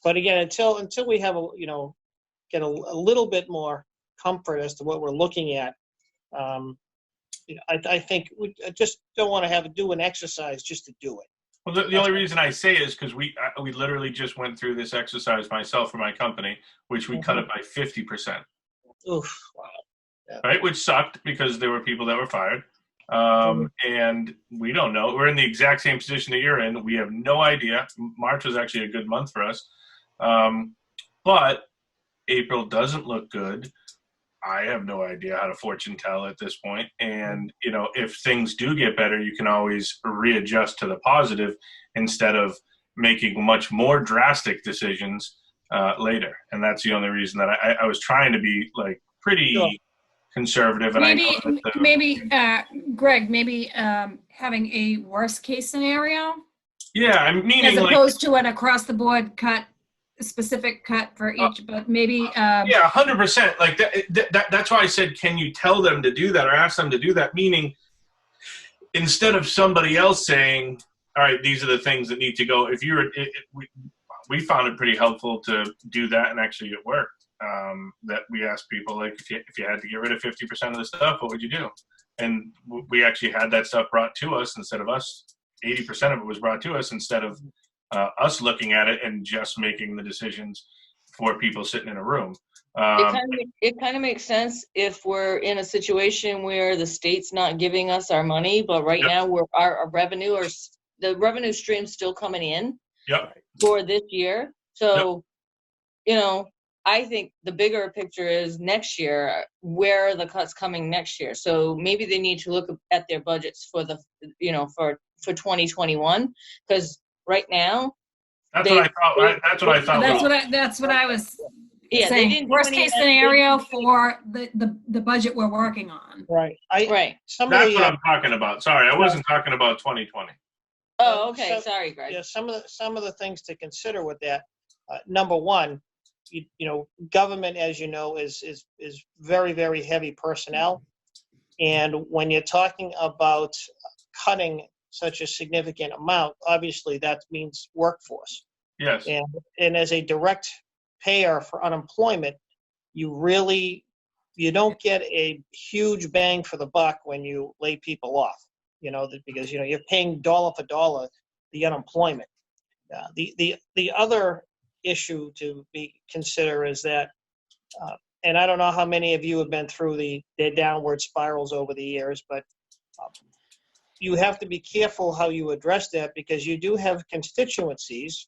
But again, until we have get a little bit more comfort as to what we're looking at, I think I just don't want to do an exercise just to do it. Well, the only reason I say is because we literally just went through this exercise myself for my company, which we cut it by 50%. Oof! Wow. Yeah. Right, which sucked because there were people that were fired, and we don't know. We're in the exact same position that you're in. We have no idea. March was actually a good month for us, but April doesn't look good. I have no idea how to fortune tell at this point. And, if things do get better, you can always readjust to the positive instead of making much more drastic decisions later. And that's the only reason that I was trying to be like pretty conservative. And Greg, maybe having a worst case scenario. Yeah, I'm meaning as opposed to an across the board cut, a specific cut for each, but maybe. Yeah, 100%. Like that's why I said, can you tell them to do that or ask them to do that? Meaning, instead of somebody else saying, all right, these are the things that need to go. If we found it pretty helpful to do that, and actually it worked. That we asked people, like, if you had to get rid of 50% of the stuff, what would you do? And we actually had that stuff brought to us instead of us. 80% of it was brought to us instead of us looking at it and just making the decisions for people sitting in a room. It kind of makes sense if we're in a situation where the state's not giving us our money, but right now our revenue or the revenue stream's still coming in for this year. So, I think the bigger picture is next year, where are the cuts coming next year? So maybe they need to look at their budgets for for 2021, because right now. That's what I thought. That's what I was saying. They didn't worst case scenario for the budget we're working on. Right. That's what I'm talking about. Sorry, I wasn't talking about 2020. Oh, okay. Sorry, Greg. Yeah, some of the things to consider with that. Number one, government, as you know, is very, very heavy personnel, and when you're talking about cutting such a significant amount, obviously that means workforce. Yes. And as a direct payer for unemployment, you don't get a huge bang for the buck when you lay people off. Because you're paying dollar for dollar the unemployment. The other issue to consider is that, and I don't know how many of you have been through the downward spirals over the years, but you have to be careful how you address that, because you do have constituencies,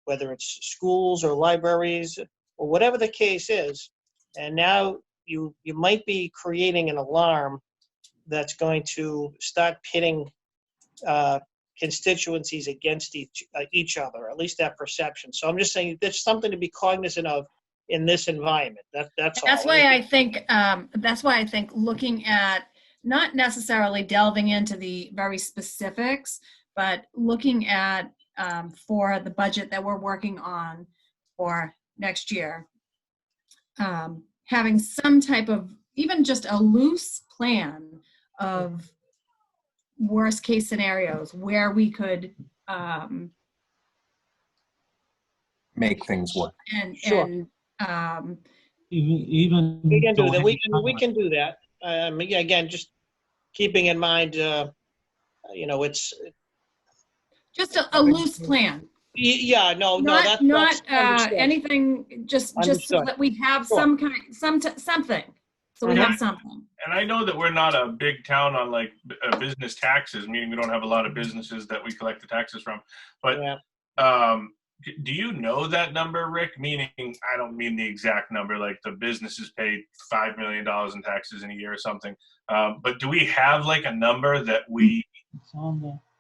whether it's schools or libraries or whatever the case is, and now you might be creating an alarm that's going to start pitting constituencies against each other, at least that perception. So I'm just saying there's something to be cognizant of in this environment. That's all. That's why I think looking at, not necessarily delving into the very specifics, but looking at for the budget that we're working on for next year, having some type of, even just a loose plan of worst case scenarios where we could make things work. Sure. Even We can do that. We going can do that. Again, just keeping in mind, it's just a loose plan. Yeah, no, Not that's anything. Just so Understood. that we have Sure. something. So we have something. And I know that we're not a big town on like business taxes, meaning we don't have a lot of businesses that we collect the taxes from. But do you know that number, Rick? Meaning, I don't mean the exact number, like the businesses paid $5 million in taxes in a year or something. But do we have like a number that we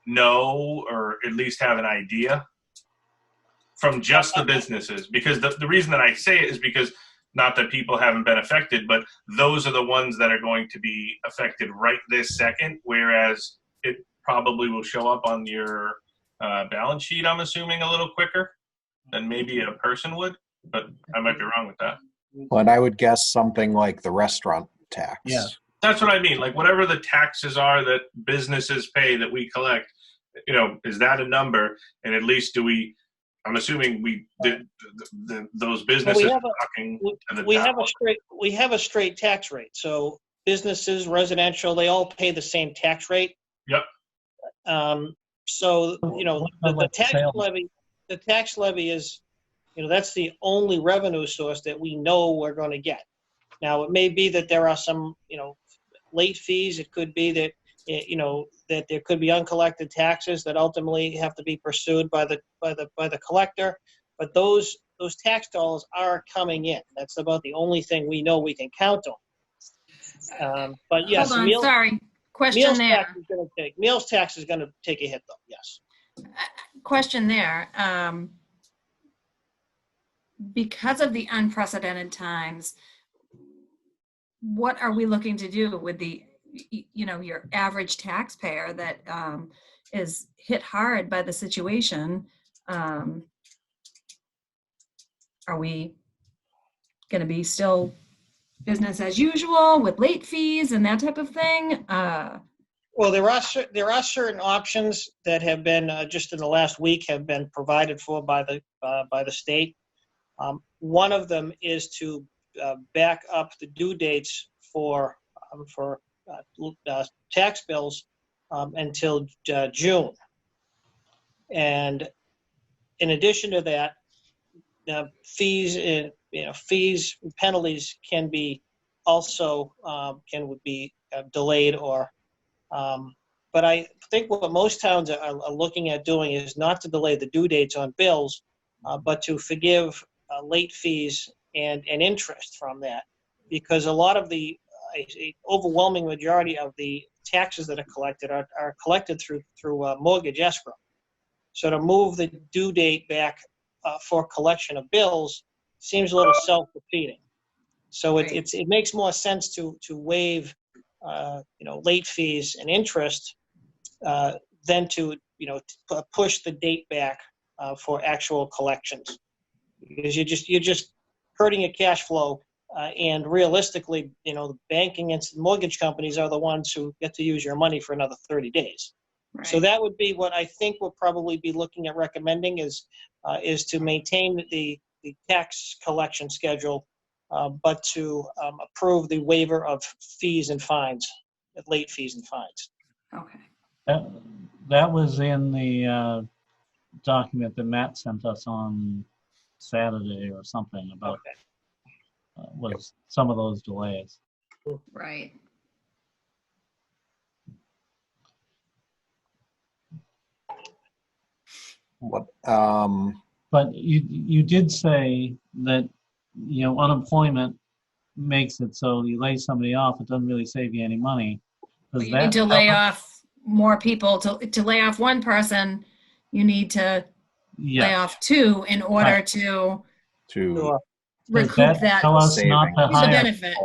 know, or at least have an idea from just the businesses? Because the reason that I say it is because, not that people haven't been affected, but those are the ones that are going to be affected right this second, whereas it probably will show up on your balance sheet, I'm assuming, a little quicker than maybe a person would, but I might be wrong with that. Well, and I would guess something like the restaurant tax. Yeah. That's what I mean. Like whatever the taxes are that businesses pay that we collect, is that a number? And at least I'm assuming those businesses are talking to the town. We have a straight tax rate. So businesses, residential, they all pay the same tax rate. Yep. So the tax levy is, that's the only revenue source that we know we're going to get. Now it may be that there are some late fees. It could be that that there could be uncollected taxes that ultimately have to be pursued by the collector. But those tax dollars are coming in. That's about the only thing we know we can count on. But yes, hold on, sorry. Question there. Meals tax is going to take a hit, though. Yes. Question there. Because of the unprecedented times, what are we looking to do with the, your average taxpayer that is hit hard by the situation? Are we going to be still business as usual with late fees and that type of thing? Well, there are certain options that have been just in the last week have been provided for by the state. One of them is to back up the due dates for tax bills until June. And in addition to that, fees and penalties can be also would be delayed or. But I think what most towns are looking at doing is not to delay the due dates on bills, but to forgive late fees and interest from that, because a lot of the overwhelming majority of the taxes that are collected are collected through mortgage escrow. So to move the due date back for collection of bills seems a little self-defeating. So it makes more sense to waive late fees and interest than to push the date back for actual collections, because you're just hurting your cash flow, and realistically, the banking and mortgage companies are the ones who get to use your money for another 30 days. Right. So that would be what I think we'll probably be looking at recommending is to maintain the tax collection schedule, but to approve the waiver of fees and fines, late fees and fines. Okay. That was in the document that Matt sent us on Saturday or something about was some of those delays. Right. What? But you did say that, you know, unemployment makes it so you lay somebody off, it doesn't really save you any money. But you need to lay off more people. To lay off one person, you need to lay off two in order to recoup that tell us not to the hire benefit.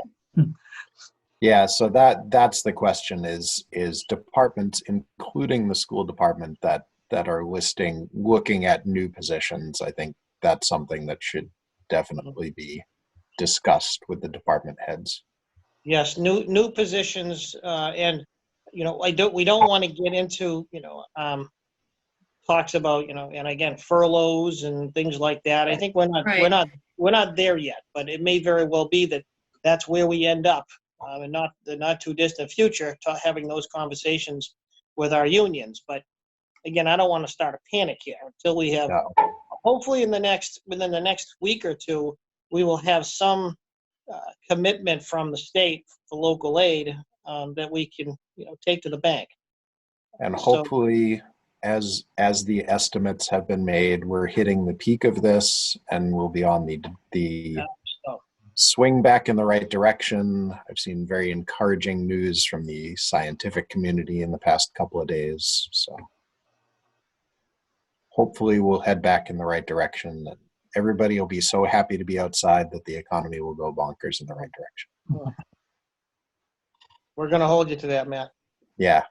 Yeah, so that's the question is departments, including the school department, that are looking at new positions. I think that's something that should definitely be discussed with the department heads. Yes, new positions, and you know, we don't want to get into, you know, talks about, you know, and again, furloughs and things like that. I think we're not there yet, but it may very well be that that's where we end up, and not the not too distant future, to having those conversations with our unions. But again, I don't want to start a panic here until we have, hopefully within the next week or two, we will have some commitment from the state for local aid that we can, you know, take to the bank. And hopefully, as the estimates have been made, we're hitting the peak of this, and we'll be on the swing back in the right direction. I've seen very encouraging news from the scientific community in the past couple of days. So hopefully we'll head back in the right direction. And everybody will be so happy to be outside that the economy will go bonkers in the right direction. We're going to hold you to that, Matt. Yeah.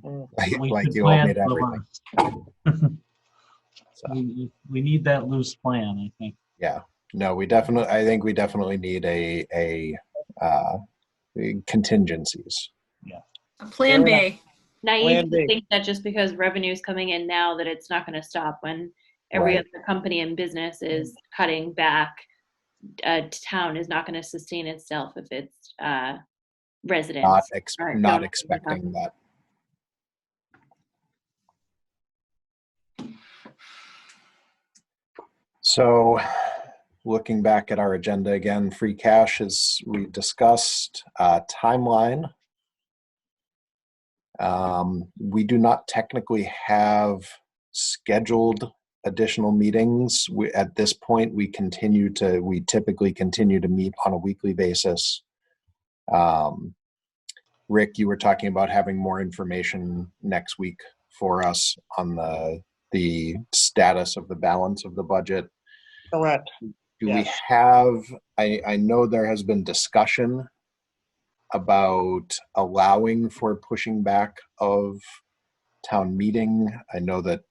Like you all made everything. We need that loose plan, I think. Yeah. No, I think we definitely need a contingencies. Yeah. A plan B. Naive to think that just because revenue is coming in now that it's not going to stop when every other company and business is cutting back. A town is not going to sustain itself if its residents not expecting that. So looking back at our agenda again, free cash, as we discussed, timeline. We do not technically have scheduled additional meetings. At this point, we typically continue to meet on a weekly basis. Rick, you were talking about having more information next week for us on the status of the balance of the budget. Correct. Do we have, I know there has been discussion about allowing for pushing back of town meeting. I know that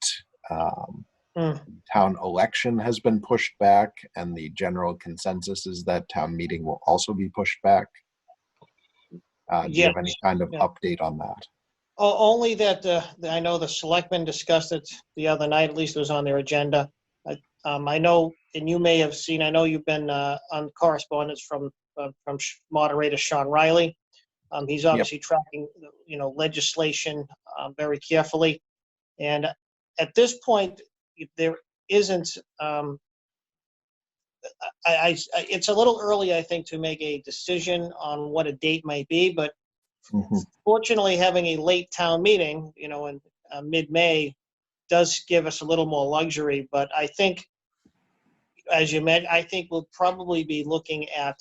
town election has been pushed back, and the general consensus is that town meeting will also be pushed back. Do you have any kind of update on that? Only that I know the selectmen discussed it the other night, at least it was on their agenda. I know, and you may have seen, I know you've been on correspondence from moderator Sean Riley. He's obviously tracking, you know, legislation very carefully. And at this point, there isn't, it's a little early, I think, to make a decision on what a date might be, but fortunately having a late town meeting, you know, in mid-May does give us a little more luxury. But I think, as you mentioned, I think we'll probably be looking at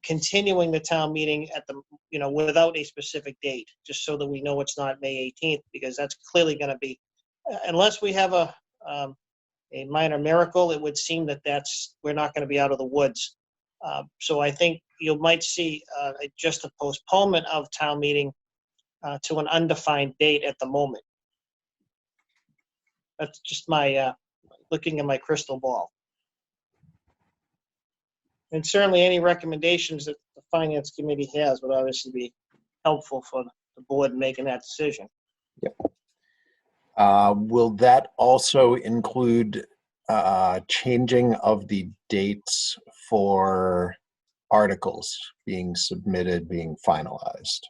continuing the town meeting at the, you know, without a specific date, just so that we know it's not May 18th, because that's clearly going to be, unless we have a minor miracle, it would seem that we're not going to be out of the woods. So I think you might see just a postponement of town meeting to an undefined date at the moment. That's just my looking at my crystal ball. And certainly any recommendations that the Finance Committee has would obviously be helpful for the board making that decision. Yep. Will that also include changing of the dates for articles being submitted, being finalized?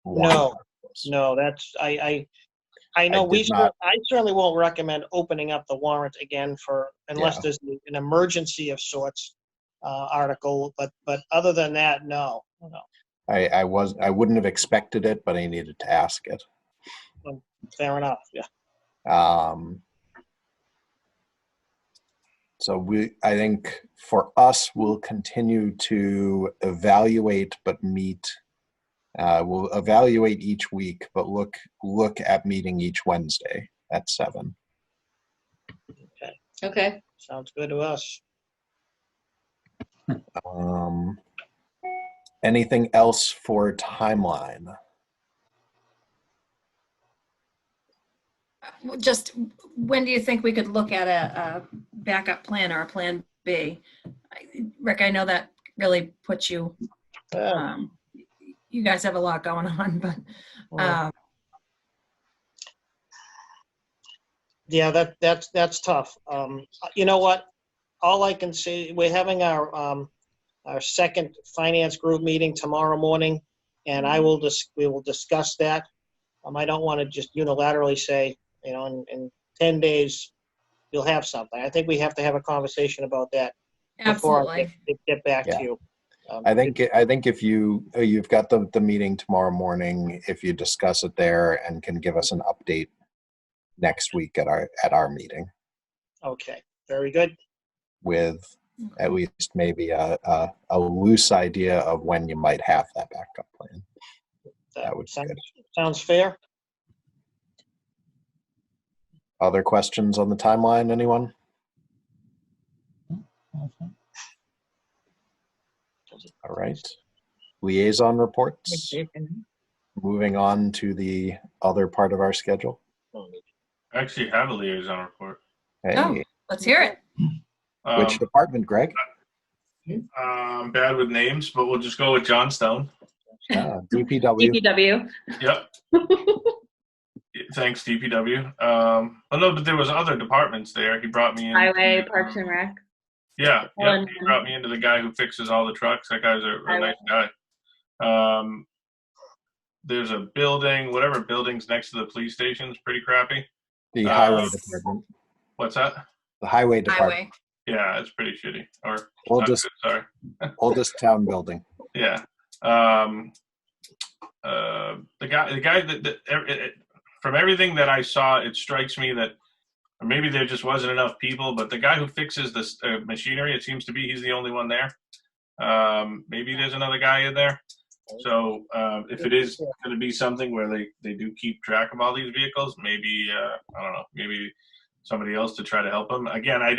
No. those. No, that's, I know did not- I certainly won't recommend opening up the warrant again unless Yeah. there's an emergency of sorts, article, but other than that, no. I wouldn't have expected it, but I needed to ask it. Fair enough, yeah. So I think for us, we'll continue to evaluate, but meet. We'll evaluate each week, but look at meeting each Wednesday at 7. Okay. Sounds good to us. Anything else for timeline? Just when do you think we could look at a backup plan or a plan B? Rick, I know that really puts you, you guys have a lot going on, but Yeah, that's tough. You know what? All I can say, we're having our second finance group meeting tomorrow morning, and we will discuss that. I don't want to just unilaterally say, in 10 days, you'll have something. I think we have to have a conversation about that before I get back to you. I think if you've got the meeting tomorrow morning, if you discuss it there and can give us an update next week at our meeting. Okay, very good. With at least maybe a loose idea of when you might have that backup plan. That would be good. Sounds fair. Other questions on the timeline, anyone? All right. Liaison reports. Moving on to the other part of our schedule. I actually have a liaison report. Hey. Oh, let's hear it. Which department, Greg? I'm bad with names, but we'll just go with Johnstone. DPW. DPW. Yep. Thanks, DPW. No, but there was other departments there. He brought me in. Highway, Parks and Rec. Yeah. He brought me into the guy who fixes all the trucks. That guy's a nice guy. There's a building, whatever building's next to the police station is pretty crappy. The highway department. What's that? The highway department. Yeah, it's pretty shitty. Or oldest town building. Yeah. The guy that from everything that I saw, it strikes me that maybe there just wasn't enough people, but the guy who fixes this machinery, it seems to be he's the only one there. Maybe there's another guy in there. So if it is going to be something where they do keep track of all these vehicles, maybe, I don't know, maybe somebody else to try to help them. Again, I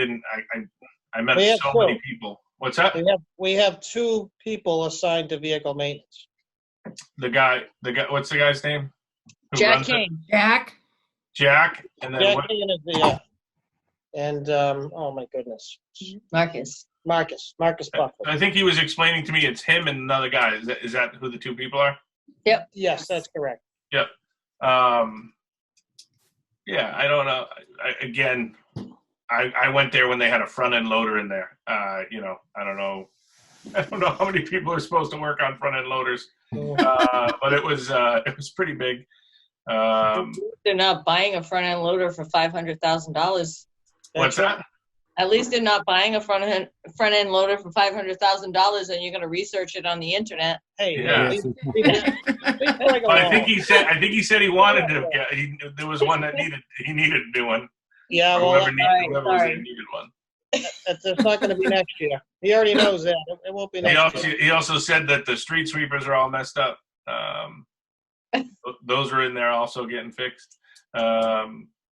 met so many people. What's that? We have 2 people assigned to vehicle maintenance. The guy, what's the guy's name? Jack King. Jack. And then Jack King is and oh my goodness. Marcus Buckley. I think he was explaining to me it's him and another guy. Is that who the 2 people are? Yep. Yes, that's correct. Yep. Yeah, I don't know. I went there when they had a front end loader in there. I don't know how many people are supposed to work on front end loaders, but it was pretty big. They're not buying a front end loader for $500,000. What's that? At least they're not buying a front end loader for $500,000, and you're going to research it on the internet. Hey, yeah. I think he said he wanted to. There was one that he needed a new one. Yeah, well, whoever needed one. It's not going to be next year. He already knows that. It won't be next year. He also said that the street sweepers are all messed up. Those are in there also getting fixed.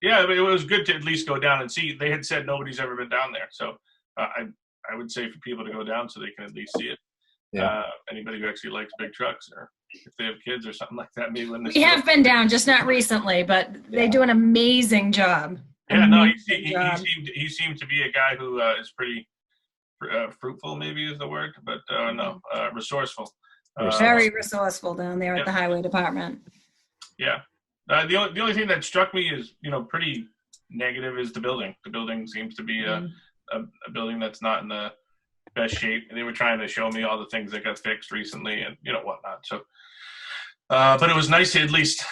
Yeah, it was good to at least go down and see. They had said nobody's ever been down there, so I would say for people to go down so they can at least see it. Yeah. Anybody who actually likes big trucks, or if they have kids or something like that, maybe when we have been down, just not recently, but they do an amazing job. Yeah, no, he seemed to be a guy who is pretty fruitful, maybe is the word, but resourceful. Very resourceful down there at the highway department. Yeah. The only thing that struck me is, pretty negative is the building. The building seems to be a building that's not in the best shape. And they were trying to show me all the things that got fixed recently and, whatnot. So But it was nice to at least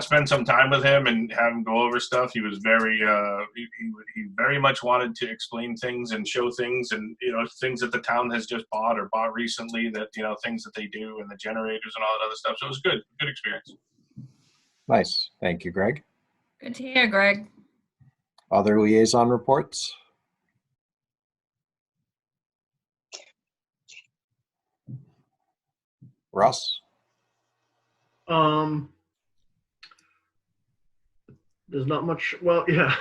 spend some time with him and have him go over stuff. He was very, he very much wanted to explain things and show things, and things that the town has just bought or bought recently. That things that they do and the generators and all that other stuff. So it was good experience. Nice. Thank you, Greg. Good to hear, Greg. Other liaison reports? Russ? There's not much. Well, yeah.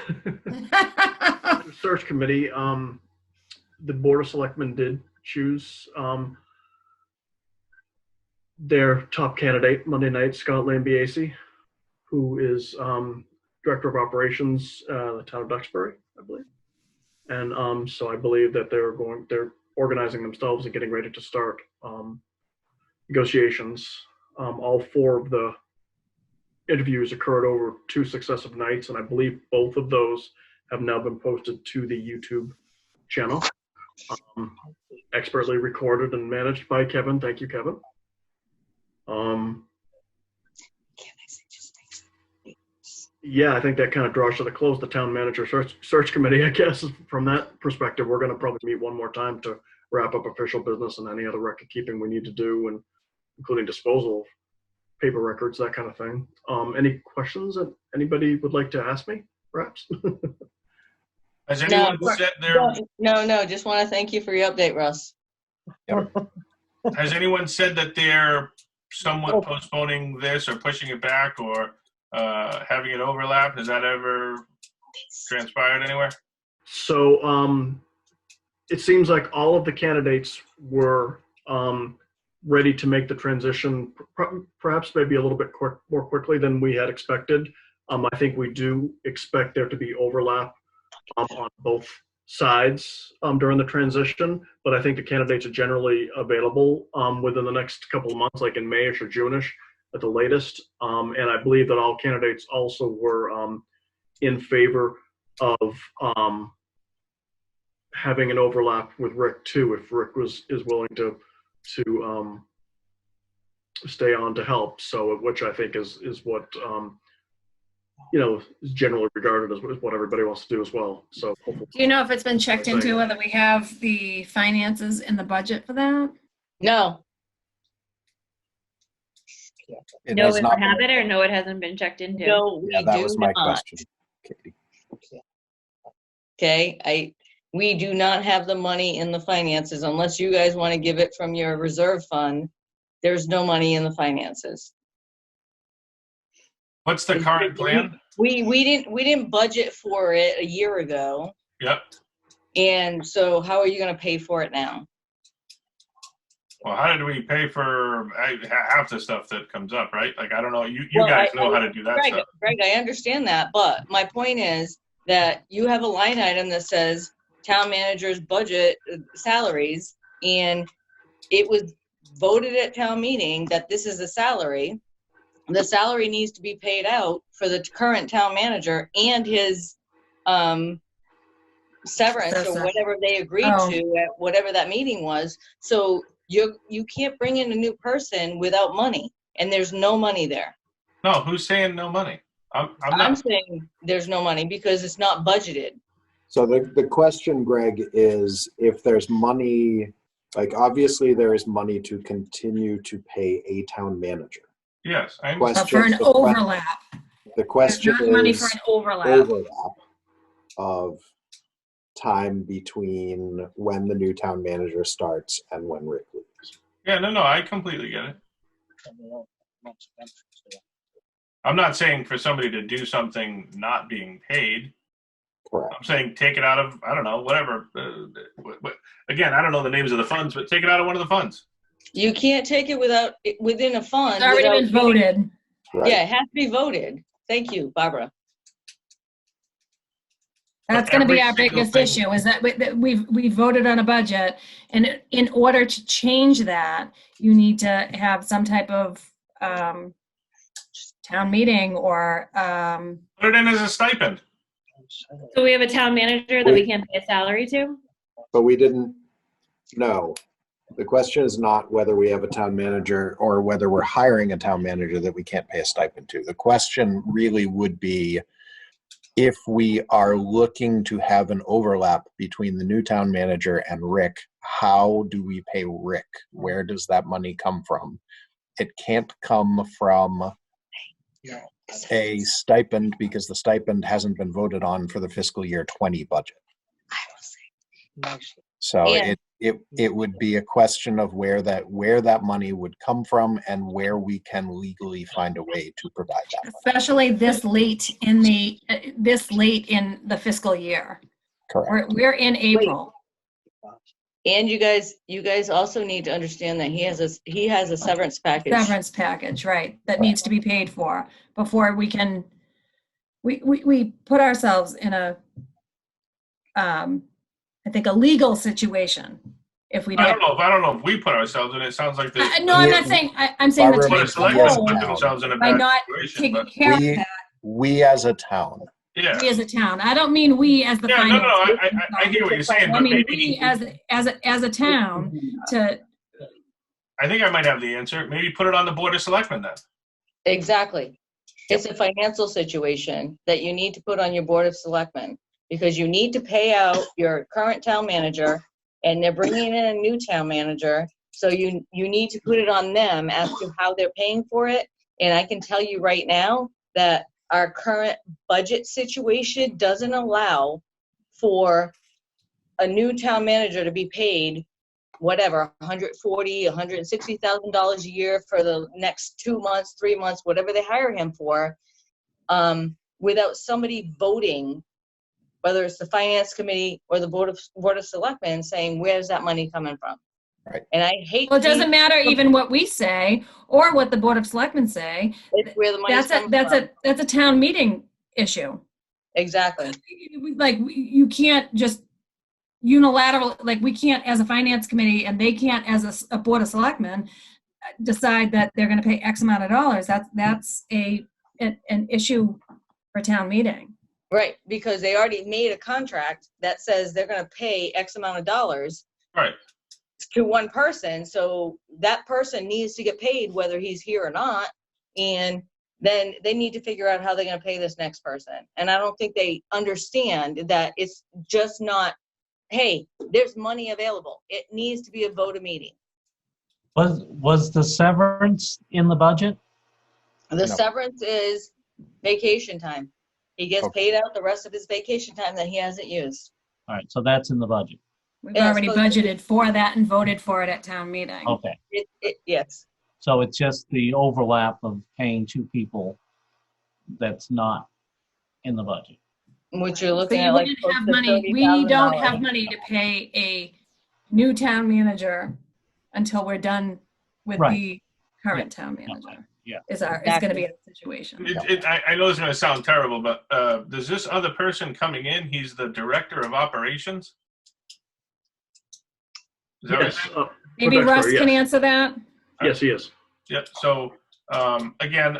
Search committee. The Board of Selectmen did choose their top candidate Monday night, Scott Lambiase, who is Director of Operations, the town of Duxbury, I believe. And so I believe that they're organizing themselves and getting ready to start negotiations. All 4 of the interviews occurred over 2 successive nights, and I believe both of those have now been posted to the YouTube channel. Expertly recorded and managed by Kevin. Thank you, Kevin. Yeah, I think that kind of draws to the close the town manager search committee, I guess. From that perspective, we're going to probably meet one more time to wrap up official business and any other record keeping we need to do, and including disposal of paper records, that kind of thing. Any questions that anybody would like to ask me, perhaps? Has anyone said their? No. Just want to thank you for your update, Russ. Yep. Has anyone said that they're somewhat postponing this or pushing it back or having it overlap? Has that ever transpired anywhere? So it seems like all of the candidates were ready to make the transition, perhaps maybe a little bit more quickly than we had expected. I think we do expect there to be overlap on both sides during the transition, but I think the candidates are generally available within the next couple of months, like in Mayish or June-ish at the latest. And I believe that all candidates also were in favor of having an overlap with Rick too, if Rick is willing to stay on to help. So, which I think is what is generally regarded as what everybody wants to do as well. So, Do you know if it's been checked into whether we have the finances in the budget for that? No. No, we don't have it, or no, it hasn't been checked into. No, we that do was my not. question, Katie. Okay, we do not have the money in the finances unless you guys want to give it from your reserve fund. There's no money in the finances. What's the current plan? We didn't budget for it a year ago. Yep. And so how are you going to pay for it now? Well, how did we pay for half the stuff that comes up, right? Like, I don't know. You guys know how to do that stuff. Greg, I understand that. But my point is that you have a line item that says town manager's budget salaries, and it was voted at town meeting that this is a salary. The salary needs to be paid out for the current town manager and his severance or whatever they agreed to at whatever that meeting was. So you can't bring in a new person without money, and there's no money there. No, who's saying no money? I'm saying there's no money because it's not budgeted. So the question, Greg, is if there's money, like obviously there is money to continue to pay a town manager. Yes, I But for an overlap. The question There's not money is for an overlap of time between when the new town manager starts and when Rick leaves. Yeah, no, I completely get it. I'm not saying for somebody to do something not being paid. Correct. I'm saying take it out of, I don't know, whatever. Again, I don't know the names of the funds, but take it out of one of the funds. You can't take it within a fund. It's already been voted. Right. Yeah, it has to be voted. Thank you, Barbara. That's going to be our biggest issue, is that we voted on a budget, and in order to change that, you need to have some type of town meeting or put it in as a stipend. So we have a town manager that we can't pay a salary to? But we didn't know. The question is not whether we have a town manager or whether we're hiring a town manager that we can't pay a stipend to. The question really would be, if we are looking to have an overlap between the new town manager and Rick, how do we pay Rick? Where does that money come from? It can't come from a stipend because the stipend hasn't been voted on for the fiscal year 20 budget. So it would be a question of where that money would come from and where we can legally find a way to provide that money. Especially this late in the fiscal year. Correct. We're in April. And you guys also need to understand that he has a severance package. Severance package, right, that needs to be paid for before we can, we put ourselves in a, I think, a legal situation if we don't. I don't know if we put ourselves in it. It sounds like the. No, I'm not saying, I'm saying the Barbara, town as a whole, put themselves in a by bad not situation, taking but- care of that. We as a town. Yeah. We as a town. I don't mean we as the Yeah, finance. no, I hear what you're saying, I but mean, maybe we as a town to. I think I might have the answer. Maybe put it on the Board of Selectmen then. Exactly. It's a financial situation that you need to put on your Board of Selectmen because you need to pay out your current town manager and they're bringing in a new town manager. So you need to put it on them as to how they're paying for it. And I can tell you right now that our current budget situation doesn't allow for a new town manager to be paid whatever, $140,000, $160,000 a year for the next 2 months, 3 months, whatever they hire him for, without somebody voting, whether it's the Finance Committee or the Board of Selectmen, saying, where's that money coming from? Right. And I hate. Well, it doesn't matter even what we say or what the Board of Selectmen say. It's where the money's coming from. That's a town meeting issue. Exactly. Like, you can't just unilateral, like, we can't as a Finance Committee and they can't as a Board of Selectmen decide that they're going to pay X amount of dollars. That's an issue for town meeting. Right, because they already made a contract that says they're going to pay X amount of dollars. Right. To one person, so that person needs to get paid whether he's here or not, and then they need to figure out how they're going to pay this next person. And I don't think they understand that it's just not, hey, there's money available. It needs to be a vote of meeting. Was the severance in the budget? The severance is vacation time. He gets paid out the rest of his vacation time that he hasn't used. All right, so that's in the budget. We've already budgeted for that and voted for it at town meeting. Okay. Yes. So it's just the overlap of paying two people that's not in the budget. Which you're looking So at, you like, wouldn't have money. We don't have money to pay a new town manager until we're done with the current town manager. Yeah. Is going to be a situation. I know it's going to sound terrible, but does this other person coming in, he's the director of operations? Is that Yes, right? Maybe Russ can answer that. Yes, he is. Yep. So again,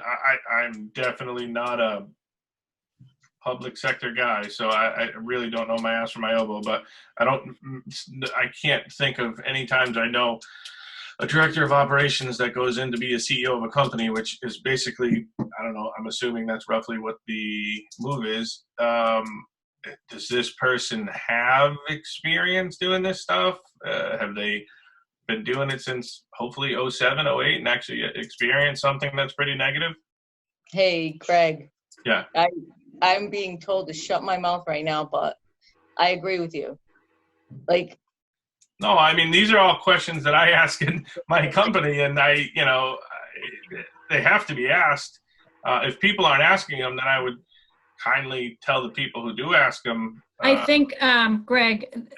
I'm definitely not a public sector guy, so I really don't know my ass from my elbow. But I can't think of any times I know a director of operations that goes in to be a CEO of a company, which is basically, I don't know, I'm assuming that's roughly what the move is. Does this person have experience doing this stuff? Have they been doing it since hopefully 07, 08 and actually experienced something that's pretty negative? Hey, Craig. Yeah. I'm being told to shut my mouth right now, but I agree with you. Like, no, I mean, these are all questions that I ask in my company, and they have to be asked. If people aren't asking them, then I would kindly tell the people who do ask them. I think, Greg,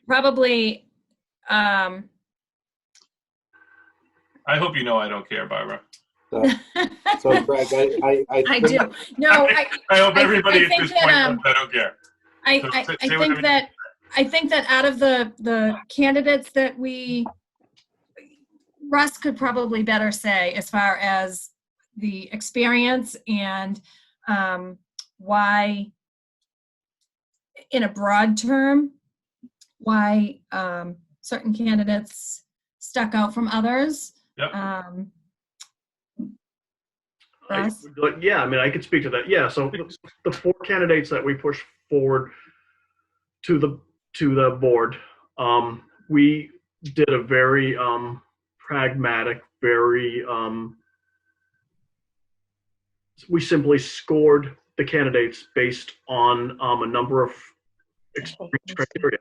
probably. I hope you know I don't care, Barbara. So Greg, I do. No, I hope everybody I at this that, point knows I don't care. I think that out of the candidates that Russ could probably better say as far as the experience and why, in a broad term, why certain candidates stuck out from others. Yep. Russ? Yeah, I mean, I could speak to that. Yeah, so the 4 candidates that we pushed forward to the board, we did a very pragmatic, very we simply scored the candidates based on a number of experience criteria.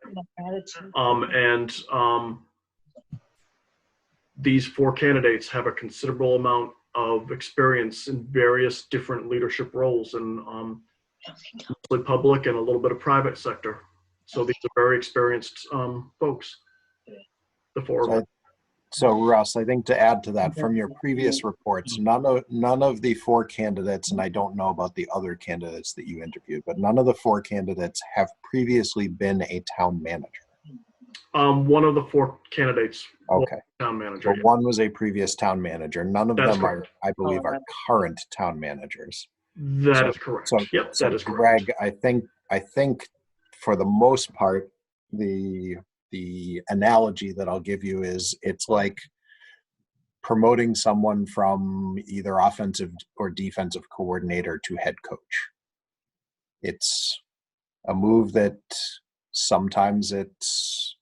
These 4 candidates have a considerable amount of experience in various different leadership roles in mostly public and a little bit of private sector. So these are very experienced folks, the 4 of them. So Russ, I think to add to that, from your previous reports, none of the 4 candidates, and I don't know about the other candidates that you interviewed, but none of the 4 candidates have previously been a town manager. One of the 4 candidates was Okay. town manager. So one was a previous town manager. None of That's them are, correct. I believe, are current town managers. That is correct. So, Yep, so that is correct. Greg, I think for the most part, the analogy that I'll give you is it's like promoting someone from either offensive or defensive coordinator to head coach. It's a move that sometimes it's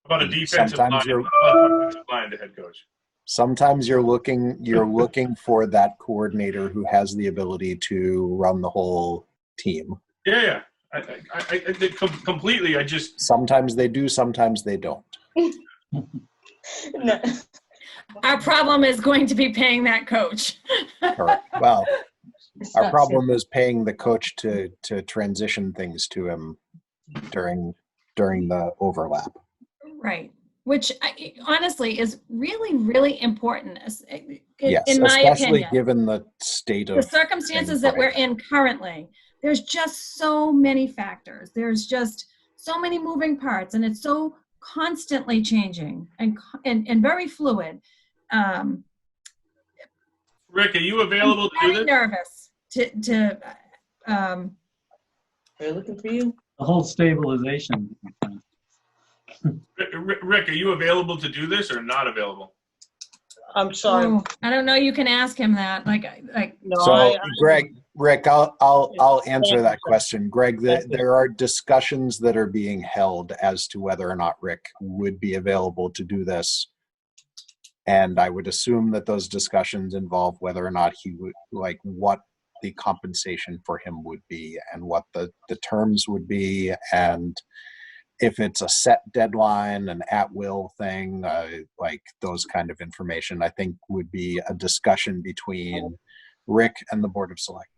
About a defensive line, sometimes line to head coach. sometimes you're looking for that coordinator who has the ability to run the whole team. Yeah. I did completely. I just Sometimes they do, sometimes they don't. No. Our problem is going to be paying that coach. Correct. Well, our problem is paying the coach to transition things to him during the overlap. Right. Which honestly is really, really important, Yes, in my especially opinion. given the state of The circumstances that we're in currently. There's just so many factors. There's just so many moving parts, and it's so constantly changing and very fluid. Rick, are you available to do this? I'm nervous We're looking for you. The whole stabilization. Rick, are you available to do this or not available? I'm sorry. Oh, I don't know. You can ask him that. No, So, Rick, I'll answer that question. Greg, there are discussions that are being held as to whether or not Rick would be available to do this. And I would assume that those discussions involve whether or not he would, like, what the compensation for him would be and what the terms would be, and if it's a set deadline, an at-will thing, like those kind of information, I think would be a discussion between Rick and the Board of Select.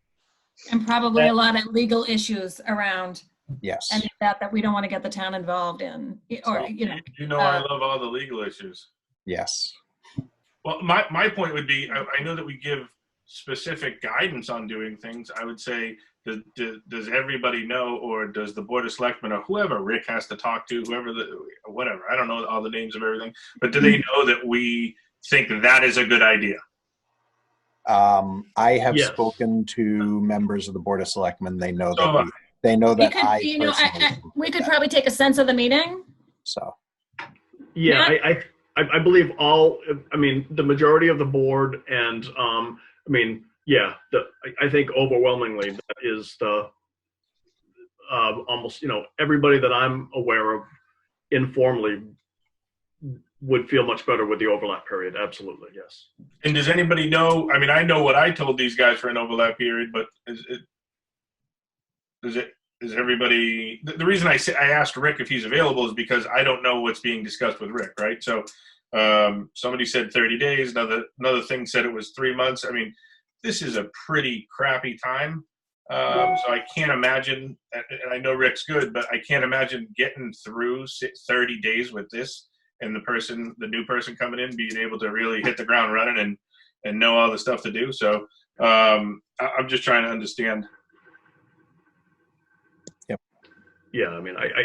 and probably a lot of legal issues around. Yes. And that we don't want to get the town involved in, or I love all the legal issues. Yes. Well, my point would be, I know that we give specific guidance on doing things. I would say, does everybody know, or does the Board of Selectmen or whoever Rick has to talk to, whatever, I don't know all the names of everything, but do they know that we think that is a good idea? I have Yes. spoken to members of the Board of Selectmen. They know So, that we could probably take a sense of the meeting. So. Yeah, I believe the majority of the board and, I think overwhelmingly that is the, almost, everybody that I'm aware of informally would feel much better with the overlap period. Absolutely, yes. And does anybody know, I know what I told these guys for an overlap period, but is everybody, the reason I asked Rick if he's available is because I don't know what's being discussed with Rick, right? So somebody said 30 days, another thing said it was 3 months. This is a pretty crappy time. So I can't imagine, and I know Rick's good, but I can't imagine getting through 30 days with this and the new person coming in being able to really hit the ground running and know all the stuff to do. So I'm just trying to understand. Yep. Yeah,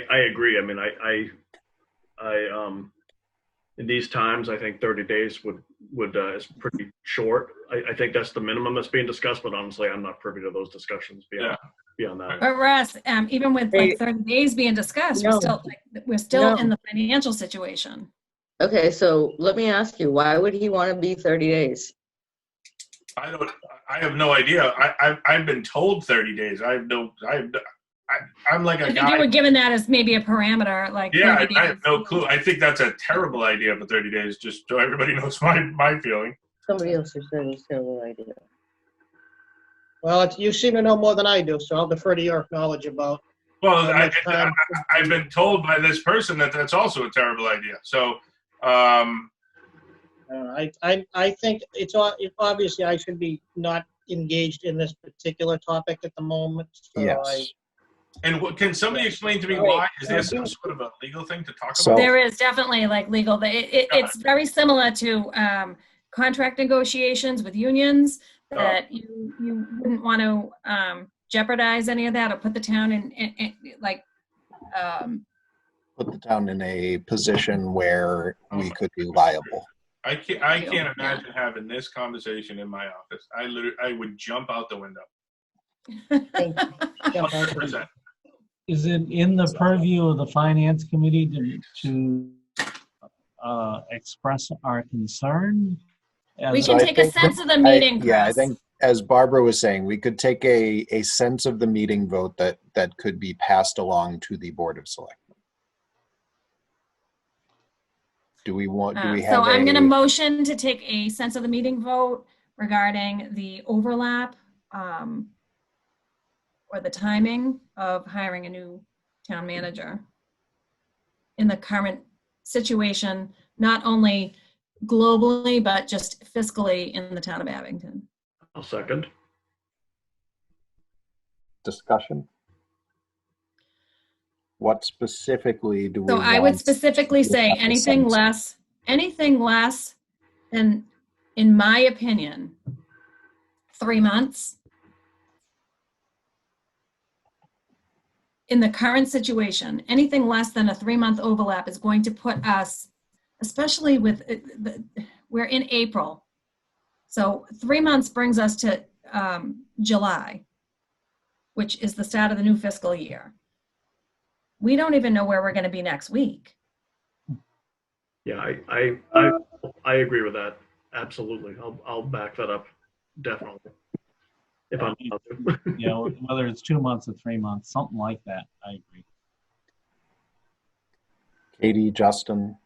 I agree. In these times, I think 30 days would is pretty short. I think that's the minimum that's being discussed, but honestly, I'm not privy to those discussions beyond that. But Russ, even with 30 days being discussed, we're still in the financial situation. Okay, so let me ask you, why would he want to be 30 days? I have no idea. I've been told 30 days. I'm like a I think guy. you were given that as maybe a parameter, like Yeah, 30 I have days. no clue. I think that's a terrible idea for 30 days, just so everybody knows my feeling. Somebody else just said it was a terrible idea. Well, you seem to know more than I do, so I'll defer to your knowledge about. Well, how much time- I've been told by this person that that's also a terrible idea. So, I think obviously I should be not engaged in this particular topic at the moment. So Yes. And can somebody explain to me why? Is there some sort of a legal thing to talk So- about? There is definitely like legal, it's very similar to contract negotiations with unions, that you wouldn't want to jeopardize any of that or put the town in Put the town in a position where we could be liable. I can't imagine having this conversation in my office. I would jump out the window. 100%. Is it in the purview of the finance committee to express our concern? We So can I take a think sense of the meeting, Chris. Yeah, I think as Barbara was saying, we could take a sense of the meeting vote that could be passed along to the Board of Selectmen. Do we have so I'm going to motion to take a sense of the meeting vote regarding the overlap or the timing of hiring a new town manager in the current situation, not only globally, but just fiscally in the town of Abington. I'll second. discussion? What specifically do we So I would want specifically to say have a anything sense? less than, in my opinion, 3 months. In the current situation, anything less than a 3-month overlap is going to put us, especially with, we're in April. So 3 months brings us to July, which is the start of the new fiscal year. We don't even know where we're going to be next week. Yeah, I agree with that. Absolutely. I'll back that up. Definitely. If I'm allowed to. You know, whether it's 2 months or 3 months, something like that, I agree. Katie, Justin,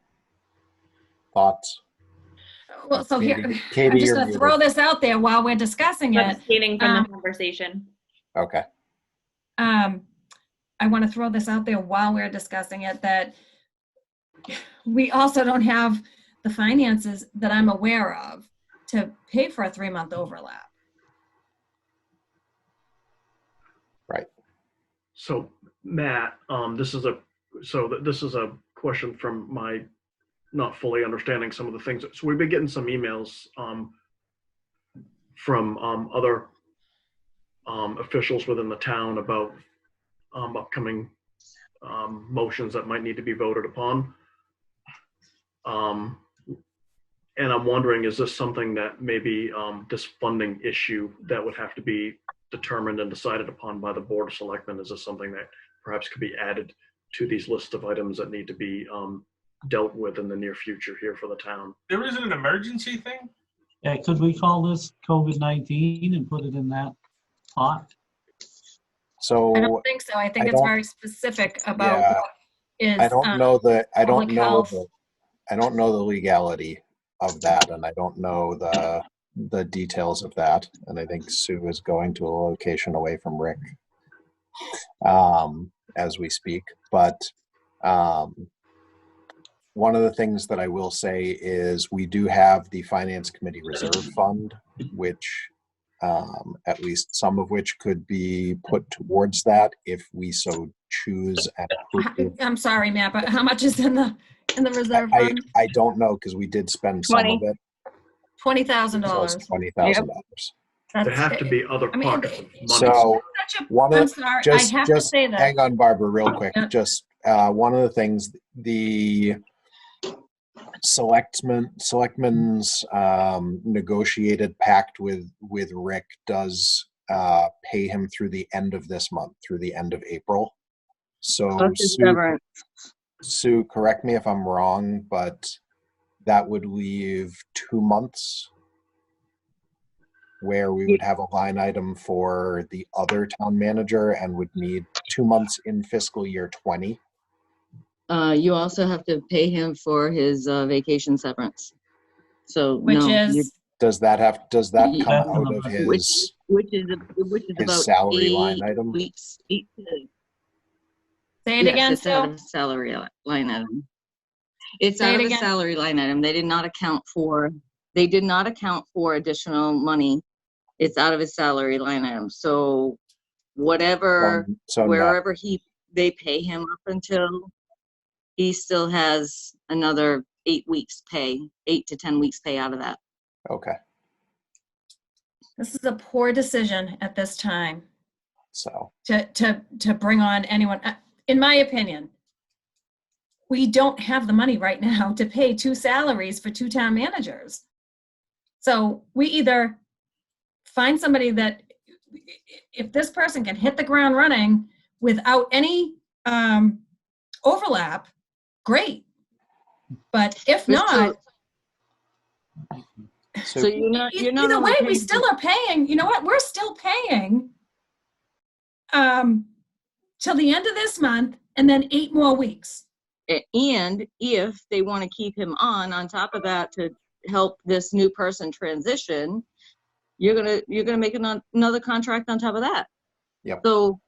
thoughts? Well, so here, Katie, I'm just you're going to muted. throw this out there while we're discussing it. Abstaining from the conversation. Okay. I want to throw this out there while we're discussing it, that we also don't have the finances that I'm aware of to pay for a 3-month overlap. Right. So Matt, this is a question from my not fully understanding some of the things. So we've been getting some emails from other officials within the town about upcoming motions that might need to be voted upon. And I'm wondering, is this something that maybe this funding issue that would have to be determined and decided upon by the Board of Selectmen? Is this something that perhaps could be added to these lists of items that need to be dealt with in the near future here for the town? There isn't an emergency thing? Yeah, could we call this COVID-19 and put it in that pot? So I don't think so. I think I it's don't- very specific about Yeah, what is I don't know the public health. I don't know the legality of that, and I don't know the details of that. And I think Sue is going to a location away from Rick as we speak. But one of the things that I will say is we do have the Finance Committee Reserve Fund, which at least some of which could be put towards that if we so choose and approve. I'm sorry, Matt, but how much is in the reserve fund? I don't know, because we did spend some of it. $20,000. So it's $20,000. There have to be other pockets of money. So one I'm of sorry, just I have to say that. hang on, Barbara, real quick. Yeah. Just one of the things, the selectmen's negotiated pact with Rick does pay him through the end of this month, through the end of April. So Sue, correct me if I'm wrong, but that would leave 2 months where we would have a line item for the other town manager and would need 2 months in fiscal year 20. You also have to pay him for his vacation severance. So Which no, is, Does that come That's out of his which is about salary line 8 item? weeks. say it Yes, again, it's out Sue. of his salary line item. It's Say out it of his again. salary line item. They did not account for additional money. It's out of his salary line item. So whatever, So net. wherever they pay him up until, he still has another 8 weeks pay, 8 to 10 weeks pay out of that. Okay. This is a poor decision at this time So to bring on anyone. In my opinion, we don't have the money right now to pay 2 salaries for 2 town managers. So we either find somebody that, if this person can hit the ground running without any overlap, great. But if not, So you're not either only way, we paying still are paying. You know what? We're still paying till the end of this month, and then 8 more weeks. And if they want to keep him on top of that to help this new person transition, you're gonna make another contract on top of that. Yep. So,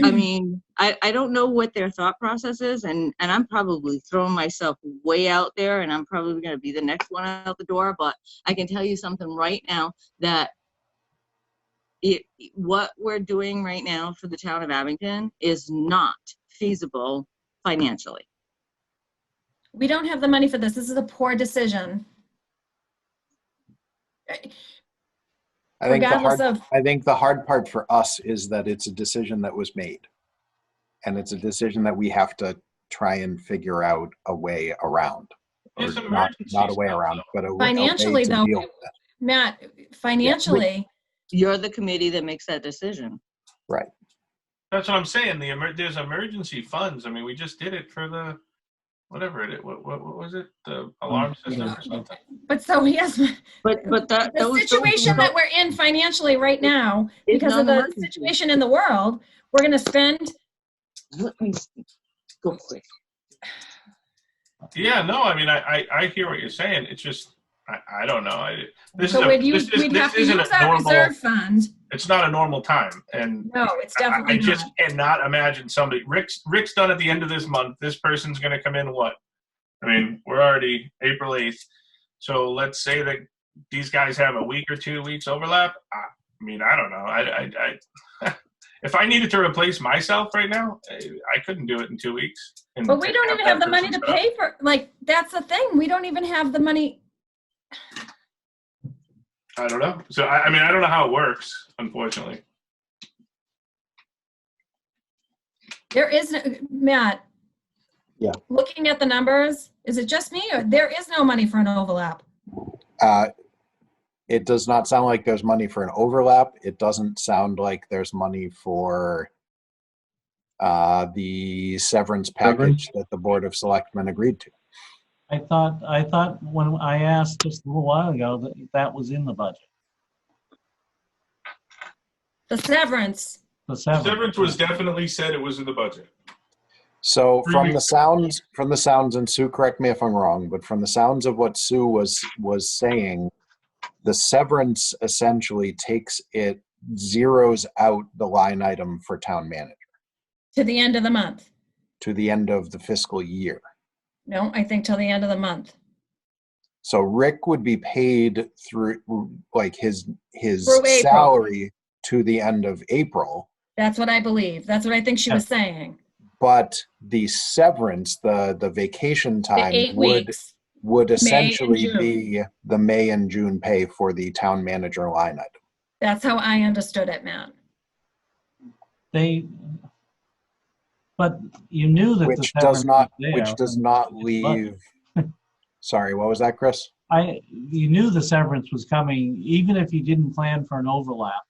I mean, I don't know what their thought process is, and I'm probably throwing myself way out there, and I'm probably going to be the next one out the door, but I can tell you something right now, that what we're doing right now for the town of Abington is not feasible financially. We don't have the money for this. This is a poor decision. I think Regardless of, the hard part for us is that it's a decision that was made, and it's a decision that we have to try and figure out a way around. Or It's not a way stuff, around, but a financially way to though, deal with it. Matt, financially, You're the committee that makes that decision. Right. That's what I'm saying. There's emergency funds. I mean, we just did it for the whatever it is. What was it? The alarm system or something? but so yes, But that the situation that we're in financially right now, because of the situation in the world, we're going to spend. Let me go quick. Yeah, no, I mean, I hear what you're saying. It's just, I don't know. We'd have to use our reserve fund. It's not a normal time, and no, it's definitely I just cannot imagine somebody. Rick's done at the end of this month. This person's going to come in what? I mean, we're already April 8th, so let's say that these guys have a week or 2 weeks overlap. I mean, I don't know. If I needed to replace myself right now, I couldn't do it in 2 weeks. But we don't even have the money to pay for. Like, that's the thing. We don't even have the money. I don't know. So I mean, I don't know how it works, unfortunately. There is Matt. Yeah. Looking at the numbers, is it just me, or there is no money for an overlap? It does not sound like there's money for an overlap. It doesn't sound like there's money for the severance package that the Board of Selectmen agreed to. I thought when I asked just a little while ago that was in the budget. The severance. The severance was definitely said it was in the budget. So from the sounds, and Sue, correct me if I'm wrong, but from the sounds of what Sue was saying, the severance essentially zeroes out the line item for town manager. To the end of the month. To the end of the fiscal year. No, I think till the end of the month. So Rick would be paid through like his salary to the end of April. That's what I believe. That's what I think she was saying. But the severance, the vacation time would essentially be the May and June pay for the town manager line item. That's how I understood it, Matt. But you knew that which does not leave. Sorry, what was that, Chris? You knew the severance was coming, even if you didn't plan for an overlap.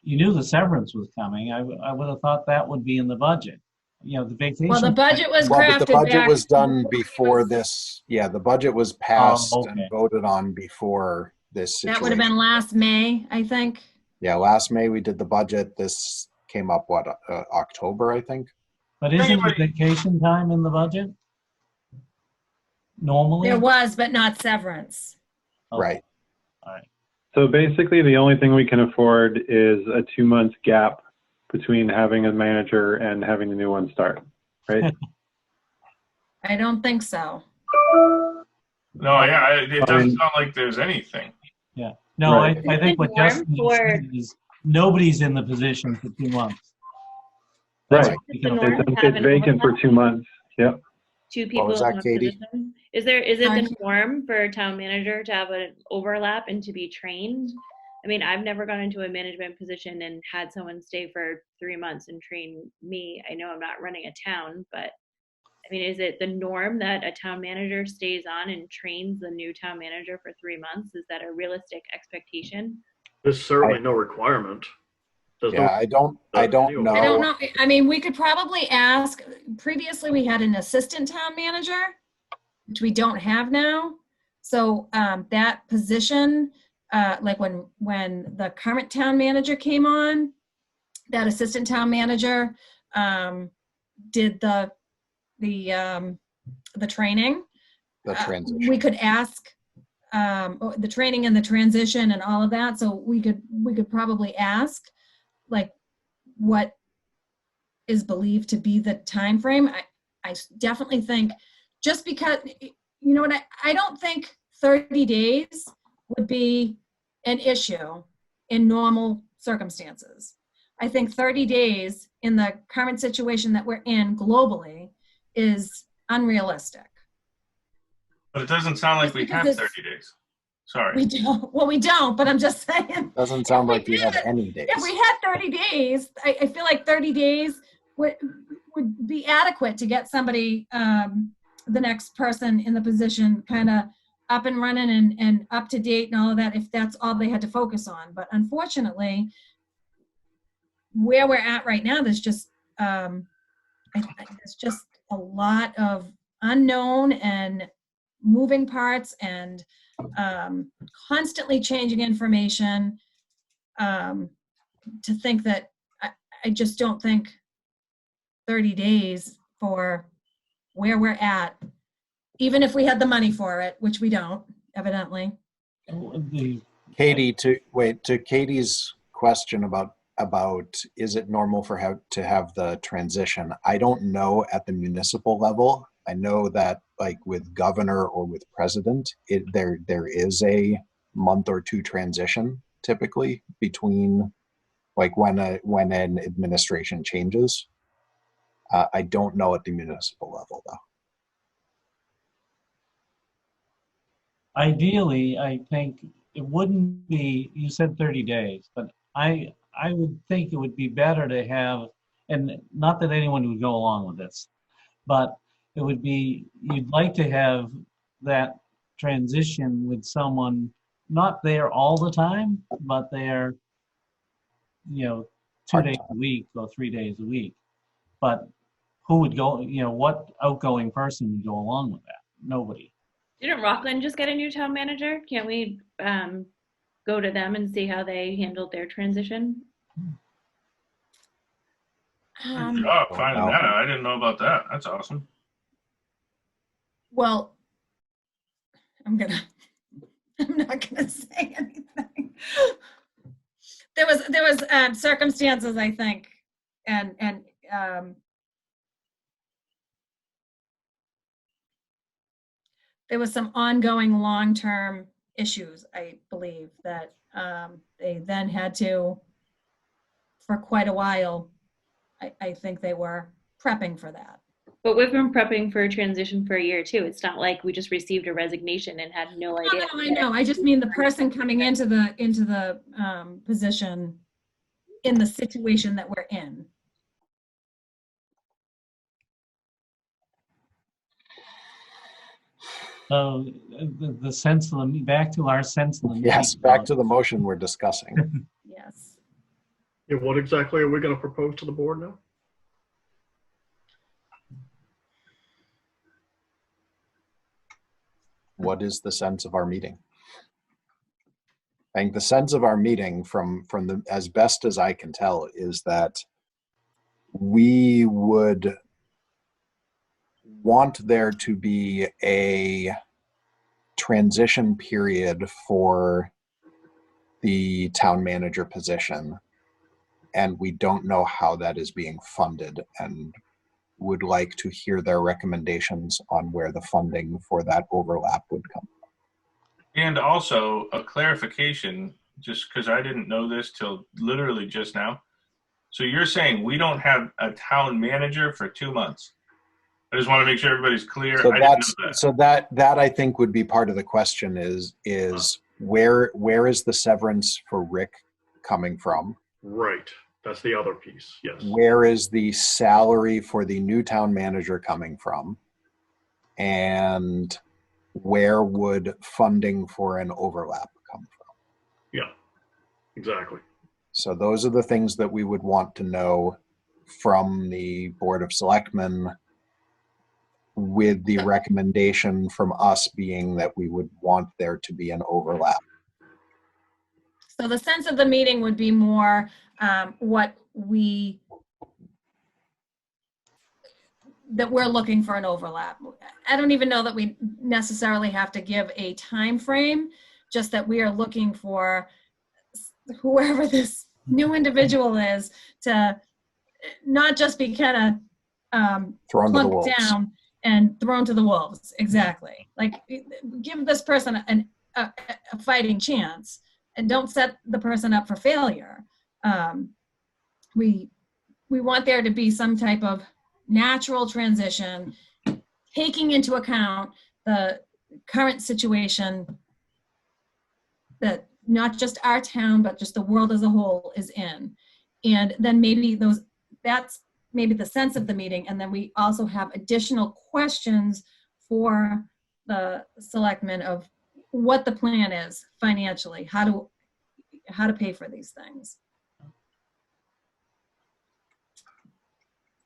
You knew the severance was coming. I would have thought that would be in the budget. the vacation. Well, the budget was Well, but the crafted budget back. was done before this. Yeah, the budget was passed okay. and voted on before this situation. That would have been last May, I think. Yeah, last May we did the budget. This came up, October, I think? But isn't the vacation time in the budget? Normally? There was, but not severance. Okay. Right. All right. So basically, the only thing we can afford is a 2-month gap between having a manager and having the new one start, right? I don't think so. No, yeah, it doesn't sound like there's anything. Yeah. No, Right. I think what Justin said is nobody's in the position for 2 months. Right. The norm to have It's an vacant for overlap? 2 months. Yep. Two people was in that, one Katie? position? Is it Sorry. the norm for a town manager to have an overlap and to be trained? I mean, I've never gone into a management position and had someone stay for 3 months and train me. I know I'm not running a town, but I mean, is it the norm that a town manager stays on and trains the new town manager for 3 months? Is that a realistic expectation? There's certainly no requirement. There's Yeah, I don't know. I don't know. I mean, we could probably ask. Previously, we had an assistant town manager, which we don't have now. So that position, like when the current town manager came on, that assistant town manager did the training. The transition. We could ask the training and the transition and all of that. So we could probably ask, like, what is believed to be the time frame. I definitely think, just because, you know what, I don't think 30 days would be an issue in normal circumstances. I think 30 days in the current situation that we're in globally is unrealistic. But it doesn't sound like we Because have it's- 30 days. Sorry. We don't. Well, we don't, but I'm just saying. Doesn't sound like we have any days. If we had 30 days, I feel like 30 days would be adequate to get somebody, the next person in the position, kind of up and running and up to date and all of that, if that's all they had to focus on. But unfortunately, where we're at right now, there's just there's just a lot of unknown and moving parts and constantly changing information, to think that I just don't think 30 days for where we're at, even if we had the money for it, which we don't, evidently. Katie, to Katie's question about is it normal to have the transition? I don't know at the municipal level. I know that, like, with governor or with president, there is a month or two transition typically between, like, when an administration changes. I don't know at the municipal level though. Ideally, I think it wouldn't be, you said 30 days, but I would think it would be better to have, and not that anyone would go along with this, but it would be, you'd like to have that transition with someone not there all the time, but there, 2 days a week or 3 days a week. But who would go, what outgoing person would go along with that? Nobody. Didn't Rockland just get a new town manager? Can't we go to them and see how they handled their transition? Good job finding that out. I didn't know about that. That's awesome. Well, I'm not gonna say anything. There was circumstances, I think, and there was some ongoing long-term issues, I believe, that they then had to, for quite a while, I think they were prepping for that. But we've been prepping for a transition for a year too. It's not like we just received a resignation and had no idea. No, I know. I just mean the person coming into the position in the situation that we're in. So the sense of the, back to our sense of the meeting. Yes, back to the motion we're discussing. Yes. Yeah, what exactly are we going to propose to the board now? what is the sense of our meeting? I think the sense of our meeting from the, as best as I can tell, is that we would want there to be a transition period for the town manager position, and we don't know how that is being funded, and would like to hear their recommendations on where the funding for that overlap would come from. And also a clarification, just because I didn't know this till literally just now. So you're saying we don't have a town manager for 2 months? I just want to make sure everybody's clear. So I that's didn't know that. so that I think would be part of the question is where is the severance for Rick coming from? Right. That's the other piece. Yes. Where is the salary for the new town manager coming from? And where would funding for an overlap come from? Yeah, exactly. So those are the things that we would want to know from the Board of Selectmen, with the recommendation from us being that we would want there to be an overlap. So the sense of the meeting would be more that we're looking for an overlap. I don't even know that we necessarily have to give a time frame, just that we are looking for whoever this new individual is to not just be kind of Thrown to the plunked wolves. down and thrown to the wolves. Exactly. Like, give this person a fighting chance, and don't set the person up for failure. We want there to be some type of natural transition, taking into account the current situation that not just our town, but just the world as a whole is in. And then maybe that's maybe the sense of the meeting. And then we also have additional questions for the selectmen of what the plan is financially, how to pay for these things.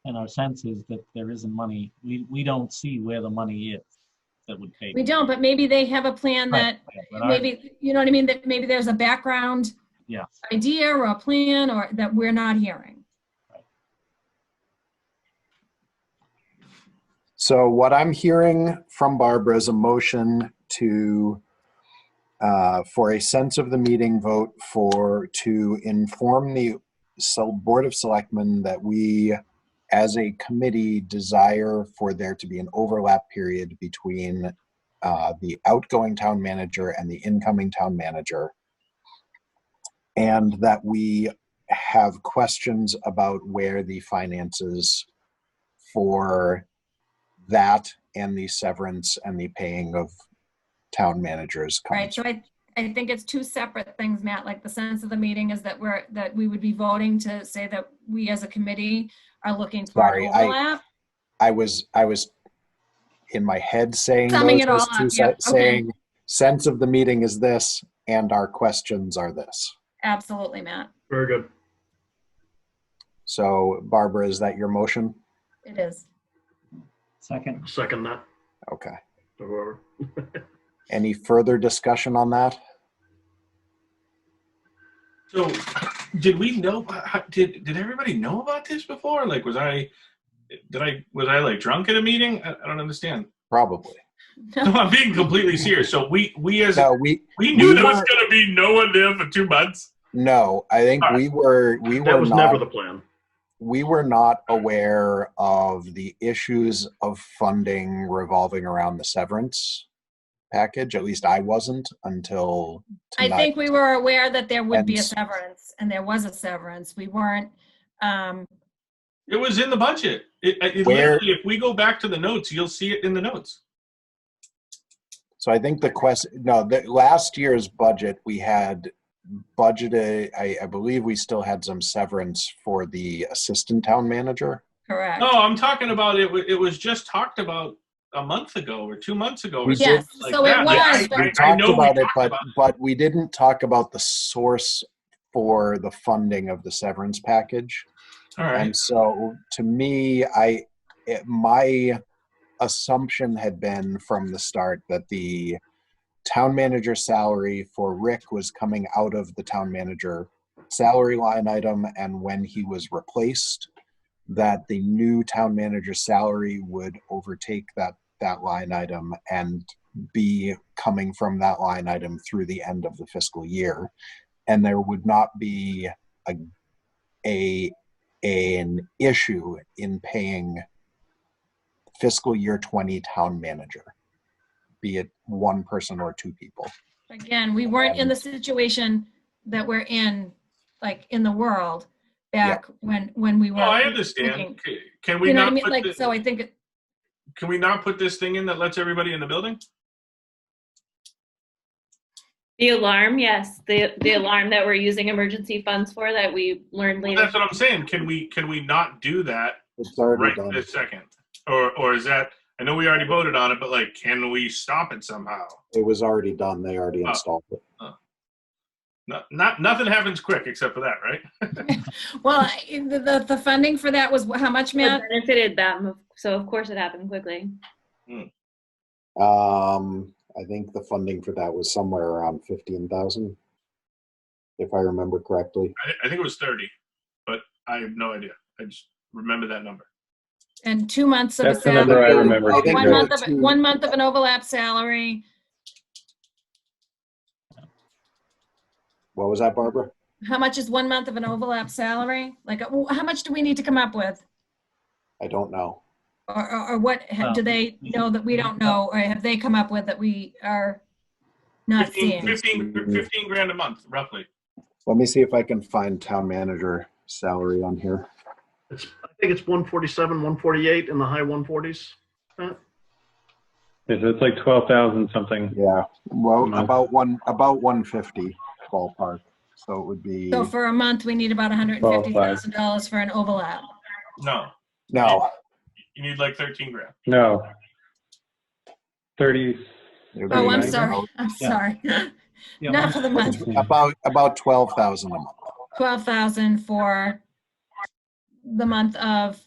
And our sense is that there isn't money. We don't see where the money is that would pay. We don't, but maybe they have a plan that maybe, you know what I mean? That maybe there's a background idea or a plan or that we're not hearing. So what I'm hearing from Barbara is a motion to, for a sense of the meeting vote to inform the Board of Selectmen that we, as a committee, desire for there to be an overlap period between the outgoing town manager and the incoming town manager, and that we have questions about where the finances for that and the severance and the paying of town managers comes. Right, so I think it's two separate things, Matt. Like, the sense of the meeting is that we would be voting to say that we as a committee are looking for an overlap. I was in my head saying Summing it those all two up, yeah, saying okay. Sense of the meeting is this and our questions are this. Absolutely, Matt. Very good. So Barbara, is that your motion? It is. Second. Second that. Okay. Whoever. Any further discussion on that? So, did we know? Did everybody know about this before? Like, was I like drunk at a meeting? I don't understand. Probably. No, I'm being completely serious. So we knew there was going to be no one there for 2 months. No, I think we were that was not, never the plan. We were not aware of the issues of funding revolving around the severance package. At least I wasn't until tonight. I think we were aware that there would be a severance, and there was a severance. We weren't. It was in the budget. Literally, if we go back to the notes, you'll see it in the notes. So I think the last year's budget, we had budgeted, I believe we still had some severance for the assistant town manager. Correct. No, I'm talking about it was just talked about a month ago or 2 months ago. We yes, did, so it was. We talked about it, but we didn't talk about the source for the funding of the severance package. All right. And so to me, my assumption had been from the start that the town manager salary for Rick was coming out of the town manager salary line item, and when he was replaced, that the new town manager salary would overtake that line item and be coming from that line item through the end of the fiscal year, and there would not be an issue in paying fiscal year 20 town manager, be it one person or two people. Again, we weren't in the situation that we're in, like in the world back when we were. Oh, I understand. Can we You know what not I mean? put Like, this, so I think, can we not put this thing in that lets everybody in the building? The alarm, yes, the alarm that we're using emergency funds for that we learned Well, later. that's what I'm saying. Can we not do that It's already right done. this second? Or is that, I know we already voted on it, but like, can we stop it somehow? It was already done. They already installed it. Nothing happens quick except for that, right? well, the funding for that was how much, It Matt? benefited them, so of course it happened quickly. I think the funding for that was somewhere around 15,000, if I remember correctly. I think it was 30, but I have no idea. I just remember that number. And 2 months of That's a the number I salary. remember. I think too. 1 month of an overlap salary. What was that, Barbara? How much is 1 month of an overlap salary? Like, how much do we need to come up with? I don't know. Or what, Well, do they know that we don't know, or have they come up with that we are not 15 seeing? grand a month, roughly. Let me see if I can find town manager salary on here. I think it's 147, 148 in the high 140s. It's like 12,000 something. Yeah, well, month. about 150 ballpark. So it would be. So for a month, we need about $150,000 for an overlap. No, No. you need like 13 grand. No. 30. It would Oh, be I'm sorry. I'm sorry. Not for the month. About 12,000 a month. 12,000 for the month of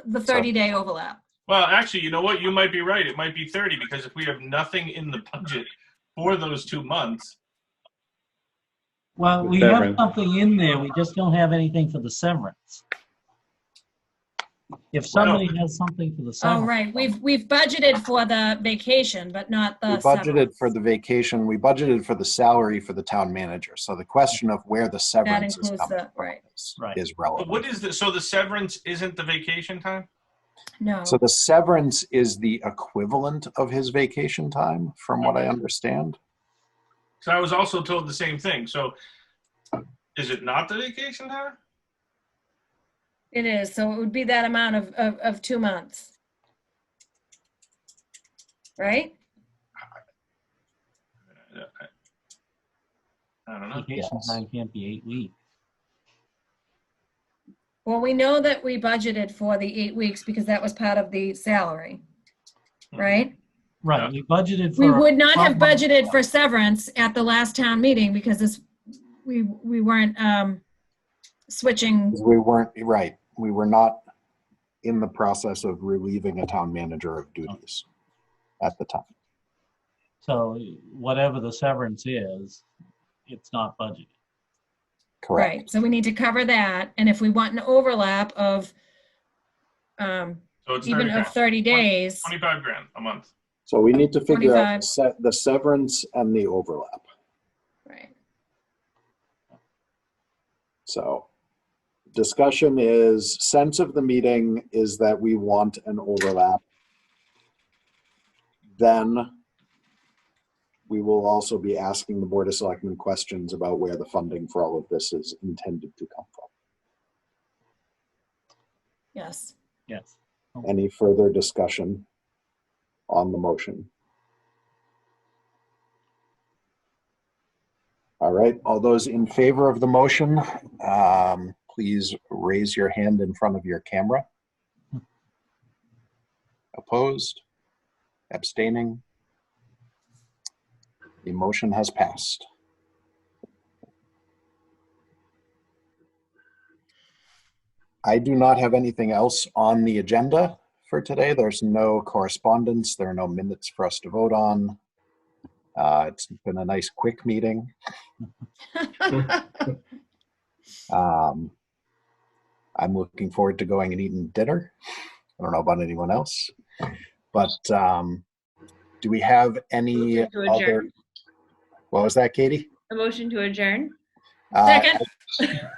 the 30-day overlap. Well, actually, you know what? You might be right. It might be 30 because if we have nothing in the budget for those 2 months. Well, we have something in there, we just don't have anything for the severance. If somebody has something for the severance. Oh, right. We've budgeted for the vacation, but not the We budgeted severance. for the vacation. We budgeted for the salary for the town manager. So the question of where the That severance is includes coming the, right. is relevant. What is the, so the severance isn't the vacation time? No. So the severance is the equivalent of his vacation time, from what I understand. So I was also told the same thing. So is it not the vacation time? It is. So it would be that amount of 2 months. Right? I don't know. Vacation time can't be 8 weeks. Well, we know that we budgeted for the 8 weeks because that was part of the salary, right? Right, we budgeted for. We would not have 12 months. budgeted for severance at the last town meeting because we weren't switching. We weren't, right, we were not in the process of relieving a town manager of duties at the time. So whatever the severance is, it's not budgeted. Correct. Right, so we need to cover that, and if we want an overlap of So it's even 30 of grand. 30 days, 25 grand a month. So we need to figure out 25. the severance and the overlap. right? So discussion is, sense of the meeting is that we want an overlap. Then we will also be asking the Board of Selectmen questions about where the funding for all of this is intended to come from. Yes. Yes. Any further discussion on the motion? All right, all those in favor of the motion, please raise your hand in front of your camera. Opposed? Abstaining? The motion has passed. I do not have anything else on the agenda for today. There's no correspondence. There are no minutes for us to vote on. It's been a nice quick meeting. I'm looking forward to going and eating dinner. I don't know about anyone else, but do we have any Motion to other? adjourn. What was that, Katie? A motion to adjourn. Second. Second.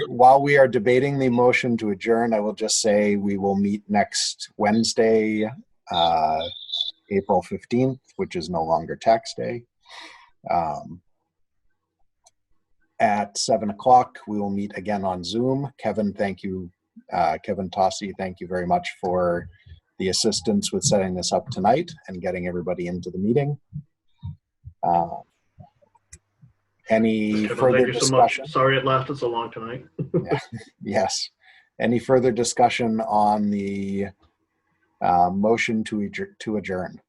While we are debating the motion to adjourn, I will just say we will meet next Wednesday, April 15th, which is no longer tax day. At 7 o'clock, we will meet again on Zoom. Kevin, thank you. Kevin Tossi, thank you very much for the assistance with setting this up tonight and getting everybody into the meeting. Any Kevin, further thank you so discussion? much. Sorry it lasted so long tonight. Yeah. Yes. Any further discussion on the motion to adjourn?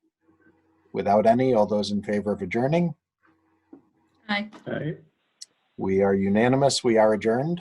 Without any, all those in favor of adjourning? Aye. All right. We are unanimous. We are adjourned.